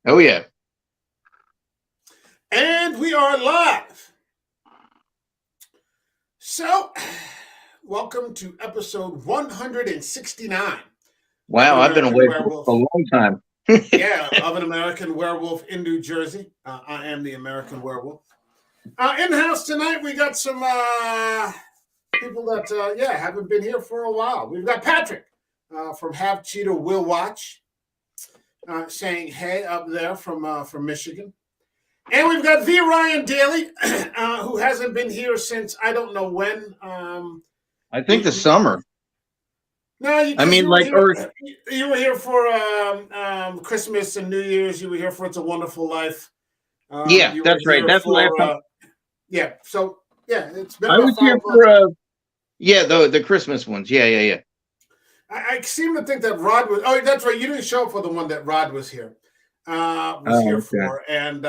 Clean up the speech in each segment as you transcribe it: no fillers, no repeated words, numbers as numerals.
Oh yeah. And we are live. So, welcome to episode 169 of An Wow, I've been American away for a Werewolf. long time. Yeah, of An American Werewolf in New Jersey. I am the American Werewolf. In the house tonight, we got some people that, haven't been here for a while. We've got Patrick from Have Cheetah Will Watch saying hey up there from Michigan. And we've got V. Ryan Daly, who hasn't been here since I don't know when. I think the summer. No, I because mean, you were like, here. You were here for Christmas and New Year's. You were here for It's a Wonderful Life. yeah, You were that's right. here That's the last for time. yeah. So yeah, it's been I about was here 5 months. for yeah, the Christmas ones. Yeah. I seem to think that Rod was. Oh, that's right. You didn't show up for the one that Rod was here. Was here Okay. for, and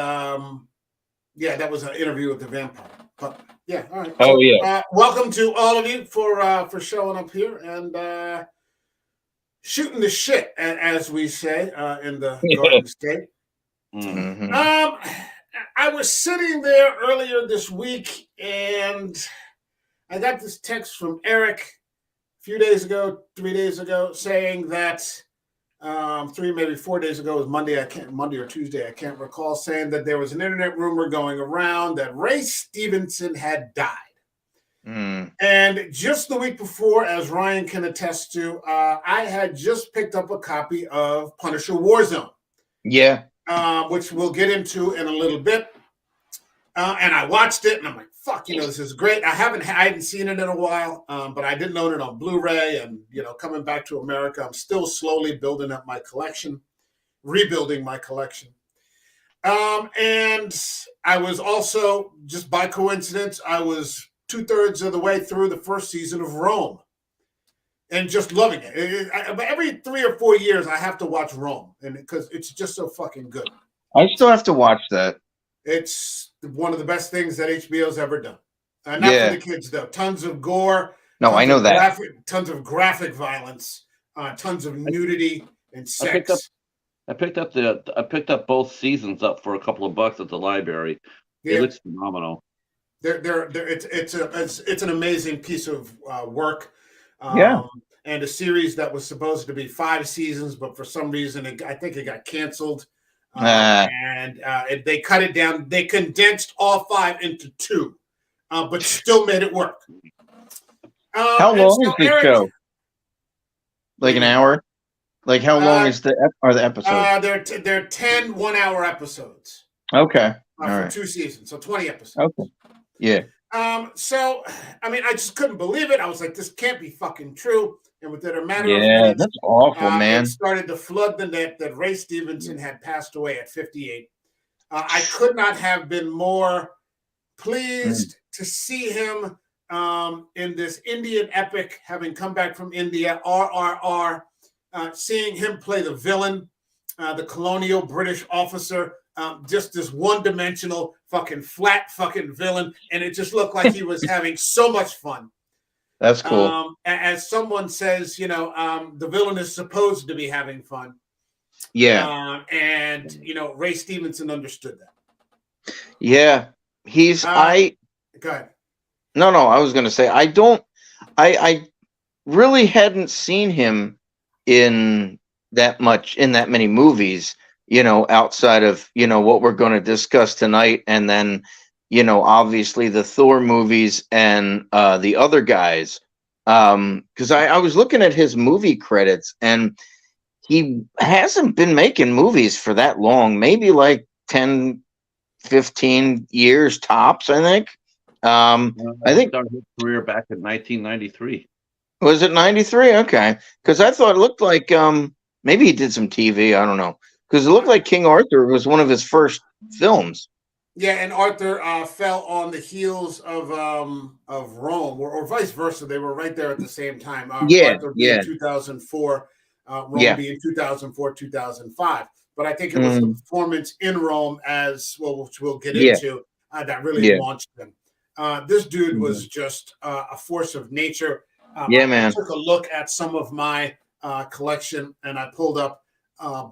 yeah, that was an interview with the vampire. But yeah, all right. Oh So, yeah. welcome to all of you for showing up here and shooting the shit, as we say in the Garden State. Mm-hmm. I was sitting there earlier this week, and I got this text from Eric a few days ago, 3 days ago, saying that 4 days ago, it was Monday or Tuesday, I can't recall, saying that there was an internet rumor going around that Ray Stevenson had died. And just the week before, as Ryan can attest to, I had just picked up a copy of Punisher Warzone. Yeah. Which we'll get into in a little bit. And I watched it, and I'm like, "Fuck, this is great." I hadn't seen it in a while, but I did own it on Blu-ray. And coming back to America, I'm still slowly building up my collection, rebuilding my collection. And I was also, just by coincidence, I was 2/3 of the way through the first season of Rome, and just loving it. Every 3 or 4 years, I have to watch Rome, and because it's just so fucking good. I still have to watch that. It's one of the best things that HBO's ever done. Not for the kids, though. Tons of gore. No, I know that. Tons of graphic violence. Tons of nudity and sex. I picked up both seasons up for a couple of bucks at the library. Yeah. It looks phenomenal. It's an amazing piece of work. Yeah. And a series that was supposed to be 5 seasons, but for some reason, I think it got canceled. And they cut it down. They condensed all 5 into 2, but still made it work. How long is this show? Like an hour? Like how long are the episodes? They're 10 1-hour episodes. Okay. For right. 2 seasons, so 20 episodes. Okay. Yeah. So, I mean, I just couldn't believe it. I was like, this can't be fucking true. And within a matter of minutes, minutes, that's awful, man. It started to flood the net that Ray Stevenson had passed away at 58. I could not have been more pleased to see him in this Indian epic, having come back from India, RRR, seeing him play the villain, the colonial British officer, just this one-dimensional fucking flat fucking villain, and it just looked like he was having so much fun. That's cool. As someone says, the villain is supposed to be having fun. Yeah. And Ray Stevenson understood that. Yeah. He's Go ahead. No, I was going to say, I really hadn't seen him in that many movies, outside of, what we're going to discuss tonight. And then, obviously the Thor movies and the other guys. Because I was looking at his movie credits, and he hasn't been making movies for that long, maybe like 10, 15 years tops, I think. I think started his career back in 1993. Was it 93? Okay. Because I thought it looked like maybe he did some TV. I don't know. Because it looked like King Arthur was one of his first films. Yeah, and Arthur fell on the heels of Rome, or vice versa. They were right there at the same time. Arthur being 2004, Rome being 2004, 2005. But I think it was the performance in Rome, as well, which we'll get into, that really launched him. This dude was just a force of nature. Man. I took a look at some of my collection, and I pulled up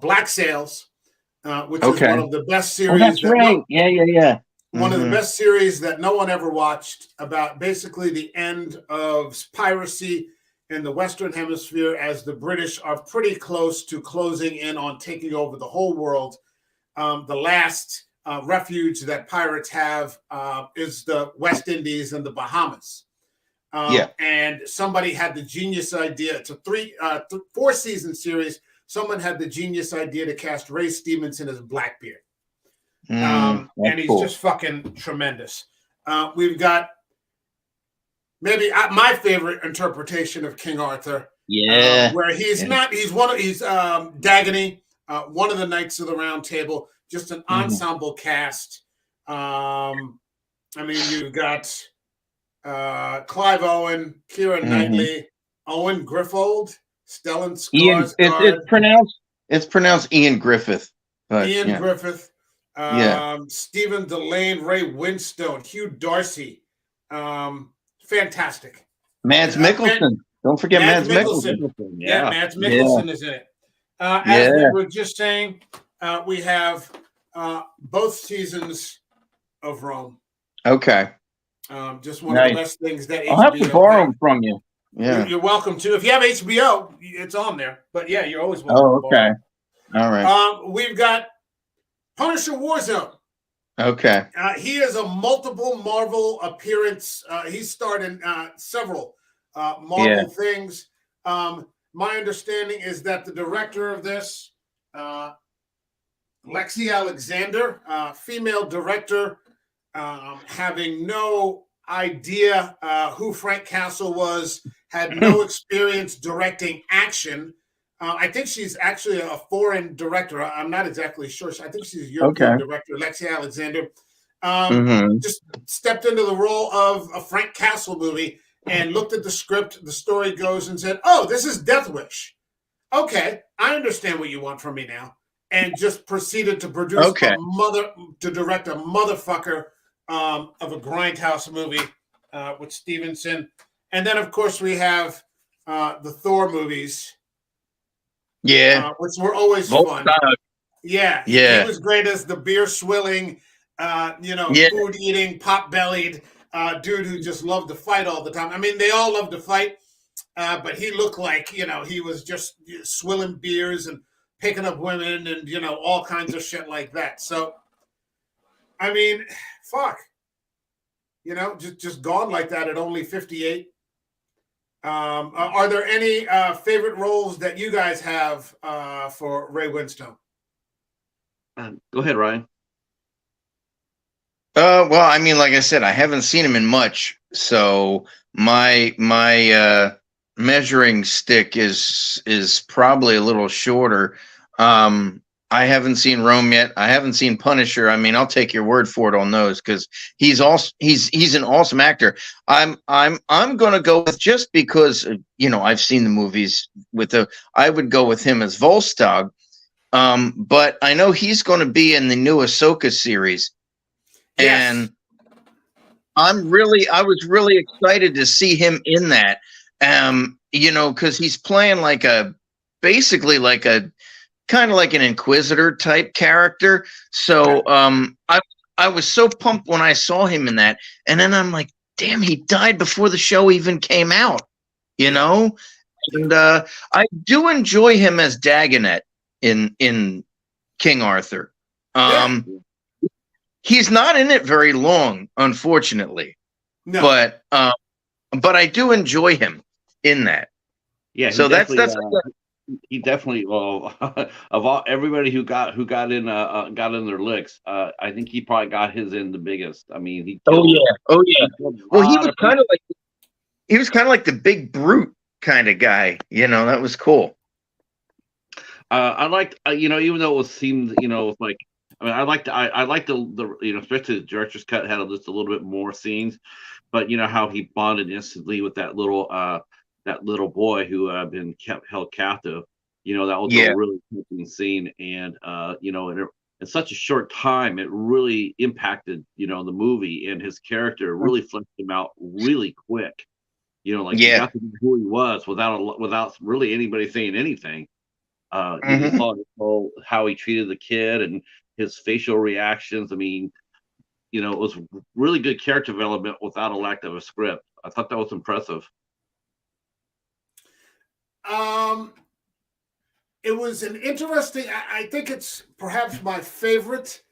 Black Sails, which is one of the best Oh, series. that's right. Yeah. One of the best series that no one ever watched, about basically the end of piracy in the Western Hemisphere as the British are pretty close to closing in on taking over the whole world. The last refuge that pirates have is the West Indies and the Bahamas. And somebody had the genius idea. It's a 4-season series. Someone had the genius idea to cast Ray Stevenson as Blackbeard. And he's just fucking tremendous. We've got maybe my favorite interpretation of King Arthur. Where he's Dagony, one of the Knights of the Round Table, just an ensemble cast. I mean, you've got Clive Owen, Keira Knightley, Owen Griffold, Stellan Skarsgård. It's pronounced Ian Griffith. Ian Griffith. Stephen Delane, Ray Winstone, Hugh Darcy. Fantastic. Mads Mikkelsen. Don't forget Mads Mikkelsen. Yeah, Mads Mikkelsen is in it. As we were just saying, we have both seasons of Rome. Okay. Just one of the best things that HBO I'll have to borrow them from you. Yeah. You're welcome to. If you have HBO, it's on there. But yeah, you're always welcome. Oh, okay. All right. We've got Punisher Warzone. Okay. He is a multiple Marvel appearance. He starred in several Marvel things. My understanding is that the director of this, Lexi Alexander, female director, having no idea who Frank Castle was, had no experience directing action. I think she's actually a foreign director. I'm not exactly sure. I think she's a European director, Lexi Alexander. Just stepped into the role of a Frank Castle movie and looked at the script, the story goes, and said, "Oh, this is Death Wish. Okay, I understand what you want from me now." And just proceeded to produce to direct a motherfucker of a grindhouse movie with Stevenson. And then, of course, we have the Thor movies. Which were always fun. He was great as the beer swilling, food eating, pot bellied dude who just loved to fight all the time. I mean, they all love to fight, but he looked like, he was just swilling beers and picking up women and, all kinds of shit like that. So, I mean, fuck, just gone like that at only 58. Are there any favorite roles that you guys have for Ray Winstone? Go ahead, Ryan. Well, I mean, like I said, I haven't seen him in much, so my measuring stick is probably a little shorter. I haven't seen Rome yet. I haven't seen Punisher. I mean, I'll take your word for it on those because he's an awesome actor. I'm gonna go with, just because I've seen the movies I would go with him as Volstagg. But I know he's going to be in the new Ahsoka series, and I was really excited to see him in that. Because he's playing basically like a kind of like an Inquisitor type character. So I was so pumped when I saw him in that, and then I'm like, damn, he died before the show even came out, And I do enjoy him as Dagonet in King Arthur. He's not in it very long, unfortunately. No. But I do enjoy him in that. Yeah. So that's he definitely of all everybody who got in their licks, I think he probably got his in the biggest. I mean, he Well, he was kind of like the big brute kind of guy. That was cool. I liked even though it seemed like, I liked the especially the director's cut had just a little bit more scenes, but how he bonded instantly with that little boy who had been held captive. That was a really touching scene, and in such a short time, it really impacted the movie, and his character really fleshed him out really quick. You got to know who he was without really anybody saying anything. You Mhm. saw how he treated the kid and his facial reactions. I mean, it was really good character development without a lack of a script. I thought that was impressive. Um, it was an interesting. I think it's perhaps my favorite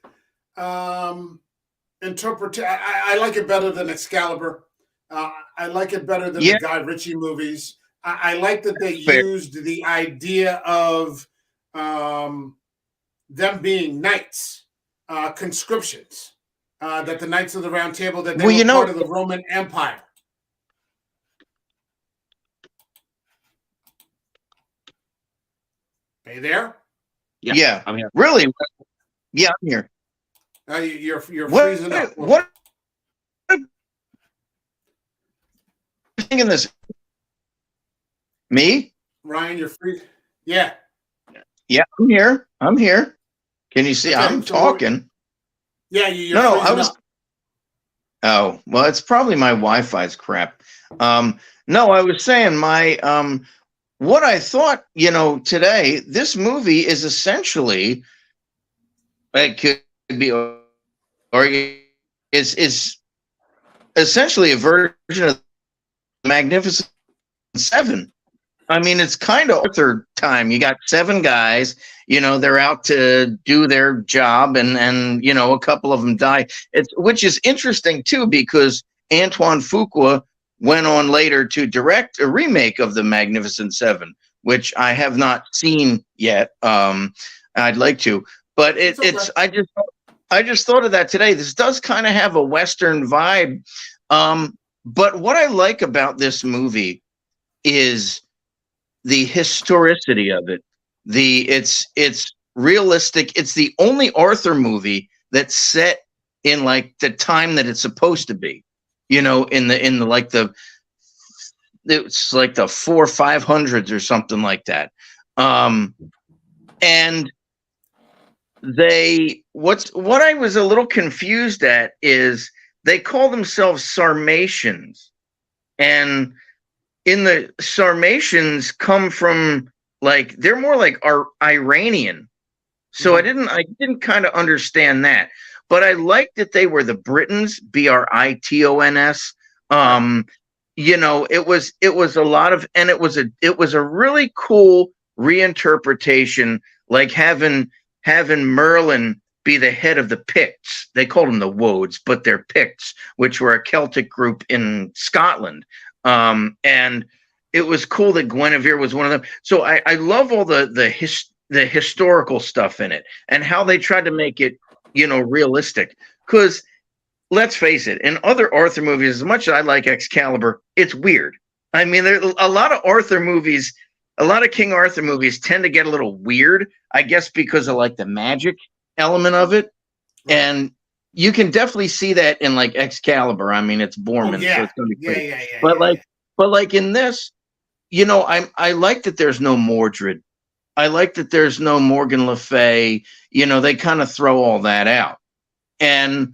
interpretation. I like it better than Excalibur. I like it better than the Yeah, Guy Ritchie movies. I like that they fair. used the idea of um, them being knights, conscriptions, that the Knights of the Round Table, that they Well, were part of the Roman Empire. Are you there? Yeah, yeah, I'm here. really. Yeah, I'm here. You're What freezing up. what in this? Me? Ryan, you're freezing. Yeah. Yeah, I'm here. I'm here. Can you see? Okay. I'm So what? talking. Yeah, you're No, I freezing was. up. Oh, well, it's probably my Wi-Fi's crap. No, I was saying what I thought, today, this movie is essentially it could be or is essentially a version of Magnificent Seven. I mean, it's kind of Arthur time. You got seven guys, they're out to do their job, and a couple of them die. Which is interesting too, because Antoine Fuqua went on later to direct a remake of the Magnificent Seven, which I have not seen yet. I'd like to, but it's I just thought of that today. This does kind of have a Western vibe, but what I like about this movie is the historicity of it. It's realistic. It's the only Arthur movie that's set in like the time that it's supposed to be. In the like it's like the 400-500s or something like that. And what I was a little confused at is they call themselves Sarmatians, and in the Sarmatians come from like they're more like Iranian. So I didn't kind of understand that, but I liked that they were the Britons, Britons. It was a lot of, and it was a really cool reinterpretation, like having Merlin be the head of the Picts. They called them the Woads, but they're Picts, which were a Celtic group in Scotland. And it was cool that Guinevere was one of them. So I love all the historical stuff in it and how they tried to make it, realistic. Because let's face it, in other Arthur movies, as much as I like Excalibur, it's weird. I mean, there a lot of Arthur movies, a lot of King Arthur movies tend to get a little weird, I guess, because of like the magic element of it. Right. And you can definitely see that in like Excalibur. I mean, it's Borman, so it's gonna be crazy. Yeah. But like in this, I like that there's no Mordred. I like that there's no Morgan Le Fay. They kind of throw all that out. And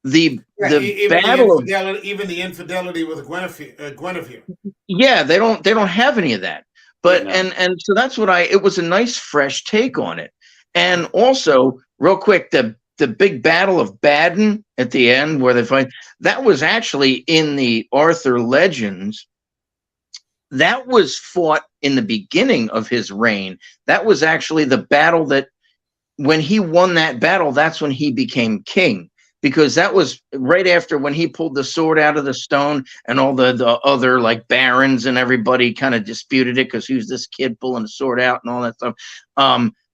the battle even the infidelity with Guinevere. Yeah, they don't have any of that. But and so that's what it was a nice fresh take on it. And also, real quick, the big battle of Baden at the end where they fight, that was actually in the Arthur legends. That was fought in the beginning of his reign. That was actually the battle that when he won that battle, that's when he became king, because that was right after when he pulled the sword out of the stone and all the other like barons and everybody kind of disputed it because who's this kid pulling the sword out and all that stuff.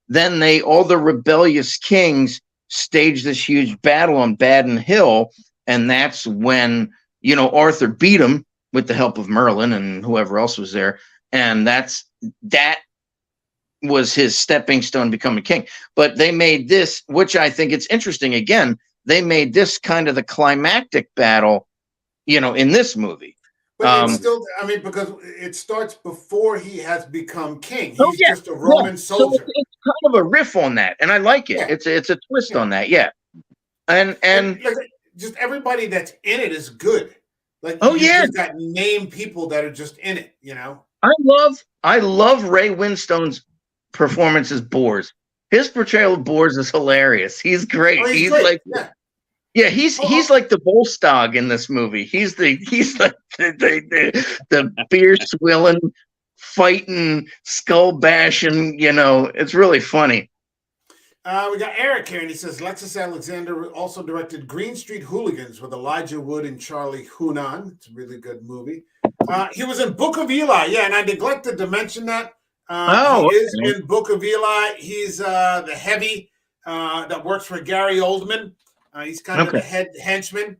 Then all the rebellious kings staged this huge battle on Baden Hill, and that's when Arthur beat him with the help of Merlin and whoever else was there, and that was his stepping stone becoming king. But they made this, which I think it's interesting. Again, they made this kind of the climactic battle, in this movie. But it's still, because it starts before he has become king. He's just a Roman soldier. So it's kind of a riff on that, and I like it. Yeah. It's a twist on that, yeah. And like, just everybody that's in it is good. Like, just got named people that are just in it. I love Ray Winstone's performance as Bors. His portrayal of Bors is hilarious. He's great. Oh, he's He's great. like, Yeah. yeah, he's Oh, like the Volstagg in this movie. He's like the beer swilling, fighting, skull bashing. You know, it's really funny. We got Eric here, and he says Lexus Alexander also directed Green Street Hooligans with Elijah Wood and Charlie Hunnam. It's a really good movie. He was in Book of Eli, yeah, and I neglected to mention that. He is in Book of Eli. He's the heavy that works for Gary Oldman. He's kind of the head henchman,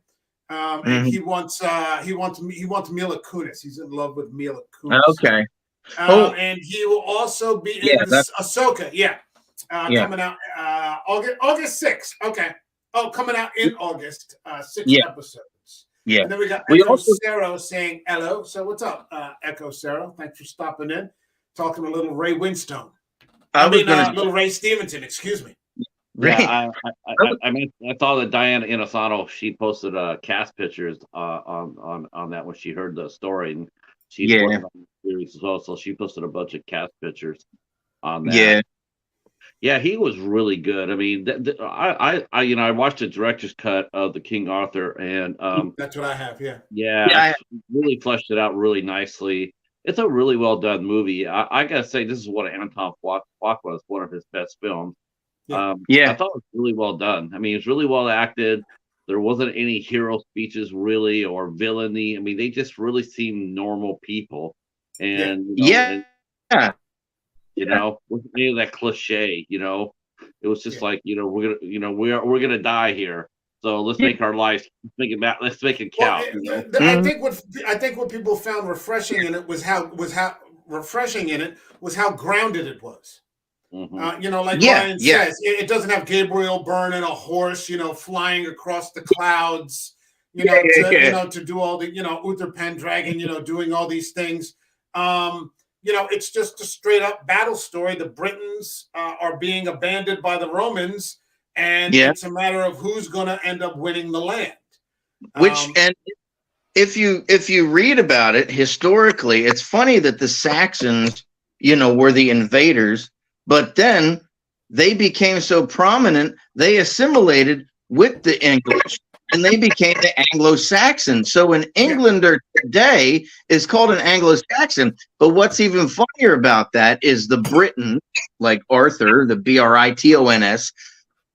and he wants Mila Kunis. He's in love with Mila Kunis. Okay. And he will also be in Ahsoka. Yeah. Coming out August 6th. Okay. Oh, coming out in August. 6 episodes. Yeah. And then we got Echo Cero saying hello. So what's up, Echo Cero? Thanks for stopping in. Talking a little Ray Winstone. Little Ray Stevenson, excuse me. Yeah, I saw that Diana Inosanto, she posted cast pictures on that when she heard the story, and she's working on the series as well, so she posted a bunch of cast pictures on that. Yeah, he was really good. I mean, I watched the director's cut of the King Arthur, and that's what I have. Yeah, really fleshed it out really nicely. It's a really well done movie. I gotta say, this is one of Anton Fuqua's one of his best films. I thought it was really well done. I mean, it's really well acted. There wasn't any hero speeches really or villainy. I mean, they just really seemed normal people. And with any of that cliche, it was just like, we're gonna die here. So let's make our lives let's make it count. I think what people found refreshing in it was how grounded it was. Ryan says, it doesn't have Gabriel Byrne and a horse, flying across the clouds, to do all the, Uther Pendragon, doing all these things. It's just a straight up battle story. The Britons are being abandoned by the Romans, and it's a matter of who's going to end up winning the land. And if you read about it historically, it's funny that the Saxons, were the invaders. But then they became so prominent, they assimilated with the English and they became the Anglo-Saxons. So an Englander today is called an Anglo-Saxon. But what's even funnier about that is the Briton, like Arthur, the Britons,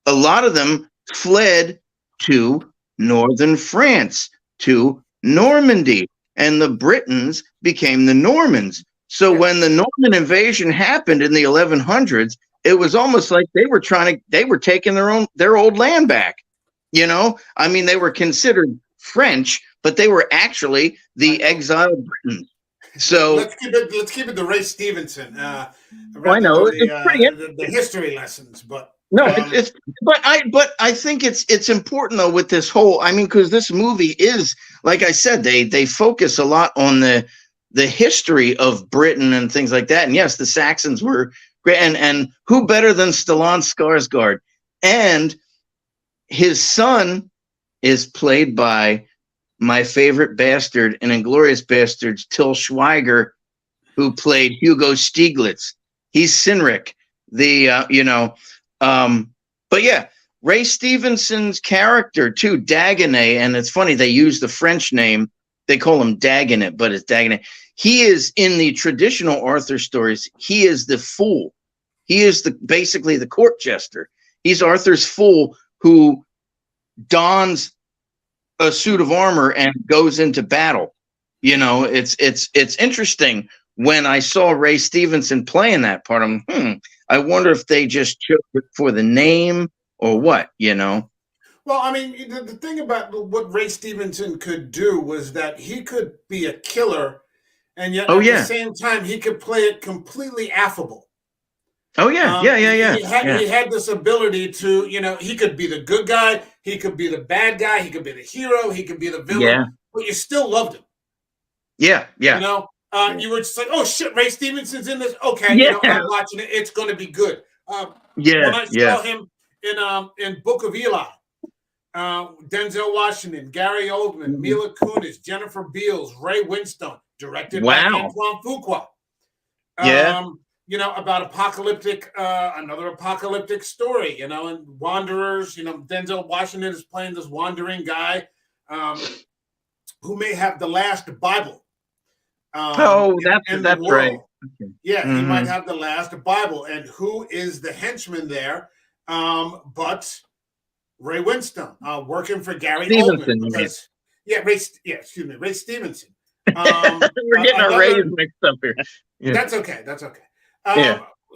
a lot of them fled to northern France, to Normandy, and the Britons became the Normans. So when the Norman invasion happened in the 1100s, it was almost like they were taking their old land back. I mean, they were considered French, but they were actually the exiled Britons. So let's keep it to Ray Stevenson. I know the history lessons, but I think it's important though with this whole. I mean, because this movie is, like I said, they focus a lot on the history of Britain and things like that. And yes, the Saxons were great. And who better than Stellan Skarsgård? And his son is played by my favorite bastard in Inglourious Bastards, Till Schweiger, who played Hugo Stieglitz. He's Cynric. But yeah, Ray Stevenson's character too, Dagonet, and it's funny, they use the French name. They call him Dagonet, but it's Dagonet. He is, in the traditional Arthur stories, he is the fool. He is basically the court jester. He's Arthur's fool who dons a suit of armor and goes into battle. It's interesting. When I saw Ray Stevenson playing that part, I wonder if they just chose it for the name or what, Well, I mean, the thing about what Ray Stevenson could do was that he could be a killer, and yet at the same time, he could play it completely affable. Oh, yeah. He had this ability to, he could be the good guy, he could be the bad guy, he could be the hero, he could be the villain, but you still loved him. Yeah. You were just like, oh, shit, Ray Stevenson's in this? Okay, I'm watching it. It's going to be good. When I saw him in Book of Eli, Denzel Washington, Gary Oldman, Mila Kunis, Jennifer Beals, Ray Winstone, directed by Antoine Fuqua. about another apocalyptic story, and wanderers. Denzel Washington is playing this wandering guy who may have the last Bible Oh, in the that's right. world. Yeah, he might have the last Bible. And who is the henchman there? But Ray Winstone, working for Gary Oldman. Stevenson, Because, Ray Stevenson. We're getting our Rays mixed up here. Yeah. That's okay. That's okay.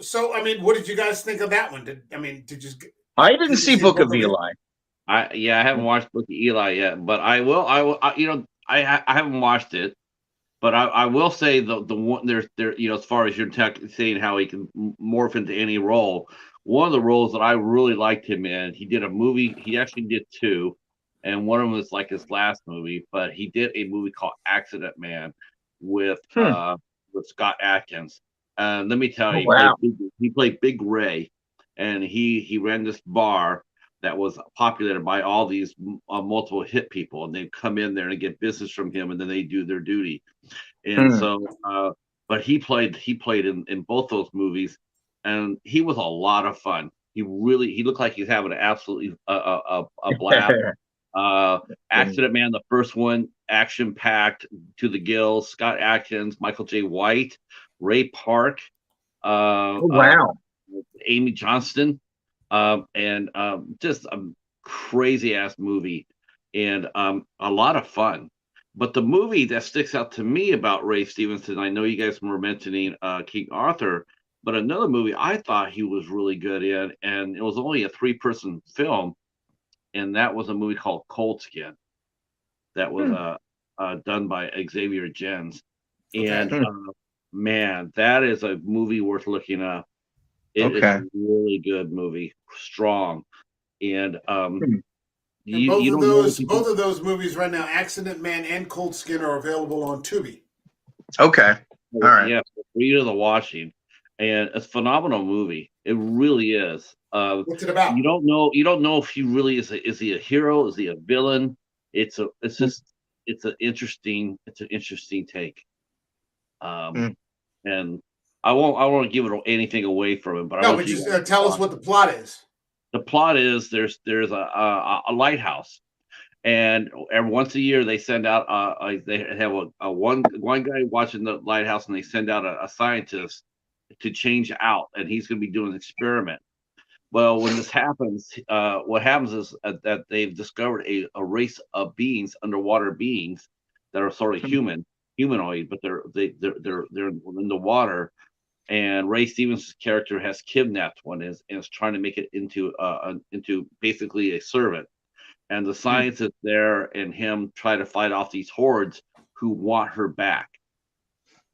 So, what did you guys think of that one? Did you? I didn't see Book of Eli. I haven't watched Book of Eli yet, but I will. I haven't watched it, but I will say the one there as far as you're saying how he can morph into any role. One of the roles that I really liked him in, he did a movie. He actually did two, and one of them was like his last movie. But he did a movie called Accident Man with Scott Adkins. And let me tell you, he played Big Ray, and he ran this bar that was populated by all these multiple hit people, and they come in there and get business from him, and then they do their duty. And so, but he played in both those movies, and he was a lot of fun. He looked like he's having an absolutely a blast. Accident Man, the first one, action packed to the gills. Scott Adkins, Michael J. White, Ray Park, Amy Johnston, and just a crazy ass movie, and a lot of fun. But the movie that sticks out to me about Ray Stevenson, I know you guys were mentioning King Arthur, but another movie I thought he was really good in, and it was only a 3-person film, and that was a movie called Cold Skin. That was done by Xavier Gens, and man, that is a movie worth looking up. It is a really good movie, strong, and both of those movies right now, Accident Man and Cold Skin, are available on Tubi. Okay, all right. Yeah, for you to the watching, and it's a phenomenal movie. It really is. What's it about? You don't know if he really is he a hero? Is he a villain? It's an interesting take. And I won't give it anything away from it, but just tell us what the plot is. The plot is there's a lighthouse, and every once a year they send out they have a one guy watching the lighthouse, and they send out a scientist to change out, and he's going to be doing an experiment. Well, when this happens, what happens is that they've discovered a race of beings, underwater beings, that are sort of humanoid, but they're in the water. And Ray Stevens' character has kidnapped one and is trying to make it into basically a servant. And the scientists there and him try to fight off these hordes who want her back.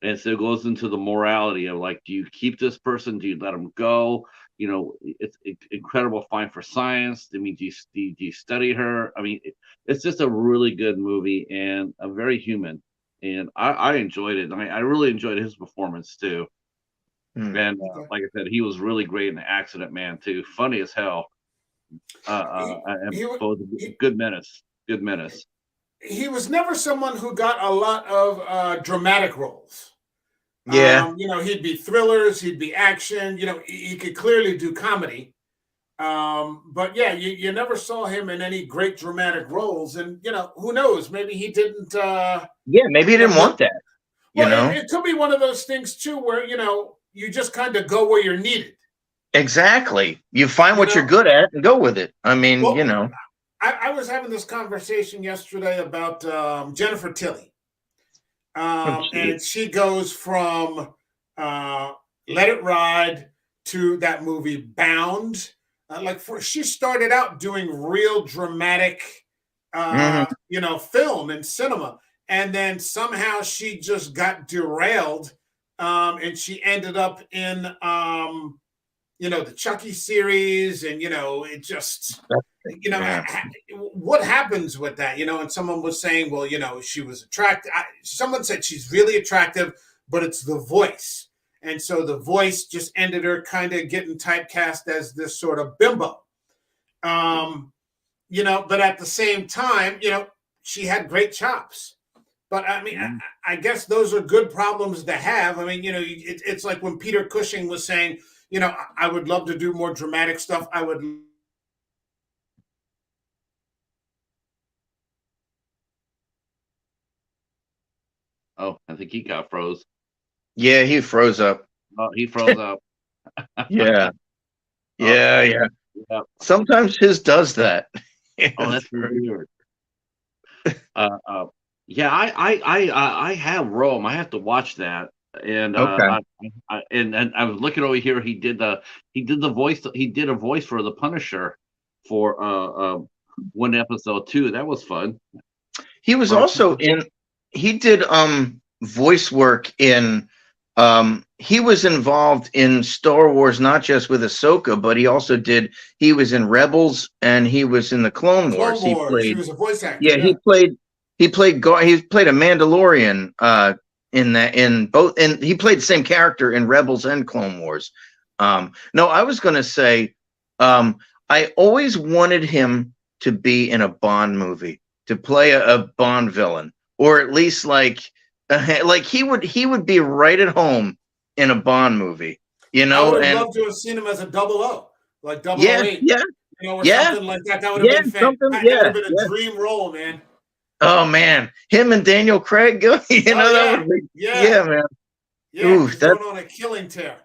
And so it goes into the morality of, like, do you keep this person? Do you let them go? It's incredible find for science. I mean, do you study her? I mean, it's just a really good movie and a very human. And I enjoyed it. I mean, I really enjoyed his performance too. And like I said, he was really great in The Accident Man too. Funny as hell. Good menace. Good menace. He was never someone who got a lot of dramatic roles. Yeah. He'd be thrillers, he'd be action. He could clearly do comedy. But yeah, you never saw him in any great dramatic roles. And who knows? Maybe he didn't. Maybe he didn't want that. It could be one of those things too, where you just kind of go where you're needed. Exactly. You find what you're good at and go with it. I mean, I was having this conversation yesterday about Jennifer Tilly. And she goes from Let It Ride to that movie Bound. She started out doing real dramatic, film and cinema. And then somehow she just got derailed. And she ended up in, the Chucky series. And, it just, what happens with that? And someone was saying, well, she was attractive. Someone said she's really attractive, but it's the voice. And so the voice just ended her kind of getting typecast as this sort of bimbo. But at the same time, she had great chops. But I mean, I guess those are good problems to have. I mean, it's like when Peter Cushing was saying, I would love to do more dramatic stuff. I would. Oh, I think he got froze. Yeah, he froze up. Oh, he froze up. Yeah. Yeah, yeah. Yeah. Sometimes his does that. Oh, that's weird. Yeah, I have Rome. I have to watch that. And Okay. and I was looking over here. He did the voice. He did a voice for the Punisher for one episode too. That was fun. He was also he did voice work in he was involved in Star Wars, not just with Ahsoka, but he was in Rebels and he was in the Clone Wars. He was a voice actor. Yeah, he played a Mandalorian in both, and he played the same character in Rebels and Clone Wars. No, I was going to say I always wanted him to be in a Bond movie, to play a Bond villain, or at least like he would be right at home in a Bond movie, I would have loved to have seen him as a 00, like 008. Yeah. Or something like that. That would have been fantastic. That would have been a dream role, man. Oh man, him and Daniel Craig, that would be, man. Yeah, oof, that's going on a killing tear.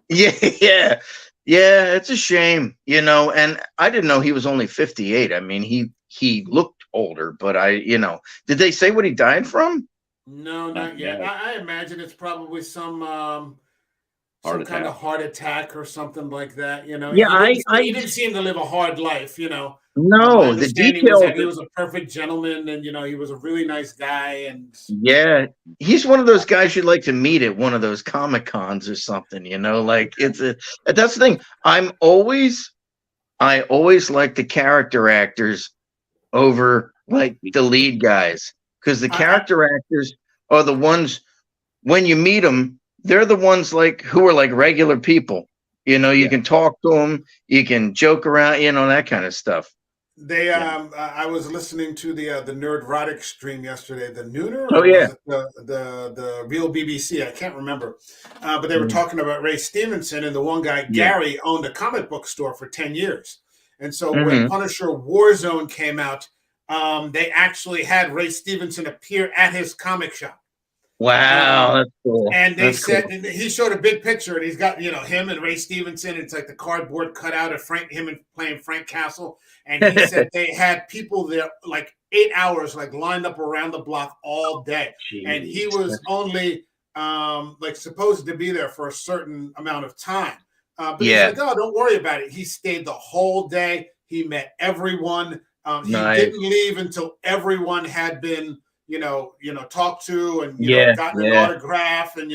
Yeah. It's a shame, and I didn't know he was only 58. I mean, he looked older, but did they say what he died from? No, not yet. I imagine it's probably some kind of heart attack or something like that. Yeah, he didn't seem to live a hard life. No, the details. He was a perfect gentleman, and he was a really nice guy. And yeah, he's one of those guys you'd like to meet at one of those Comic Cons or something. Like that's the thing. I always like the character actors over like the lead guys, because the character actors are the ones when you meet them, they're the ones who are like regular people. You can talk to them, you can joke around, that kind of stuff. I was listening to the Nerdrotic stream yesterday, the Nooner, the real BBC, I can't remember, but they were talking about Ray Stevenson, and the one guy Gary owned a comic book store for 10 years, and so when Punisher Warzone came out, they actually had Ray Stevenson appear at his comic shop. Wow, that's cool. And they and he showed a big picture, and he's got him and Ray Stevenson. It's like the cardboard cutout of him and playing Frank Castle. And he said they had people there like 8 hours, lined up around the block all day. Jeez. And he was only supposed to be there for a certain amount of time. But he's like, oh, don't worry about it. He stayed the whole day. He met everyone. He didn't leave until everyone had been talked to and gotten an autograph and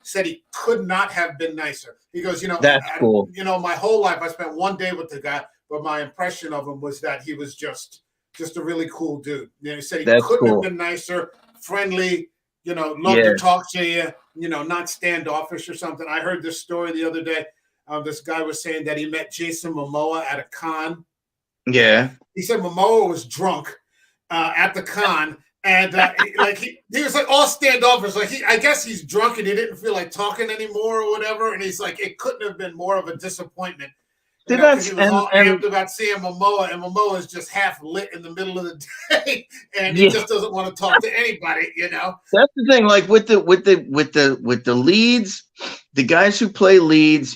said he could not have been nicer. He goes, that's cool. My whole life I spent one day with the guy, but my impression of him was that he was just a really cool dude. He said he couldn't have been nicer, friendly, loved to talk to you, not standoffish or something. I heard this story the other day. This guy was saying that he met Jason Momoa at a con. Yeah. He said Momoa was drunk at the con. And he was all standoffish. I guess he's drunk and he didn't feel like talking anymore or whatever. And he's like, it couldn't have been more of a disappointment. He was all amped about seeing Momoa, and Momoa is just half lit in the middle of the day, and he just doesn't want to talk to anybody. That's the thing. Like with the leads, the guys who play leads,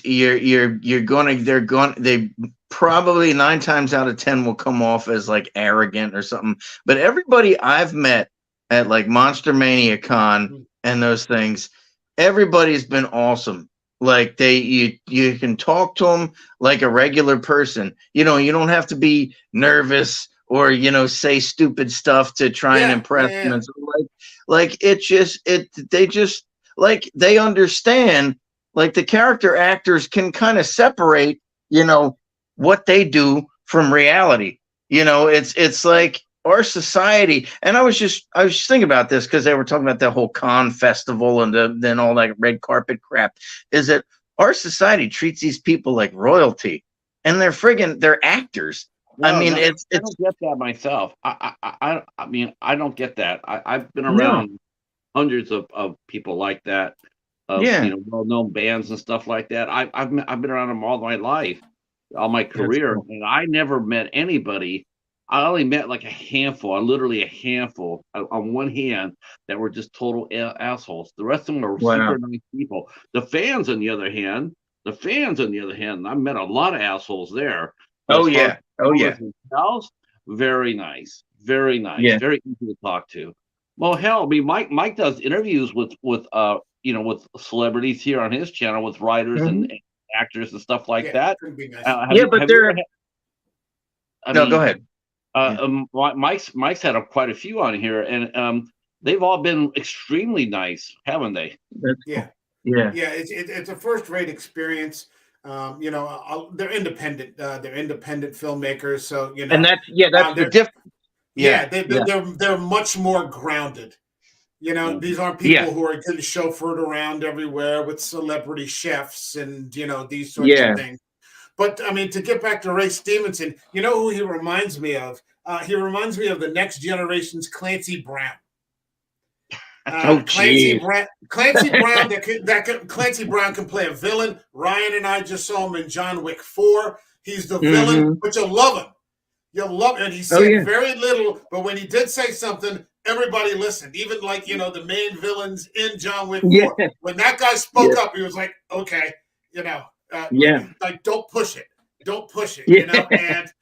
they probably 9 times out of 10 will come off as arrogant or something. But everybody I've met at Monster Mania Con and those things, everybody's been awesome. You can talk to them like a regular person. You don't have to be nervous or say stupid stuff to try and impress them. And they understand. The character actors can kind of separate what they do from reality. It's like our society. And I was just thinking about this because they were talking about that whole con festival and then all that red carpet crap, is that our society treats these people like royalty, and they're actors. I No, mean, no, I it's don't get that myself. I mean, I don't get that. I've been no, around hundreds of people like that, of yeah, well-known bands and stuff like that. I've been around them all my life, all my that's career, cool. and I never met anybody. I only met like a handful, literally a handful on one hand, that were just total assholes. The rest of them are Wow. super nice people. The fans on the other hand, I met a lot of assholes there. But Oh as far as yeah. Oh performers yeah. themselves, very nice, very nice, Yeah. very easy to talk to. Well, hell, I mean, Mike does interviews with celebrities here on his channel, with writers Mhm. and actors and stuff like Yeah, that. couldn't be nicer. Have Yeah, you but have you ever they're had? I no. Go mean, ahead. Yeah. Mike's had quite a few on here, and they've all been extremely nice, haven't they? That's Yeah. cool. Yeah. Yeah, it's a first rate experience. They're independent. They're independent filmmakers, so And that's the they're diff. yeah, Yeah. Yeah. they're much more grounded. Mhm. These aren't Yeah. people who are getting chauffeured around everywhere with celebrity chefs and these sorts of Yeah. things. But I mean, to get back to Ray Stevenson, you know who he reminds me of? He reminds me of the next generation's Clancy Brown. Oh, Clancy geez. Brown, Clancy Brown, Clancy Brown can play a villain. Ryan and I just saw him in John Wick 4. He's the villain, Hmm. but you'll love him. You'll love him. And he Oh said yeah. very little, but when he did say something, everybody listened. Even like the main villains in John Wick Yeah. 4. When that guy spoke Yeah. up, he was like, okay, Yeah. like don't push it, don't push it, Yeah. And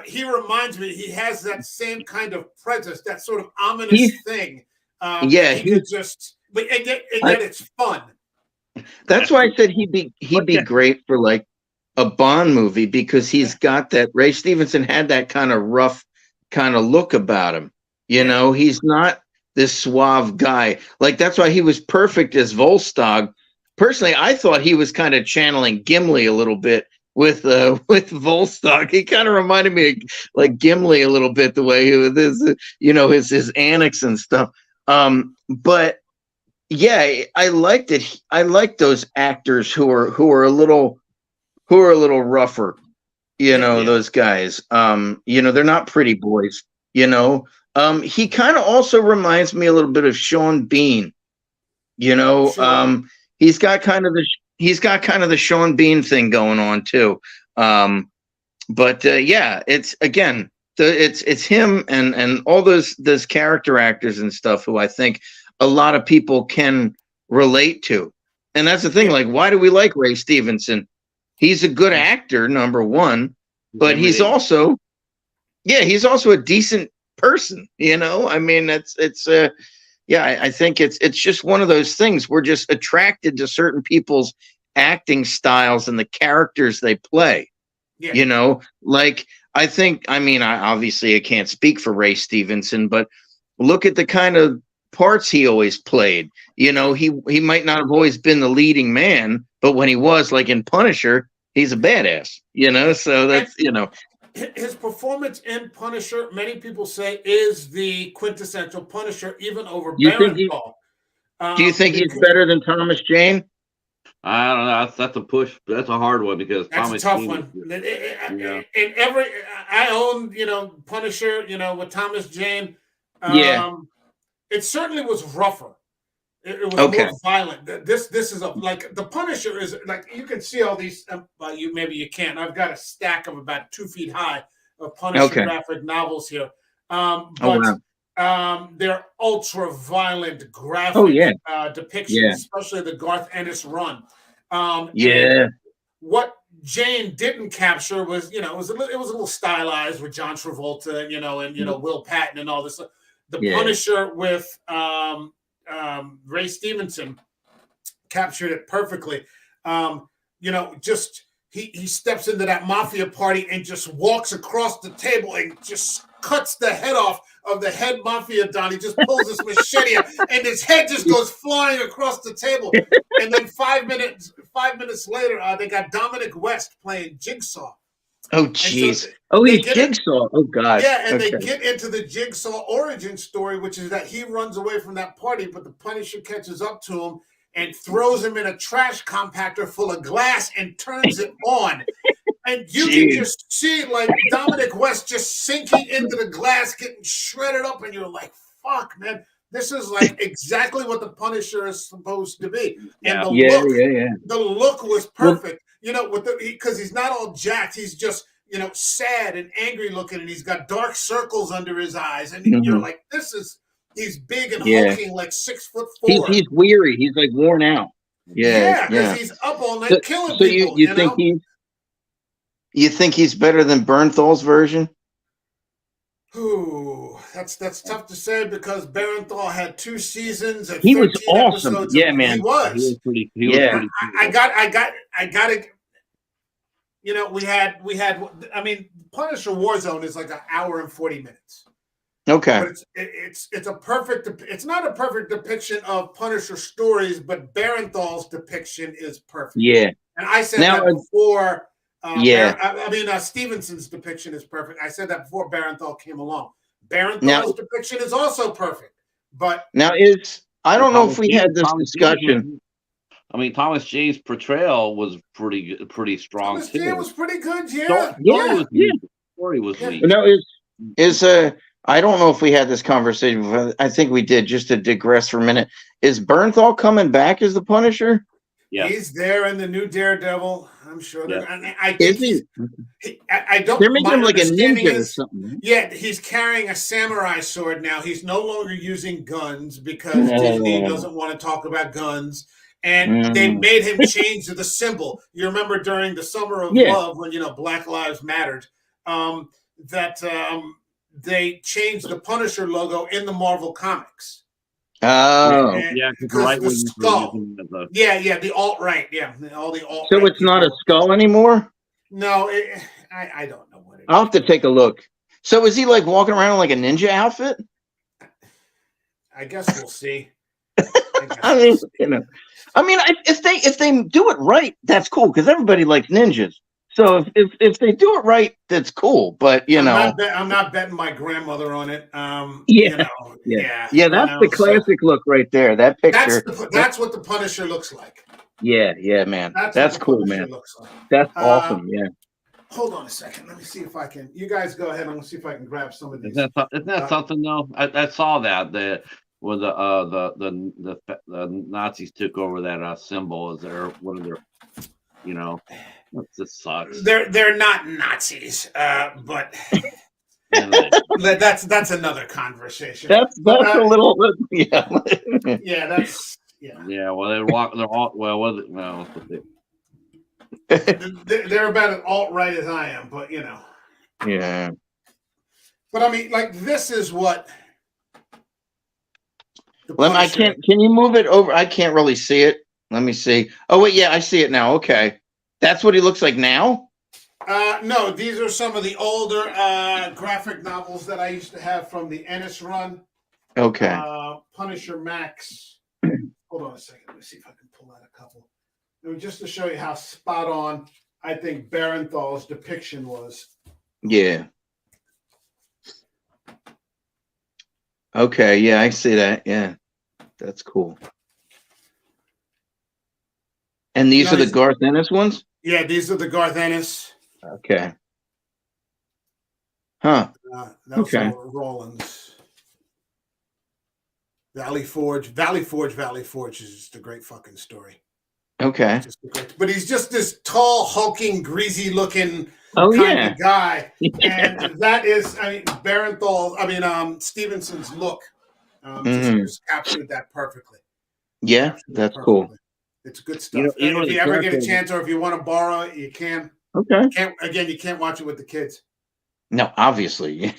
he reminds me. He has that same kind of presence, that sort of He's ominous thing that yeah. he could just, but and I, yet it's fun. that's why I said he'd be Okay. great for like a Bond movie because Yeah, he's got that. Ray Stevenson had that kind of rough kind of look about him. yeah, He's not this suave guy. Like that's why he was perfect as Volstagg. Personally, I thought he was kind of channeling Gimli a little bit with Volstagg. He kind of reminded me of like Gimli a little bit the way he was his annex and stuff. But yeah, I liked it. I like those actors who are a little rougher, yeah, Yeah. those guys. They're not pretty boys, he kind of also reminds me a little bit of Sean Bean, you know. sure. He's got kind of the Sean Bean thing going on too. But yeah, it's again it's him and all those character actors and stuff who I think a lot of people can relate to. And that's the thing, Yeah, like, why do we like Ray Stevenson? He's a good actor, number one, He's but he's intimidating. also a decent person, I mean, I think it's just one of those things. We're just attracted to certain people's acting styles and the characters they play. yeah, Like I obviously I can't speak for Ray Stevenson, but look at the kind of parts he always played. He might not have always been the leading man, but when he was, like in Punisher, he's a badass. So and that's his performance in Punisher, many people say, is the quintessential Punisher, even over Do you think he? Barenthal. Do you think he's Because better than Thomas Jane? I don't know. That's a push. That's a hard one because that's a Thomas tough Jane. one. Yeah. In I own, Punisher, with Thomas Jane. Yeah. It certainly was rougher. It was Okay. more violent. This is like the Punisher is like, you can see all these. Maybe you can't. I've got a stack of about 2 feet high of Punisher Okay. graphic novels here, Oh but wow. they're ultra violent, graphic Oh yeah. depictions, Yeah. especially the Garth Ennis run. And Yeah. what Jane didn't capture was, it was a little stylized with John Travolta, and Will Patton and all this. The Yeah. Punisher with Ray Stevenson captured it perfectly. Just he steps into that mafia party and just walks across the table and just cuts the head off of the head mafia don. He just pulls his machete out, and his head just goes flying across the table. And then 5 minutes later, they got Dominic West playing Jigsaw. Oh And jeez. so Oh, they he's get Jigsaw. Oh gosh. yeah, and they Okay. get into the Jigsaw origin story, which is that he runs away from that party, but the Punisher catches up to him and throws him in a trash compactor full of glass and turns it on. And you can just see like Dominic West just sinking into the glass, getting shredded up, and you're like, "Fuck, man, this is like exactly what the Punisher is supposed to be." And the look was perfect. You know, with because he's not all jacked, he's just sad and angry looking, and he's got dark circles under his eyes, and you're like, he's big and hulking, like 6'4". He's weary. He's like worn out. Yeah, because he's up all night killing people. You think he's better than Bernthal's version? Ooh, that's tough to say because Barenthal had 2 seasons and he was 13 awesome. episodes. Yeah, man. He was pretty cool. I gotta. We had. I mean, Punisher Warzone is like an hour and 40 minutes. Okay, but it's a perfect. It's not a perfect depiction of Punisher stories, but Barenthal's depiction is perfect. Yeah, and I said that before. Stevenson's depiction is perfect. I said that before Barenthal came along. Barenthal's depiction is also perfect. But I don't know if we had this discussion. I mean, Thomas Jane's portrayal was pretty strong. Thomas Jane was pretty good. Yeah. Story was weak. No, I don't know if we had this conversation before. I think we did. Just to digress for a minute, is Bernthal coming back as the Punisher? Yeah, he's there in the new Daredevil. I'm sure. Yeah. I think I don't. They're making him like a ninja or something. Yeah, he's carrying a samurai sword now. He's no longer using guns because Disney doesn't want to talk about guns. And they made him change the symbol. You remember during the Summer of Love when Black Lives Mattered, they changed the Punisher logo in the Marvel comics. Oh, because the skull. The alt-right. Yeah, all the alt-right. So it's not a skull anymore? No, I don't know what it is. I'll have to take a look. So is he like walking around in like a ninja outfit? I guess we'll see. If they do it right, that's cool because everybody likes ninjas. So if they do it right, that's cool. But I'm not betting my grandmother on it. That's the classic look right there. That picture. That's what the Punisher looks like. Yeah, man. That's cool, man. Looks like. That's awesome. Yeah. Hold on a second. Let me see if I can. You guys go ahead. I'm gonna see if I can grab some of these. Isn't that something though? I saw that when the Nazis took over that symbol as one of their, this sucks. They're not Nazis, but that's another conversation. That's a little yeah. Well, they're all they're about as alt-right as I am, but Yeah. But I mean, like this is what. Can you move it over? I can't really see it. Let me see. Oh wait, yeah, I see it now. Okay. That's what he looks like now? No, these are some of the older graphic novels that I used to have from the Ennis run. Okay. Punisher Max. Hold on a second. Let me see if I can pull out a couple. Just to show you how spot on I think Barenthal's depiction was. Yeah. Okay, yeah, I see that. Yeah. That's cool. And these are the Garth Ennis ones? Yeah, these are the Garth Ennis. Okay. Huh. Okay. Rollins. Valley Forge is just a great fucking story. Okay. But he's just this tall, hulking, greasy-looking kind of guy, and that is, Stevenson's look. Just captured that perfectly. Yeah, that's cool. It's good stuff. If you ever get a chance, or if you want to borrow it, you can. Okay. You can't watch it with the kids. No, obviously.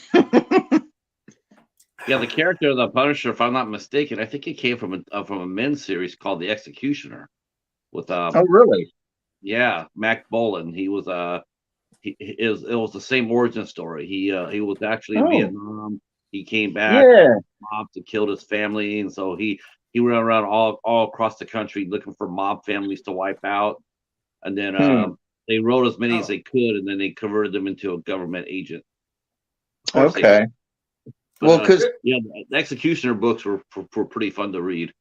Yeah, the character of the Punisher, if I'm not mistaken, I think it came from a men's series called The Executioner. With oh really? Yeah, Mac Bolan. He was it was the same origin story. He was actually in Vietnam. He came back. Mobs had killed his family, and so he went around all across the country looking for mob families to wipe out. And then they wrote as many as they could, and then they converted them into a government agent. Okay. Because the Executioner books were pretty fun to read.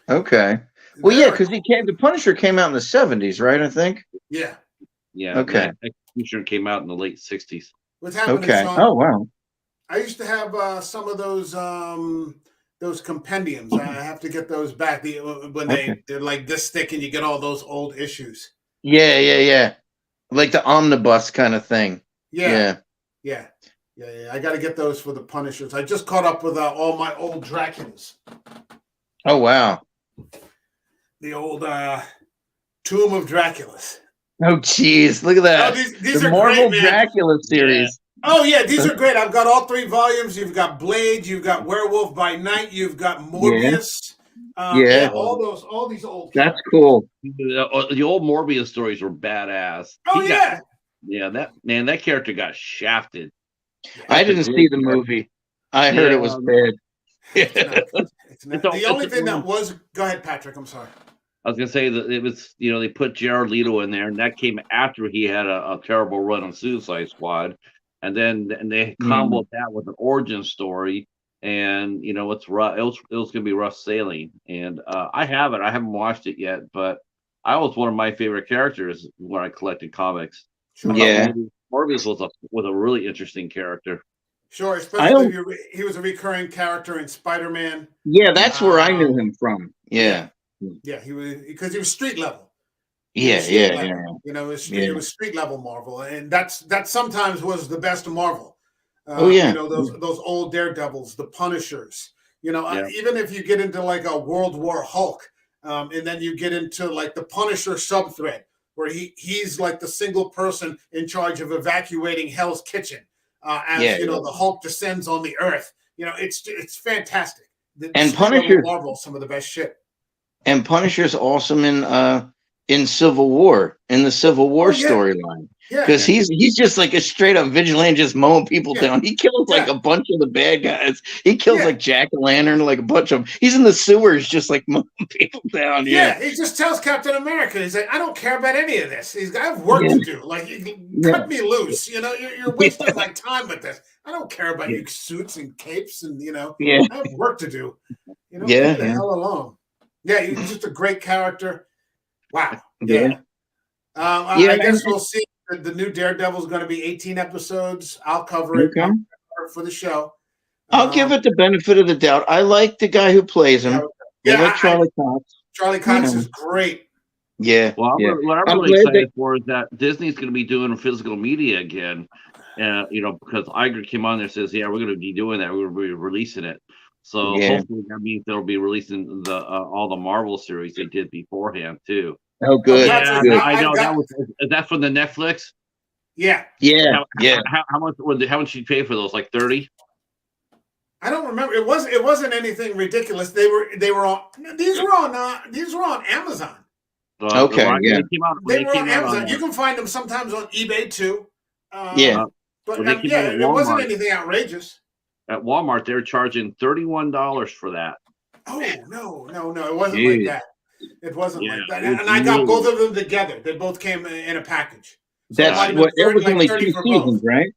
Okay. Well, yeah, because the Punisher came out in the 70s, right? I think. Yeah. Yeah, Okay. that Executioner came out in the late '60s. What's happening, Okay. Sean? Oh wow. I used to have some of those compendiums. I have to get those back. When Okay. they're like this thick, and you get all those old issues. Yeah. Like the omnibus kind of thing. Yeah. I got to get those for the Punishers. I just caught up with all my old Draculas. Oh wow. The old Tomb of Draculas. Oh geez, look at that. Oh, these the are Marvel great, man. Dracula series. Oh yeah, these are great. I've got all 3 volumes. You've got Blade, you've got Werewolf by Night, you've got Morbius. Yeah. All these old. That's cool. The old Morbius stories were badass. Oh yeah. That character got shafted. I didn't see the movie. I heard it was bad. It's not. The only thing that was. Go ahead, Patrick. I'm sorry. I was gonna say that it was, they put Jared Leto in there, and that came after he had a terrible run on Suicide Squad, and they comboed that with an origin story, and it's rough. It was gonna be rough sailing, and I haven't watched it yet, but I was one of my favorite characters when I collected comics. Sure. Yeah. Morbius was a really interesting character. Sure, especially if he was a recurring character in Spider-Man. Yeah, that's where I knew him from. Yeah. Yeah, he was because he was street level. Yeah. It was street level Marvel, and that sometimes was the best of Marvel. Those old Daredevils, the Punishers. Even if you get into like a World War Hulk, and then you get into like the Punisher subthread, where he's like the single person in charge of evacuating Hell's Kitchen, the Hulk descends on the Earth. It's fantastic. And Punisher, Marvel, some of the best shit. And Punisher's awesome in Civil War, in the Civil War storyline. Because he's just like a straight up vigilante, just mowing people down. He kills like a bunch of the bad guys. He kills like Jack-o'-lantern, like a bunch of them. He's in the sewers just like mowing people down. Yeah, he just tells Captain America, he's like, I don't care about any of this. I have work to do. Like, cut me loose. You're wasting my time with this. I don't care about your suits and capes and I have work to do. Leave the hell alone. Yeah, he's just a great character. Wow. Yeah. I guess we'll see. The new Daredevil is going to be 18 episodes. I'll cover it for the show. I'll give it the benefit of the doubt. I like the guy who plays him. I like Charlie Cox. Charlie Cox is great. Yeah. Well, what I'm really excited for is that Disney's going to be doing physical media again. Because Iger came on there and says, we're going to be doing that. We're going to be releasing it. So hopefully that means they'll be releasing all the Marvel series they did beforehand too. Oh, good. Yeah, good. I know that's from the Netflix. Yeah. How much did you pay for those? Like 30? I don't remember. It wasn't anything ridiculous. These were on Amazon. Okay. They were on Amazon. You can find them sometimes on eBay too. But it wasn't anything outrageous. At Walmart, they're charging $31 for that. Oh no! It wasn't like that. It wasn't like that. And I got both of them together. They both came in a package. So that was only 2 seasons, right?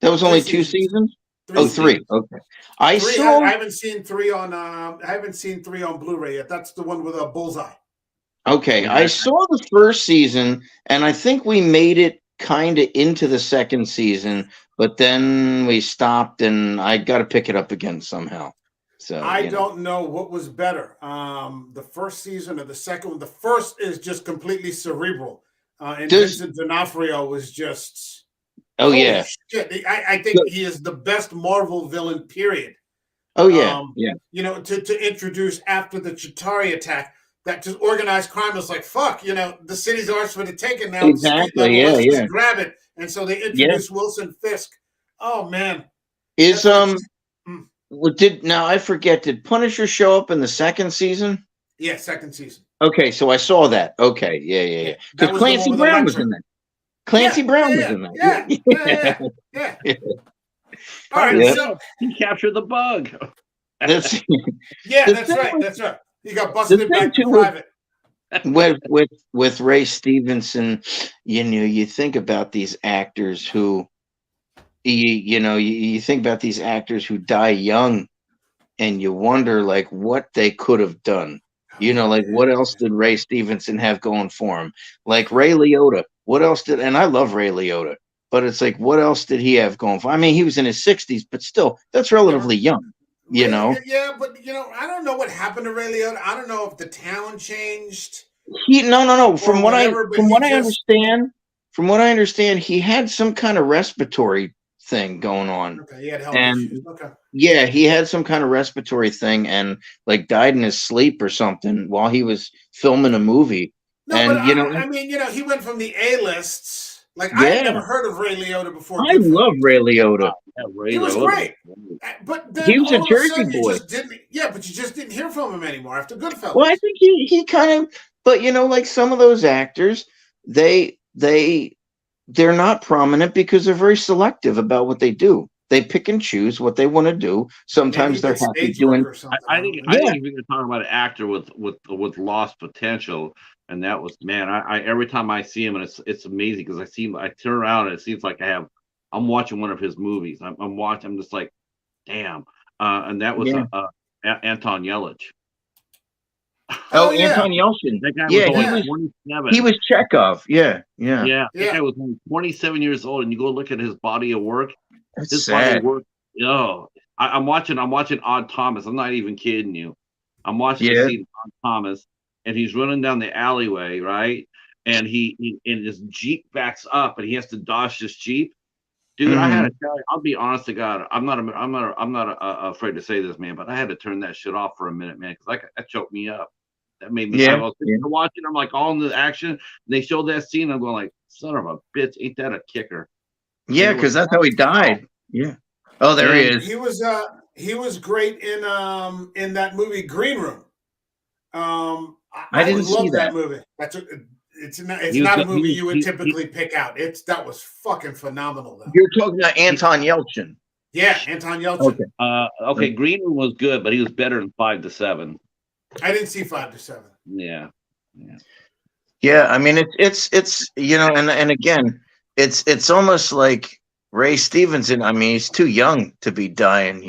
That was only 2 seasons. 3. Okay. I haven't seen 3 on. I haven't seen 3 on Blu-ray yet. That's the one with a bullseye. Okay, I saw the first season, and I think we made it kind of into the second season, but then we stopped, and I got to pick it up again somehow. So I don't know what was better, the first season or the second one. The first is just completely cerebral, and Vincent D'Onofrio was just shit. I think he is the best Marvel villain. Period. Oh yeah, to introduce after the Chitauri attack. That just organized crime was like, fuck, the city's ours for the taking now. Exactly, let's just grab it. And so they introduced Wilson Fisk. Oh man. I forget, did Punisher show up in the second season? Yeah, second season. Okay, so I saw that. Okay, yeah. Because Clancy Brown was in that. Clancy Brown was in that. Yeah. All right, so he captured the bug. That's right. He got busted back to private. With Ray Stevenson, you think about these actors who, you think about these actors who die young, and you wonder like what they could have done. What else did Ray Stevenson have going for him? Like Ray Liotta, what else did? And I love Ray Liotta, but it's like, what else did he have going for? I mean, he was in his 60s, but still, that's relatively young. You know, yeah, but I don't know what happened to Ray Liotta. I don't know if the town changed. No. From what whatever, but from what I understand, he had some kind of respiratory thing going on. Okay, he had health And issues. Okay. yeah, he had some kind of respiratory thing and like died in his sleep or something while he was filming a movie. No, And but I mean, he went from the A-lists. Like, I had yeah, never heard of Ray Liotta before. I love Ray Liotta. Ray He was Liotta. great. But then He was a all of a Jersey sudden boy. but you just didn't hear from him anymore after Goodfellas. Well, I think he kind of, but like some of those actors, they're not prominent because they're very selective about what they do. They pick and choose what they want to do. Sometimes they're happy doing. I think if you're talking about an actor with lost potential, and that was, man, I every time I see him, and it's amazing because I turn around and it seems like I'm watching one of his movies. I'm just like, damn. And that was Anton Yelich. Oh, Anton Yelchin. That guy was only 27. He was Chekhov. Yeah. That guy was only 27 years old, and you go look at his body of work. That's sad. Body of work. I'm watching Odd Thomas. I'm not even kidding you. I'm watching the scene of Odd Thomas, and he's running down the alleyway, right? And and his Jeep backs up, and he has to dodge this Jeep. Dude, I had to tell you, I'll be honest to God, I'm not afraid to say this, man, but I had to turn that shit off for a minute, man, because that choked me up. That made me. I was watching. I'm like all in the action. And they showed that scene. I'm going like, son of a bitch, ain't that a kicker? Yeah, because that's how he died. Yeah. Oh, there he is. He was great in that movie Green Room. I didn't see that movie. It's not a movie you would typically pick out. That was fucking phenomenal though. You're talking about Anton Yelchin. Yeah, Anton Yelchin. Okay. Green Room was good, but he was better than 5 to 7. I didn't see 5 to 7. Yeah. I mean, it's and again, it's almost like Ray Stevenson. I mean, he's too young to be dying,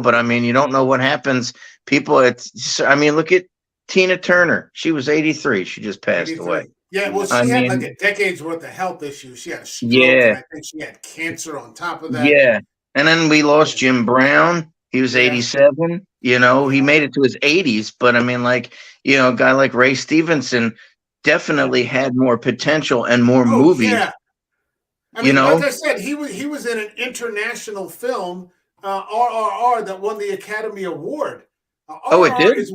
but I mean, you don't know what happens. People, look at Tina Turner. She was 83. She just passed away. Yeah, well, she had like a decade's worth of health issues. She had a stroke. Yeah. And I think she had cancer on top of that. Yeah. And then we lost Jim Brown. He was 87. He made it to his 80s. But I mean, like, a guy like Ray Stevenson definitely had more potential and more movies. Yeah. I mean, like I said, he was in an international film, RRR, that won the Academy Award. It did?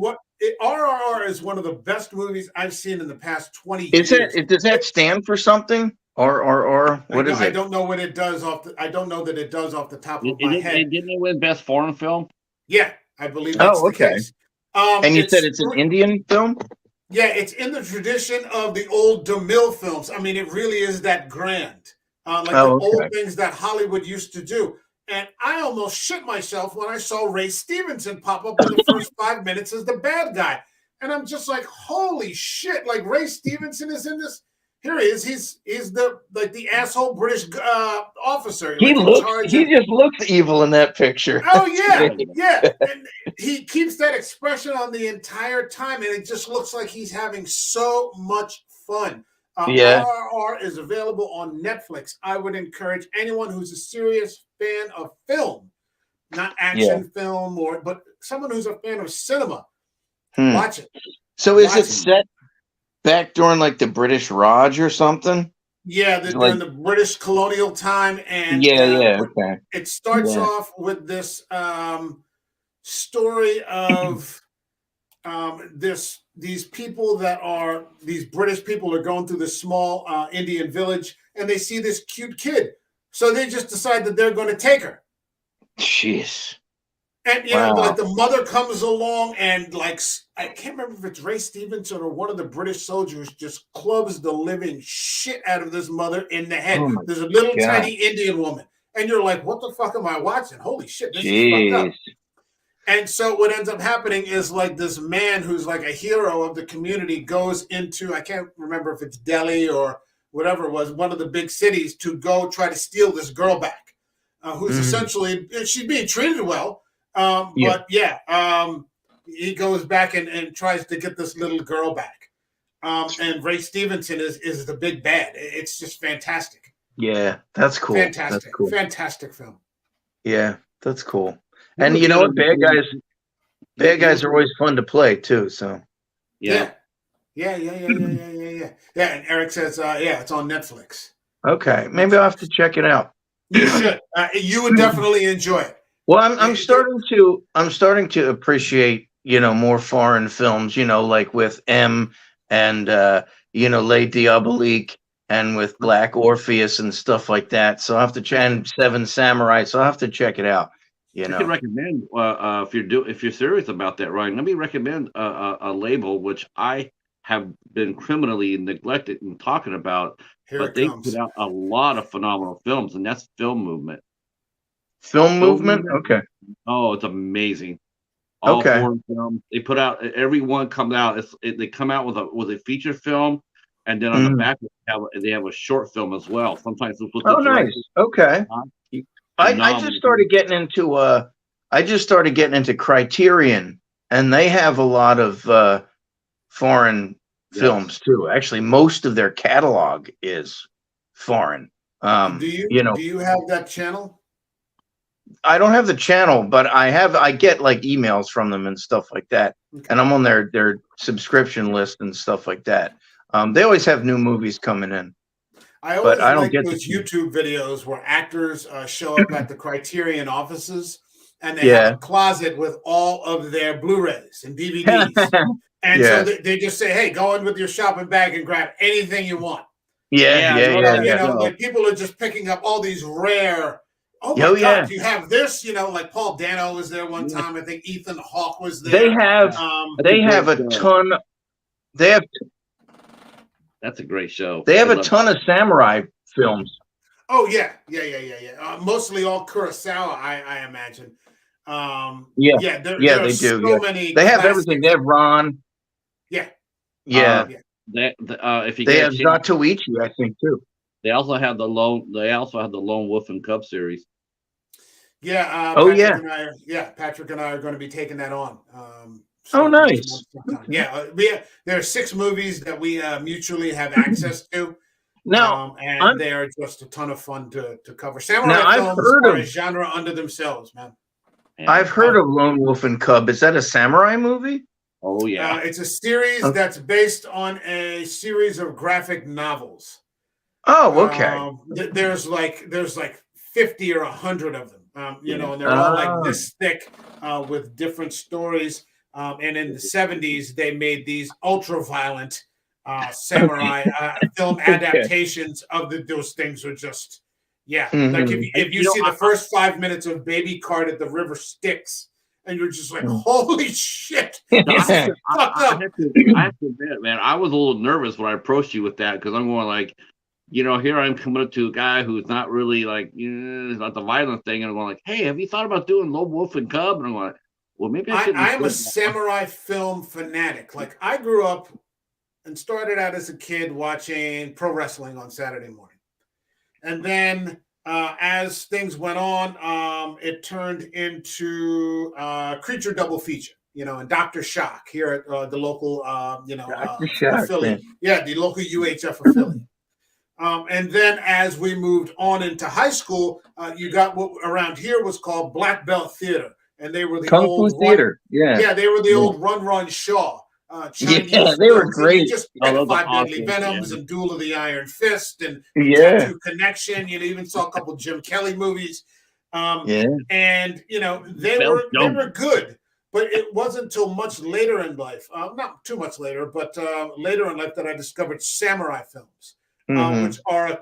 RRR is one of the best movies I've seen in the past 20 years. Does that stand for something? Or what is it? I don't know what it does I don't know that it does off the top of my head. Didn't it win Best Foreign Film? Yeah, I believe that's the case. And you said it's an Indian film? Yeah, it's in the tradition of the old DeMille films. I mean, it really is that grand. Old things that Hollywood used to do. And I almost shit myself when I saw Ray Stevenson pop up in the first 5 minutes as the bad guy. And I'm just like, holy shit, like Ray Stevenson is in this. Here he is. He's the asshole British officer. He just looks evil in that picture. Oh yeah, yeah. And he keeps that expression on the entire time, and it just looks like he's having so much fun. RRR is available on Netflix. I would encourage anyone who's a serious fan of film, not action film, but someone who's a fan of cinema, watch it. So is it set back during like the British Raj or something? Yeah, during the British colonial time, and okay. It starts off with this story of these people these British people are going through this small Indian village, and they see this cute kid, so they just decide that they're going to take her. Jeez. And like the mother comes along, and like I can't remember if it's Ray Stevenson or one of the British soldiers just clubs the living shit out of this mother in the head. There's a little tiny Indian woman, and you're like, "What the fuck am I watching? Holy shit, this is fucked up." And so what ends up happening is like this man who's like a hero of the community goes into, I can't remember if it's Delhi or whatever it was, one of the big cities, to go try to steal this girl back, who's essentially, she's being treated well. He goes back and tries to get this little girl back. and Ray Stevenson is the big bad. It's just fantastic. Yeah, that's cool. Fantastic, That's cool. fantastic film. Yeah, that's cool. And you know what? Bad guys are always fun to play too. So yeah. Yeah. And Eric says, yeah, it's on Netflix. Okay, maybe I'll have to check it out. You should. You would definitely enjoy it. Well, I'm starting to appreciate, more foreign films, like with M and Les Diaboliques and with Black Orpheus and stuff like that. So I have to and Seven Samurai. So I have to check it out. I can recommend if you're serious about that, Ryan. Let me recommend a label which I have been criminally neglected in talking about, but they put out a lot of phenomenal films, and that's Film Movement. Film Movement? Okay. Oh, it's amazing. All foreign films. They put out every one comes out. They come out with a feature film, and then on the back they have a short film as well. Sometimes it's with nice. Okay. I just started getting into Criterion, and they have a lot of foreign films too. Actually, most of their catalog is foreign. Do you have that channel? I don't have the channel, but I get like emails from them and stuff like that. Okay. And I'm on their subscription list and stuff like that. They always have new movies coming in. I don't get those YouTube videos where actors show up at the Criterion offices and they have a closet with all of their Blu-rays and DVDs. And so they just say, hey, go in with your shopping bag and grab anything you want. Like people are just picking up all these rare. Oh my God! You have this, like Paul Dano was there one time. I think Ethan Hawke was there. They have a ton. That's a great show. They have a ton of samurai films. Oh yeah. Mostly all Kurosawa, I imagine. There are so many. They have everything. They have Ron. Yeah. If you they have Zatoichi, I think too. They also have the Lone Wolf and Cub series. Yeah. Patrick and I are going to be taking that on. Nice. There are 6 movies that we mutually have access to. Now, and they are just a ton of fun to cover. Samurai films are a genre unto themselves, man. I've heard of Lone Wolf and Cub. Is that a samurai movie? Oh yeah. It's a series that's based on a series of graphic novels. Oh, okay. There's like 50 or 100 of them. And they're all like this thick with different stories. And in the 70s, they made these ultra-violent samurai film adaptations of those things. Are just, like if you see the first 5 minutes of Baby Cart at the River Styx, and you're just like, holy shit. I have to admit, man, I was a little nervous when I approached you with that, because I'm going like, here I'm coming up to a guy who's not really like, it's not the violent thing. And I'm going like, hey, have you thought about doing Lone Wolf and Cub? And I'm like, well, maybe I am a samurai film fanatic. Like, I grew up and started out as a kid watching pro wrestling on Saturday morning. And then as things went on, it turned into Creature Double Feature, and Dr. Shock here at the local, affiliate. Yeah, the local UHF affiliate. And then as we moved on into high school, you got what around here was called Black Belt Theater. And they were the Kung old Fu Theater. They were the old Run Shaw. Chinese they were great. Just Five Deadly Venoms and Duel of the Iron Fist and Tattoo Connection. You even saw a couple Jim Kelly movies. And they were good, but it wasn't until much later in life, not too much later, but later in life that I discovered samurai films, which are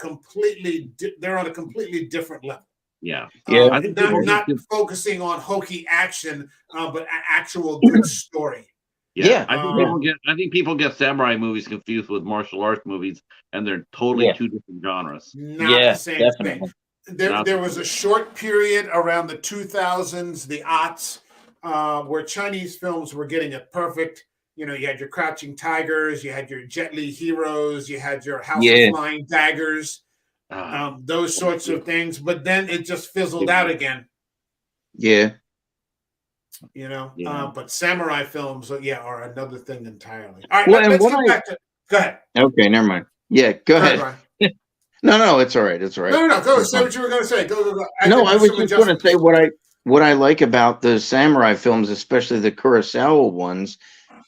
they're on a completely different level. Not focusing on hokey action, but actual good story. I think people get samurai movies confused with martial arts movies, and they're totally two different genres. Not the same thing. There was a short period around the 2000s, the aughts, where Chinese films were getting it perfect. You had your Crouching Tigers, you had your Jet Li Heroes, you had your House of Flying Daggers. Those sorts of things, but then it just fizzled out again. But samurai films, are another thing entirely. All right, let's get back to Go ahead. Okay, never mind. Yeah, go ahead. Brian. No, it's all right. It's all right. No. Go say what you were going to say. Go. No, I was just going to say what I like about the samurai films, especially the Kurosawa ones,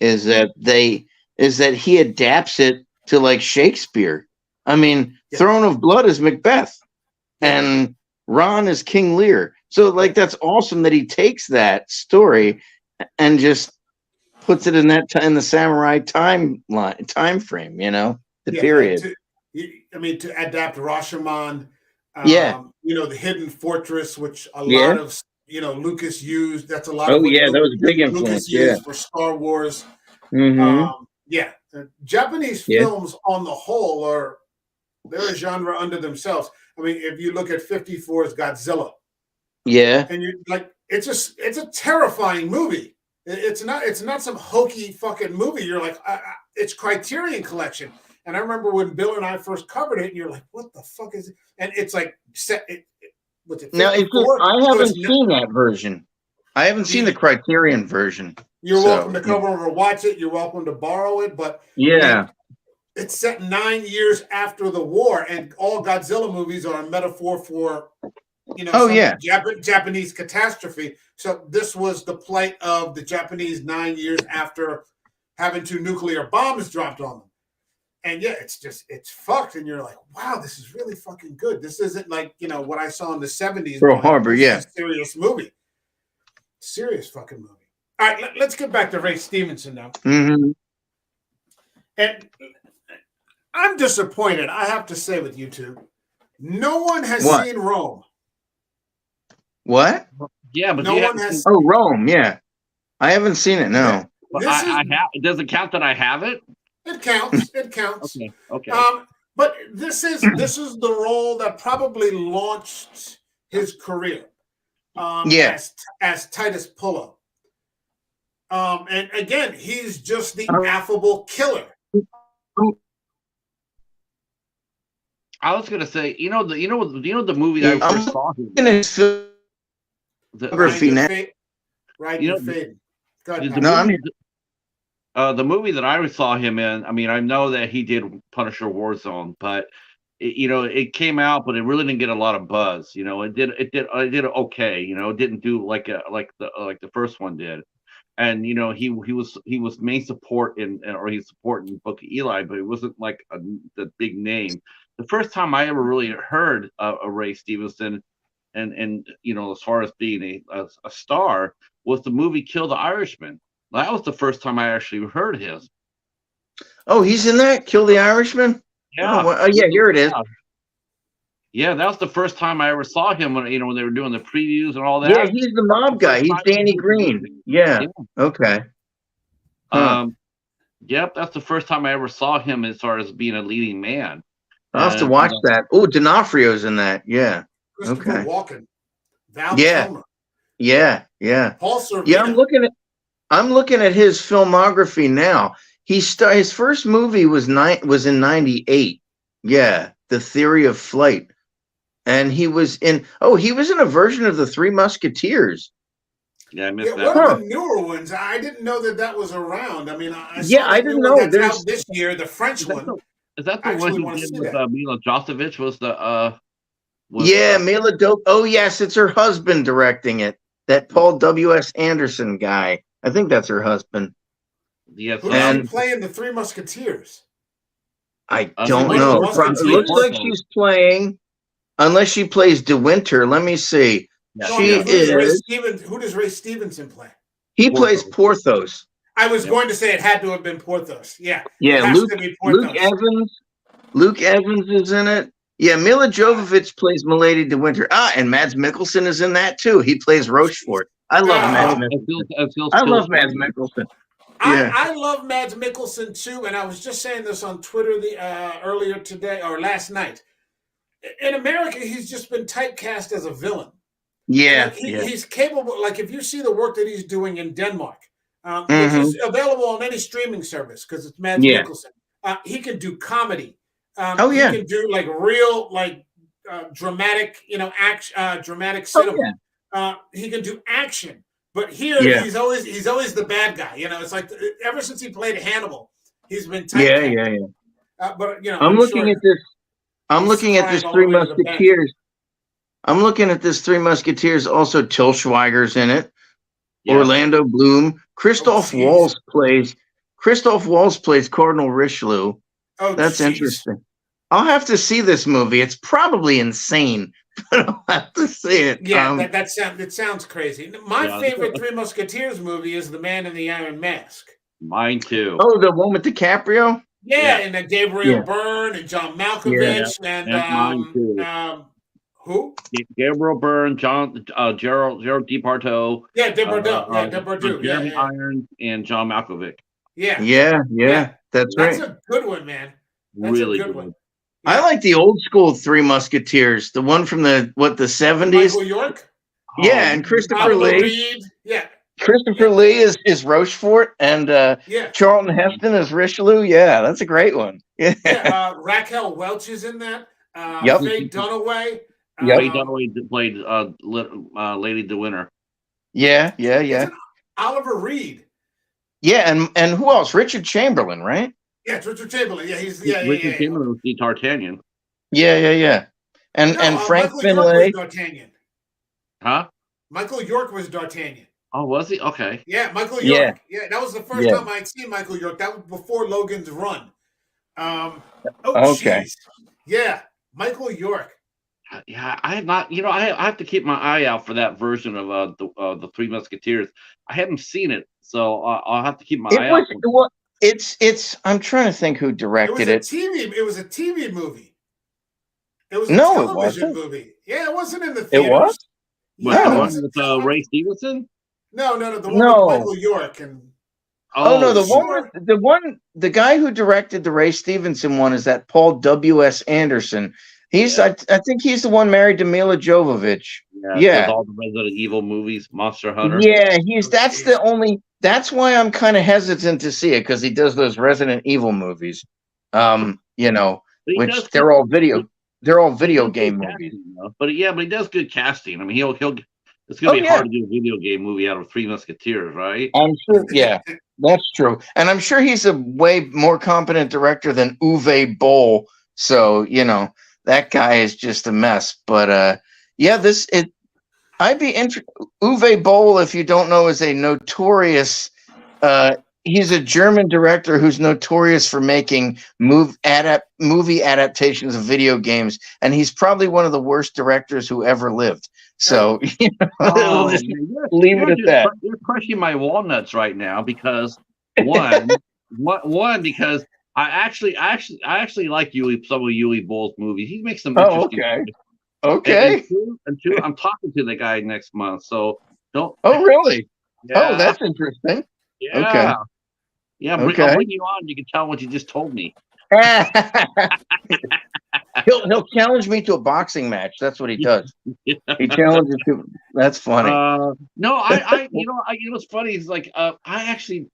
is that he adapts it to like Shakespeare. I mean, Throne of Blood is Macbeth, and Ron is King Lear. So like that's awesome that he takes that story and just puts it in the samurai time frame. You know, the period. To adapt Rashomon, the Hidden Fortress, which a lot of Lucas used. That's a lot of that was a big influence. Lucas used for Star Wars. Japanese films on the whole they're a genre unto themselves. I mean, if you look at 54's Godzilla, and you're like, it's a terrifying movie. It's not some hokey fucking movie. You're like, it's Criterion Collection. And I remember when Bill and I first covered it, and you're like, "What the fuck is it?" And it's like set. What's it? Now, I haven't seen that version. I haven't seen the Criterion version. You're welcome to come over and watch it. You're welcome to borrow it, but it's set 9 years after the war, and all Godzilla movies are a metaphor for Japanese catastrophe. So this was the plight of the Japanese 9 years after having 2 nuclear bombs dropped on them. And it's fucked. And you're like, wow, this is really fucking good. This isn't like, what I saw in the 70s. Pearl Harbor, Serious movie. Serious fucking movie. All right, let's get back to Ray Stevenson now. Mm-hmm. And I'm disappointed, I have to say, with you two. No one has seen Rome. What? Yeah, but no one has. Oh, Rome, yeah. I haven't seen it, no. But I have. Does it count that I have it? It counts. It counts. Okay. But this is the role that probably launched his career. As Titus Pullo. And again, he's just the affable killer. I was gonna say, the movie that I first saw him in his filmography. Right, the movie that I saw him in, I mean, I know that he did Punisher Warzone, but it came out, but it really didn't get a lot of buzz. It did okay. It didn't do like the first one did, and he was main support or he's supporting Book of Eli, but it wasn't like the big name. The first time I ever really heard of Ray Stevenson, and as far as being a star, was the movie Kill the Irishman. That was the first time I actually heard his. Oh, he's in that? Kill the Irishman? Yeah. Here it is. Yeah, that was the first time I ever saw him when they were doing the previews and all that. Yeah, he's the mob guy. He's Danny Green. Yeah. Okay. Yep, that's the first time I ever saw him as far as being a leading man. I'll have to watch that. Oh, D'Onofrio's in that. Yeah. Christopher Walken. Val Kilmer. Yeah. Paul Sorvino. Yeah, I'm looking at his filmography now. His first movie was in 98. Yeah, The Theory of Flight. And he was in a version of The Three Musketeers. Yeah, I missed that. One of the newer ones, I didn't know that was around. I mean, I didn't know. That's out this year, the French one. Is that the one he did with Mila Jovovich? Was the Mila Dope. Oh yes, it's her husband directing it. That Paul W.S. Anderson guy. I think that's her husband. Yes. Who's playing the Three Musketeers? I don't know. It looks like she's playing, unless she plays De Winter. Let me see. Yeah. Who does Ray Stevenson play? He plays Porthos. I was going to say it had to have been Porthos. Yeah. Yeah, Luke Evans is in it. Yeah, Mila Jovovich plays Milady De Winter. And Mads Mikkelsen is in that too. He plays Rochefort. I love Mads Mikkelsen. I love Mads Mikkelsen. Yeah. I love Mads Mikkelsen too, and I was just saying this on Twitter earlier today or last night. In America, he's just been typecast as a villain. Yeah, he's capable. Like if you see the work that he's doing in Denmark, which is available on any streaming service because it's Mads Mikkelsen. He can do comedy. He can do like real, like dramatic, dramatic cinema. He can do action. But here he's always the bad guy. It's like ever since he played Hannibal, He's been Yeah, typecast. yeah, yeah. But I'm looking sure at this. I'm he's looking at this trying all Three the way to the bank. Musketeers. I'm looking at this Three Musketeers. Also, Till Schweiger's in it. Yeah. Orlando Bloom. Christoph jeez. Waltz plays. Christoph Waltz plays Cardinal Richelieu. Oh, That's jeez. interesting. I'll have to see this movie. It's probably insane, but I'll have to see it. Yeah, it sounds crazy. My Yeah. favorite Three Musketeers movie is The Man in the Iron Mask. Mine too. Oh, the one with DiCaprio? Yeah, Yeah. and Gabriel Yeah. Byrne and John Malkovich and mine too. who? Gabriel Byrne, Gerald Depardieu. Yeah, Depardieu. Jeremy Irons and John Malkovich. Yeah. Yeah. That's right. That's a good one, man. That's Really a good good. one. I like the old school Three Musketeers, the one from the 70s. Michael York? Yeah, and Christopher Oliver Lee. Reed. Yeah. Christopher Lee is Rochefort, and Charlton Heston is Richelieu. Yeah, that's a great one. Yeah. Raquel Welch is in that. Yep. Faye Dunaway. Yep. Faye Dunaway played Lady de Winter. Yeah. Oliver Reed. Yeah, and who else? Richard Chamberlain, right? Yeah, it's Richard Chamberlain. Yeah, Richard Chamberlain was the D'Artagnan. Yeah. And Frank Michael Finlay. York was D'Artagnan. Huh? Michael York was D'Artagnan. Oh, was he? Okay. Yeah, Michael York. Yeah, that was the first time I'd seen Michael York. That was before Logan's Run. Okay. Geez. Yeah, Michael York. Yeah, I have not. I have to keep my eye out for that version of the Three Musketeers. I haven't seen it, so I'll have to keep my eye out. Well, it's. I'm trying to think who directed it. It was a TV movie. It was a television movie. Yeah, it wasn't in the theaters. It was. The one with Ray Stevenson? No, the one with Michael York and. Oh no, the guy who directed the Ray Stevenson one is that Paul W.S. Anderson. He's I think he's the one married to Mila Jovovich. Yeah. All the Resident Evil movies, Monster Hunter. Yeah, that's why I'm kind of hesitant to see it, because he does those Resident Evil movies. Which they're all video game movies. But he does good casting. I mean, it's going to be hard to do a video game movie out of Three Musketeers, right? I'm sure. Yeah, that's true. And I'm sure he's a way more competent director than Uwe Boll. So, that guy is just a mess. But I'd be interested. Uwe Boll, if you don't know, is a notorious. He's a German director who's notorious for making movie adaptations of video games, and he's probably one of the worst directors who ever lived. So leave it at that. You're crushing my walnuts right now because because I actually like some of Uwe Boll's movies. He makes some interesting movies. Okay. And two, I'm talking to the guy next month, so don't. Oh, really? Yeah. Oh, that's interesting. Yeah. Okay. Yeah, I'll bring you on. You can tell him what you just told me. He'll challenge me to a boxing match. That's what he does. He challenges people. That's funny. No, I what's funny is like I actually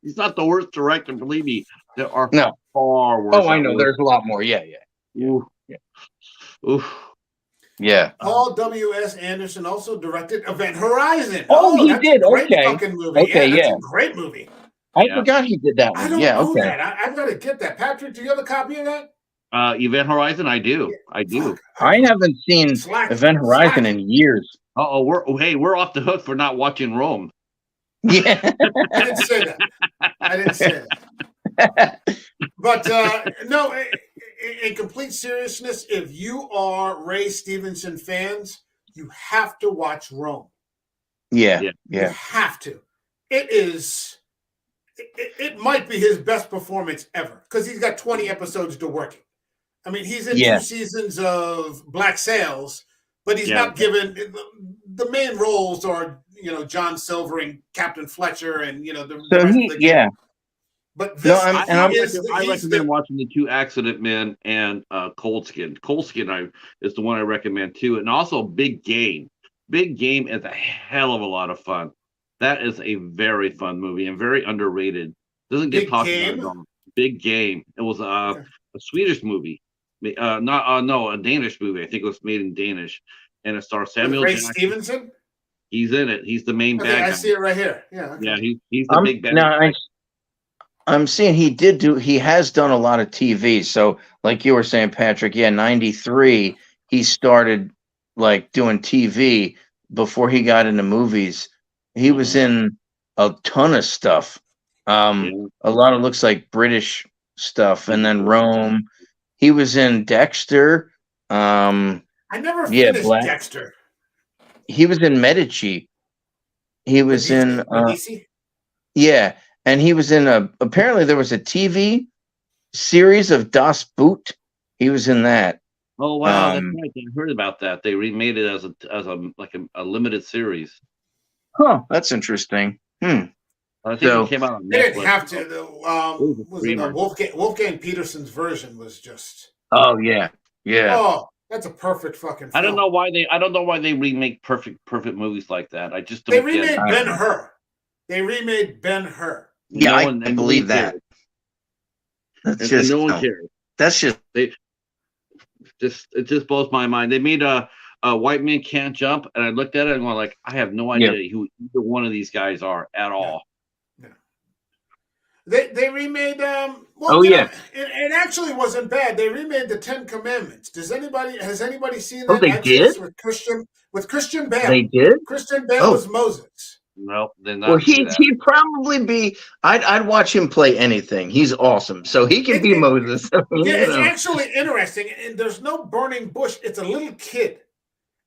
he's not the worst director. Believe me, there are far worse. Oh, I know. There's a lot more. Yeah. Oof. Yeah. Paul W.S. Anderson also directed Event Horizon. Oh, he did. Great fucking movie. Okay, that's a great movie. I forgot he did that one. I don't know that. I've got to get that. Patrick, do you have a copy of that? Event Horizon, I do. I do. I haven't seen Event Horizon in years. We're off the hook for not watching Rome. Yeah. I didn't say that. But no, in complete seriousness, if you are Ray Stevenson fans, you have to watch Rome. Yeah. You have to. It might be his best performance ever because he's got 20 episodes to work it. I mean, he's in 2 seasons of Black Sails, but he's not given the main roles are John Silver and Captain Fletcher and But this, I recommend watching The Two Accident Men and Cold Skin. Cold Skin is the one I recommend too, and also Big Game. Big Game is a hell of a lot of fun. That is a very fun movie and very underrated. Doesn't get talked about at all. Big Game. It was a Swedish movie. A Danish movie. I think it was made in Danish, and it stars Samuel Ray Jackson. Stevenson. He's in it. He's the main bad guy. I see it right here. Yeah. Okay. Yeah, he's the big bad guy. I'm seeing he has done a lot of TV. So like you were saying, Patrick, yeah, 93, he started like doing TV before he got into movies. He was in a ton of stuff. A lot of looks like British stuff, and then Rome. He was in Dexter. I never finished Dexter. He was in Medici. He was in Medici? Yeah, and he was in apparently there was a TV series of Das Boot. He was in that. Oh wow, that's right. I heard about that. They remade it as a limited series. Huh, that's interesting. I think it came out on Netflix. They didn't have to. Was it Wolfgang Petersen's version was just. Oh yeah. Oh, that's a perfect fucking film. I don't know why they remake perfect movies like that. I just don't. They remade Ben-Hur. They remade Ben-Hur. Yeah, I believe that. That's just no one cares. That's just it just blows my mind. They made a White Man Can't Jump, and I looked at it and went like, I have no idea who either one of these guys are at all. They remade it actually wasn't bad. They remade the Ten Commandments. Has anybody seen that? They did with Christian Bale. They did. Christian Bale was Moses. No, they're not. Well, he'd probably be. I'd watch him play anything. He's awesome, so he can be Moses. It's actually interesting, and there's no burning bush. It's a little kid.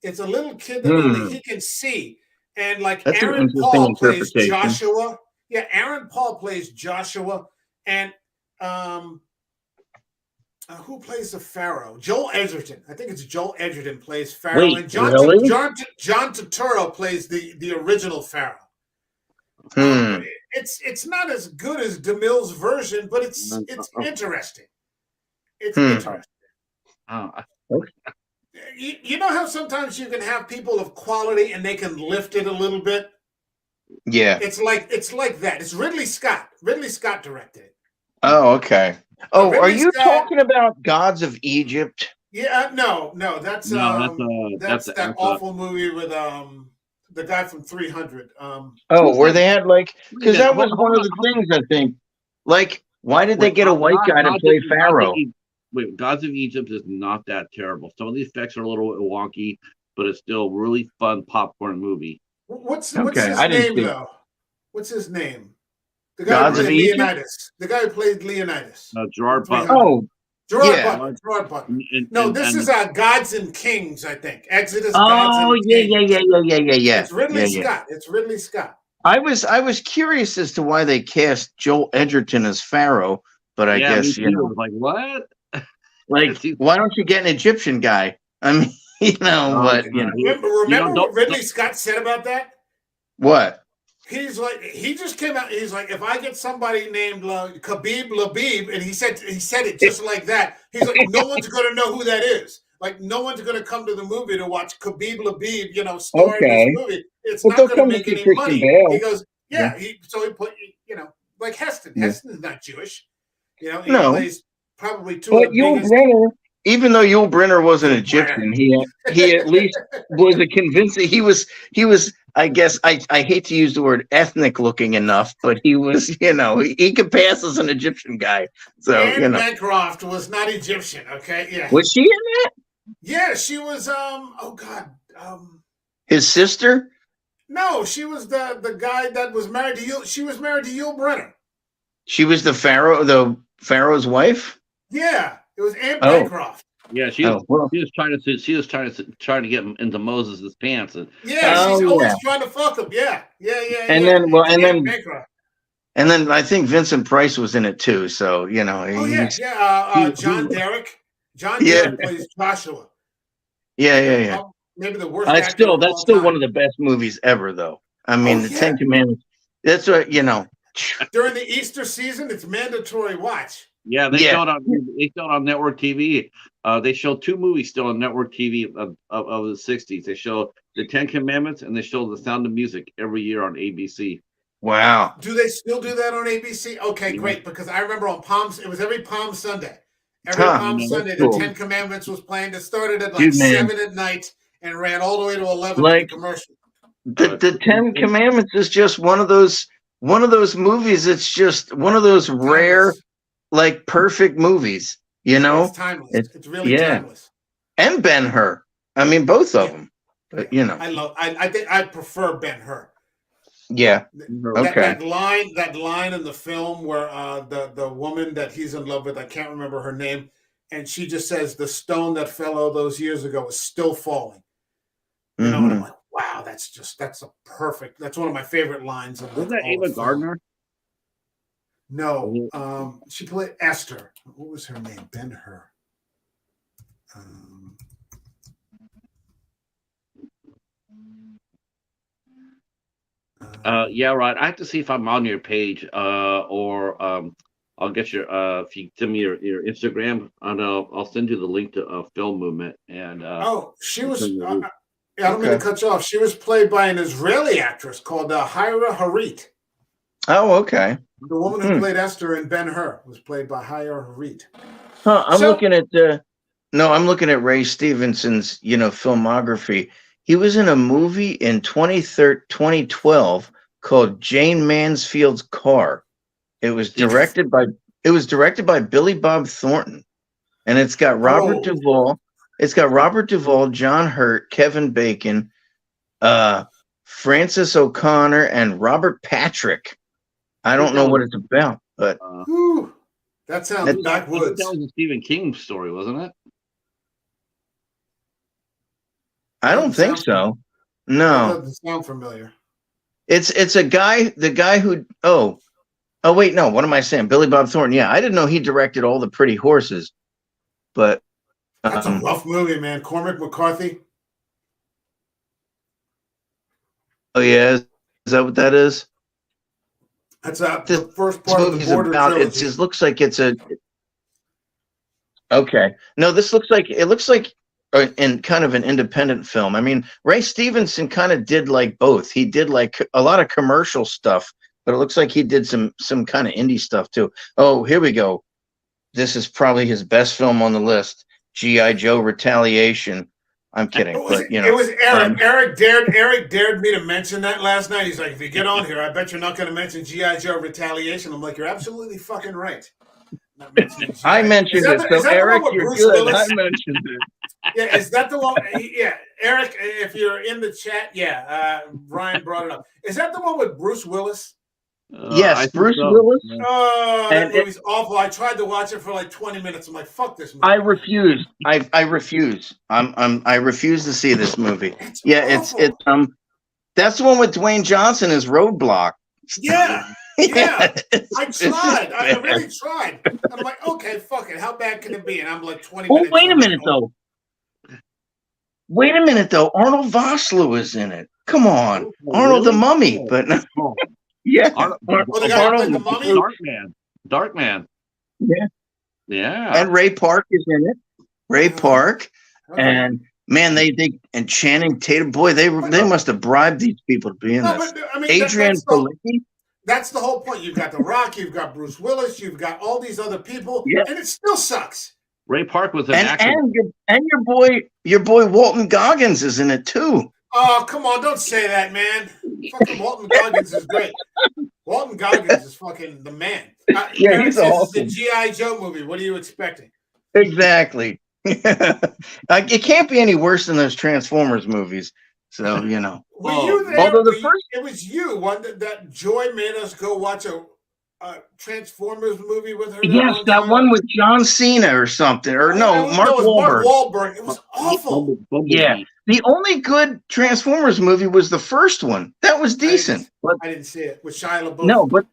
It's a little kid that only he can see, and like that's Aaron Paul plays Joshua. Yeah, Aaron Paul plays Joshua, and who plays the Pharaoh? Joel Edgerton. I think it's Joel Edgerton plays Pharaoh. Wait, and John Turturro plays the original Pharaoh. It's not as good as DeMille's version, but it's interesting. It's interesting. You know how sometimes you can have people of quality and they can lift it a little bit? Yeah. It's like that. It's Ridley Scott. Ridley Scott directed it. Oh, okay. Oh, Ridley are you Scott, talking about Gods of Egypt? Yeah, no, that's that awful movie with the guy from 300. Where they had because that was one of the things I think. Like, why did they get a white guy to play Pharaoh? Gods of Egypt is not that terrible. Some of the effects are a little bit wonky, but it's still a really fun popcorn movie. What's his name though? What's his name? The guy who played Leonidas. The guy who played Leonidas. Gerard Butler. Oh, Gerard Butler. This is Gods and Kings, I think. Exodus. Gods and Kings. Yeah. It's Ridley Scott. It's Ridley Scott. I was curious as to why they cast Joel Edgerton as Pharaoh, but I guess like what? Like, why don't you get an Egyptian guy? I mean, Remember what Ridley Scott said about that? What? He's like, he just came out. He's like, if I get somebody named Khabib Labib, and he said it just like that. He's like, no one's going to know who that is. Like, no one's going to come to the movie to watch Khabib Labib, star in this movie. It's not going to make any money. He goes, so he put, like Heston. Heston's not Jewish. He plays probably two. But Yul Brynner, even though Yul Brynner wasn't Egyptian, he at least was a convincing. He was. I guess I hate to use the word ethnic looking enough, but he was. He could pass as an Egyptian guy. So Anne Bancroft was not Egyptian. Okay, yeah. Was she in that? Yeah, she was. His sister. No, she was the guy that was married to Yul. She was married to Yul Brynner. She was the Pharaoh's wife. Yeah, it was Anne Bancroft. Yeah, she was trying to get him into Moses' pants. And she's always trying to fuck him. Yeah. And then I think Vincent Price was in it too. So John Derek. John Derek plays Joshua. Yeah. Maybe the worst. That's still one of the best movies ever, though. I mean, the Ten Commandments. That's what During the Easter season, it's mandatory watch. Yeah, they showed on network TV. They showed two movies still on network TV of the 60s. They show the Ten Commandments and they show The Sound of Music every year on ABC. Wow. Do they still do that on ABC? Okay, great. Because I remember it was every Palm Sunday. Palm Sunday, the Ten Commandments was playing. It started at 7 at night and ran all the way to 11 commercial. The Ten Commandments is just one of those one of those movies. It's just one of those rare, Timeless. like perfect movies. You know, It's timeless. It's really yeah. timeless. And Ben-Hur. I mean, both of them. But you know, I think I prefer Ben-Hur. yeah. Okay. That line in the film where the woman that he's in love with, I can't remember her name, and she just says, "The stone that fell all those years ago is still falling." You know, and I'm like, wow, that's one of my favorite lines. Was that Ava Gardner? No, she played Esther. What was her name? Ben-Hur. Yeah, right. I have to see if I'm on your page, or I'll get your if you send me your Instagram, and I'll send you the link to Film Movement. And she was. I don't mean to cut you off. She was played by an Israeli actress called Hira Harit. Oh, okay. The woman who played Esther in Ben-Hur was played by Hira Harit. Huh, I'm looking at Ray Stevenson's, filmography. He was in a movie in 2012 called Jane Mansfield's Car. It was directed by Billy Bob Thornton, and it's got Robert Duvall. It's got Robert Duvall, John Hurt, Kevin Bacon, Francis O'Connor, and Robert Patrick. I don't know what it's about, but that sounds backwoods. That was a Stephen King story, wasn't it? I don't think so. No, that doesn't sound familiar. It's a guy. The guy who oh wait, no. What am I saying? Billy Bob Thornton. Yeah, I didn't know he directed All the Pretty Horses, but that's a rough movie, man. Cormac McCarthy. Oh yeah, is that what that is? That's the first part of the Border trilogy. It just looks like it's a. Okay, no, this looks like in kind of an independent film. I mean, Ray Stevenson kind of did like both. He did like a lot of commercial stuff, but it looks like he did some kind of indie stuff too. Oh, here we go. This is probably his best film on the list. G.I. Joe Retaliation. I'm kidding, but it was Eric. Eric dared me to mention that last night. He's like, if you get on here, I bet you're not going to mention G.I. Joe Retaliation. I'm like, you're absolutely fucking right. I mentioned it, so Eric, you're good. I mentioned it. Yeah, is that the one? Yeah, Eric, if you're in the chat, Ryan brought it up. Is that the one with Bruce Willis? Yes, Bruce Willis. Oh, that movie's awful. I tried to watch it for like 20 minutes. I'm like, fuck this movie. I refuse. I refuse. I refuse to see this movie. It's that's the one with Dwayne Johnson as Roadblock. Yeah. Yeah, I tried. I really tried. I'm like, okay, fuck it. How bad can it be? And I'm like 20 minutes. Wait a minute, though. Wait a minute, though. Arnold Vosloo is in it. Come on. Arnold the Mummy. But no. Yeah. The guy who played the Mummy? Darkman. Yeah. Yeah. And Ray Park is in it. Ray Park. Okay. And man, they and Channing Tatum, boy, they must have bribed these people to be in this. But, I mean, Adrian Palicki. That's the whole point. You've got The Rock, you've got Bruce Willis, you've got all these other people, and it still sucks. Ray Park was an actor. And your boy Walton Goggins is in it too. Oh, come on, don't say that, man. Fucking Walton Goggins is great. Walton Goggins is fucking the man. He's awesome. It's a G.I. Joe movie. What are you expecting? Exactly. It can't be any worse than those Transformers movies. So, Were you there? Although it was you, that Joy made us go watch a Transformers movie with her. Yes, that one with John Cena or something. Or Mark Wahlberg. Mark Wahlberg. It was awful. Yeah. The only good Transformers movie was the first one. That was decent. I didn't see it. With Shia LaBeouf. No, but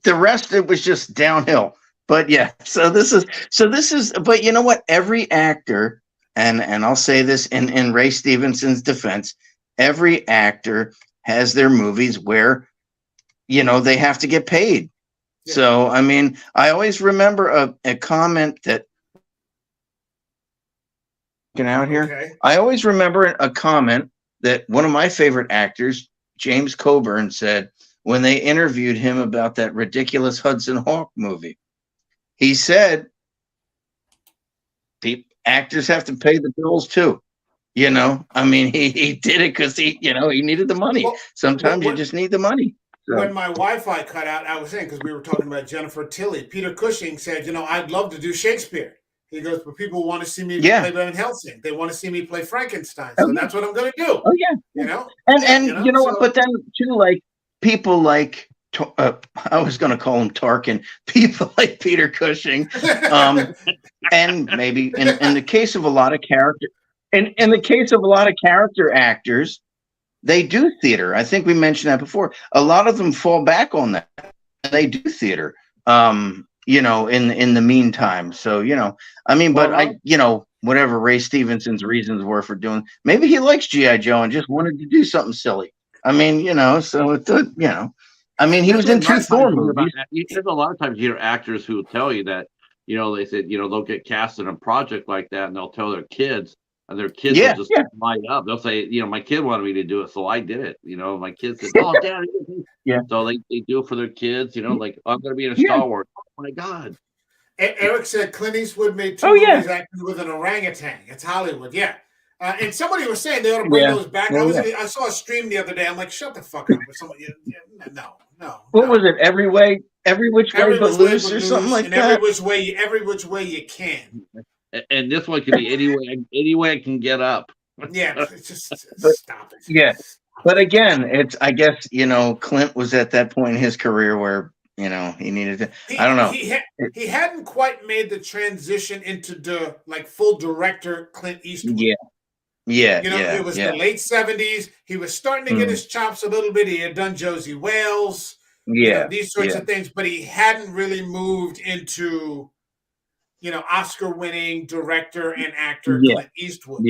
the rest, it was just downhill. But yeah, so this is, but you know what? Every actor, and I'll say this in Ray Stevenson's defense, every actor has their movies where, they have to get paid. Yeah. So, I mean, I always remember a comment that, out here. Okay. I always remember a comment that one of my favorite actors, James Coburn, said when they interviewed him about that ridiculous Hudson Hawk movie. He said, the actors have to pay the bills too. I mean, he did it because he needed the money. Sometimes you just need the money. when my Wi-Fi cut out, I was saying, because we were talking about Jennifer Tilly, Peter Cushing said, I'd love to do Shakespeare. He goes, but people want to see me play Van Helsing. They want to see me play Frankenstein. So that's what I'm going to do. Oh yeah. And you know what? But then too, like people like I was going to call him Tarkin. People like Peter Cushing, and maybe in the case of a lot of character, in the case of a lot of character actors, they do theater. I think we mentioned that before. A lot of them fall back on that. They do theater. In the meantime. So, I mean, but whatever Ray Stevenson's reasons were for doing, maybe he likes G.I. Joe and just wanted to do something silly. I mean, so it's, I mean, he was in 2 Thor movies. There's a lot of times you hear actors who will tell you that, they said, they'll get cast in a project like that and they'll tell their kids, and their kids will just light up. They'll say, my kid wanted me to do it, so I did it. My kids said, oh, Dad. So they do it for their kids, like, I'm going to be in a Star Wars. Oh, my God. Eric said Clint Eastwood made 2 movies acting with an orangutan. It's Hollywood, and somebody was saying they ought to bring those back. I saw a stream the other day. I'm like, shut the fuck up. No. What was it? Every which way but loose or something like that? Every which way you can. And this one can be any way I can get up. Yeah, stop it. Yeah, but again, I guess Clint was at that point in his career where he needed to. I don't know. He hadn't quite made the transition into the full director Clint Eastwood. It was the late 70s. He was starting to get his chops a little bit. He had done Josie Wales. These sorts of things, but he hadn't really moved into Oscar-winning director and actor Clint Eastwood.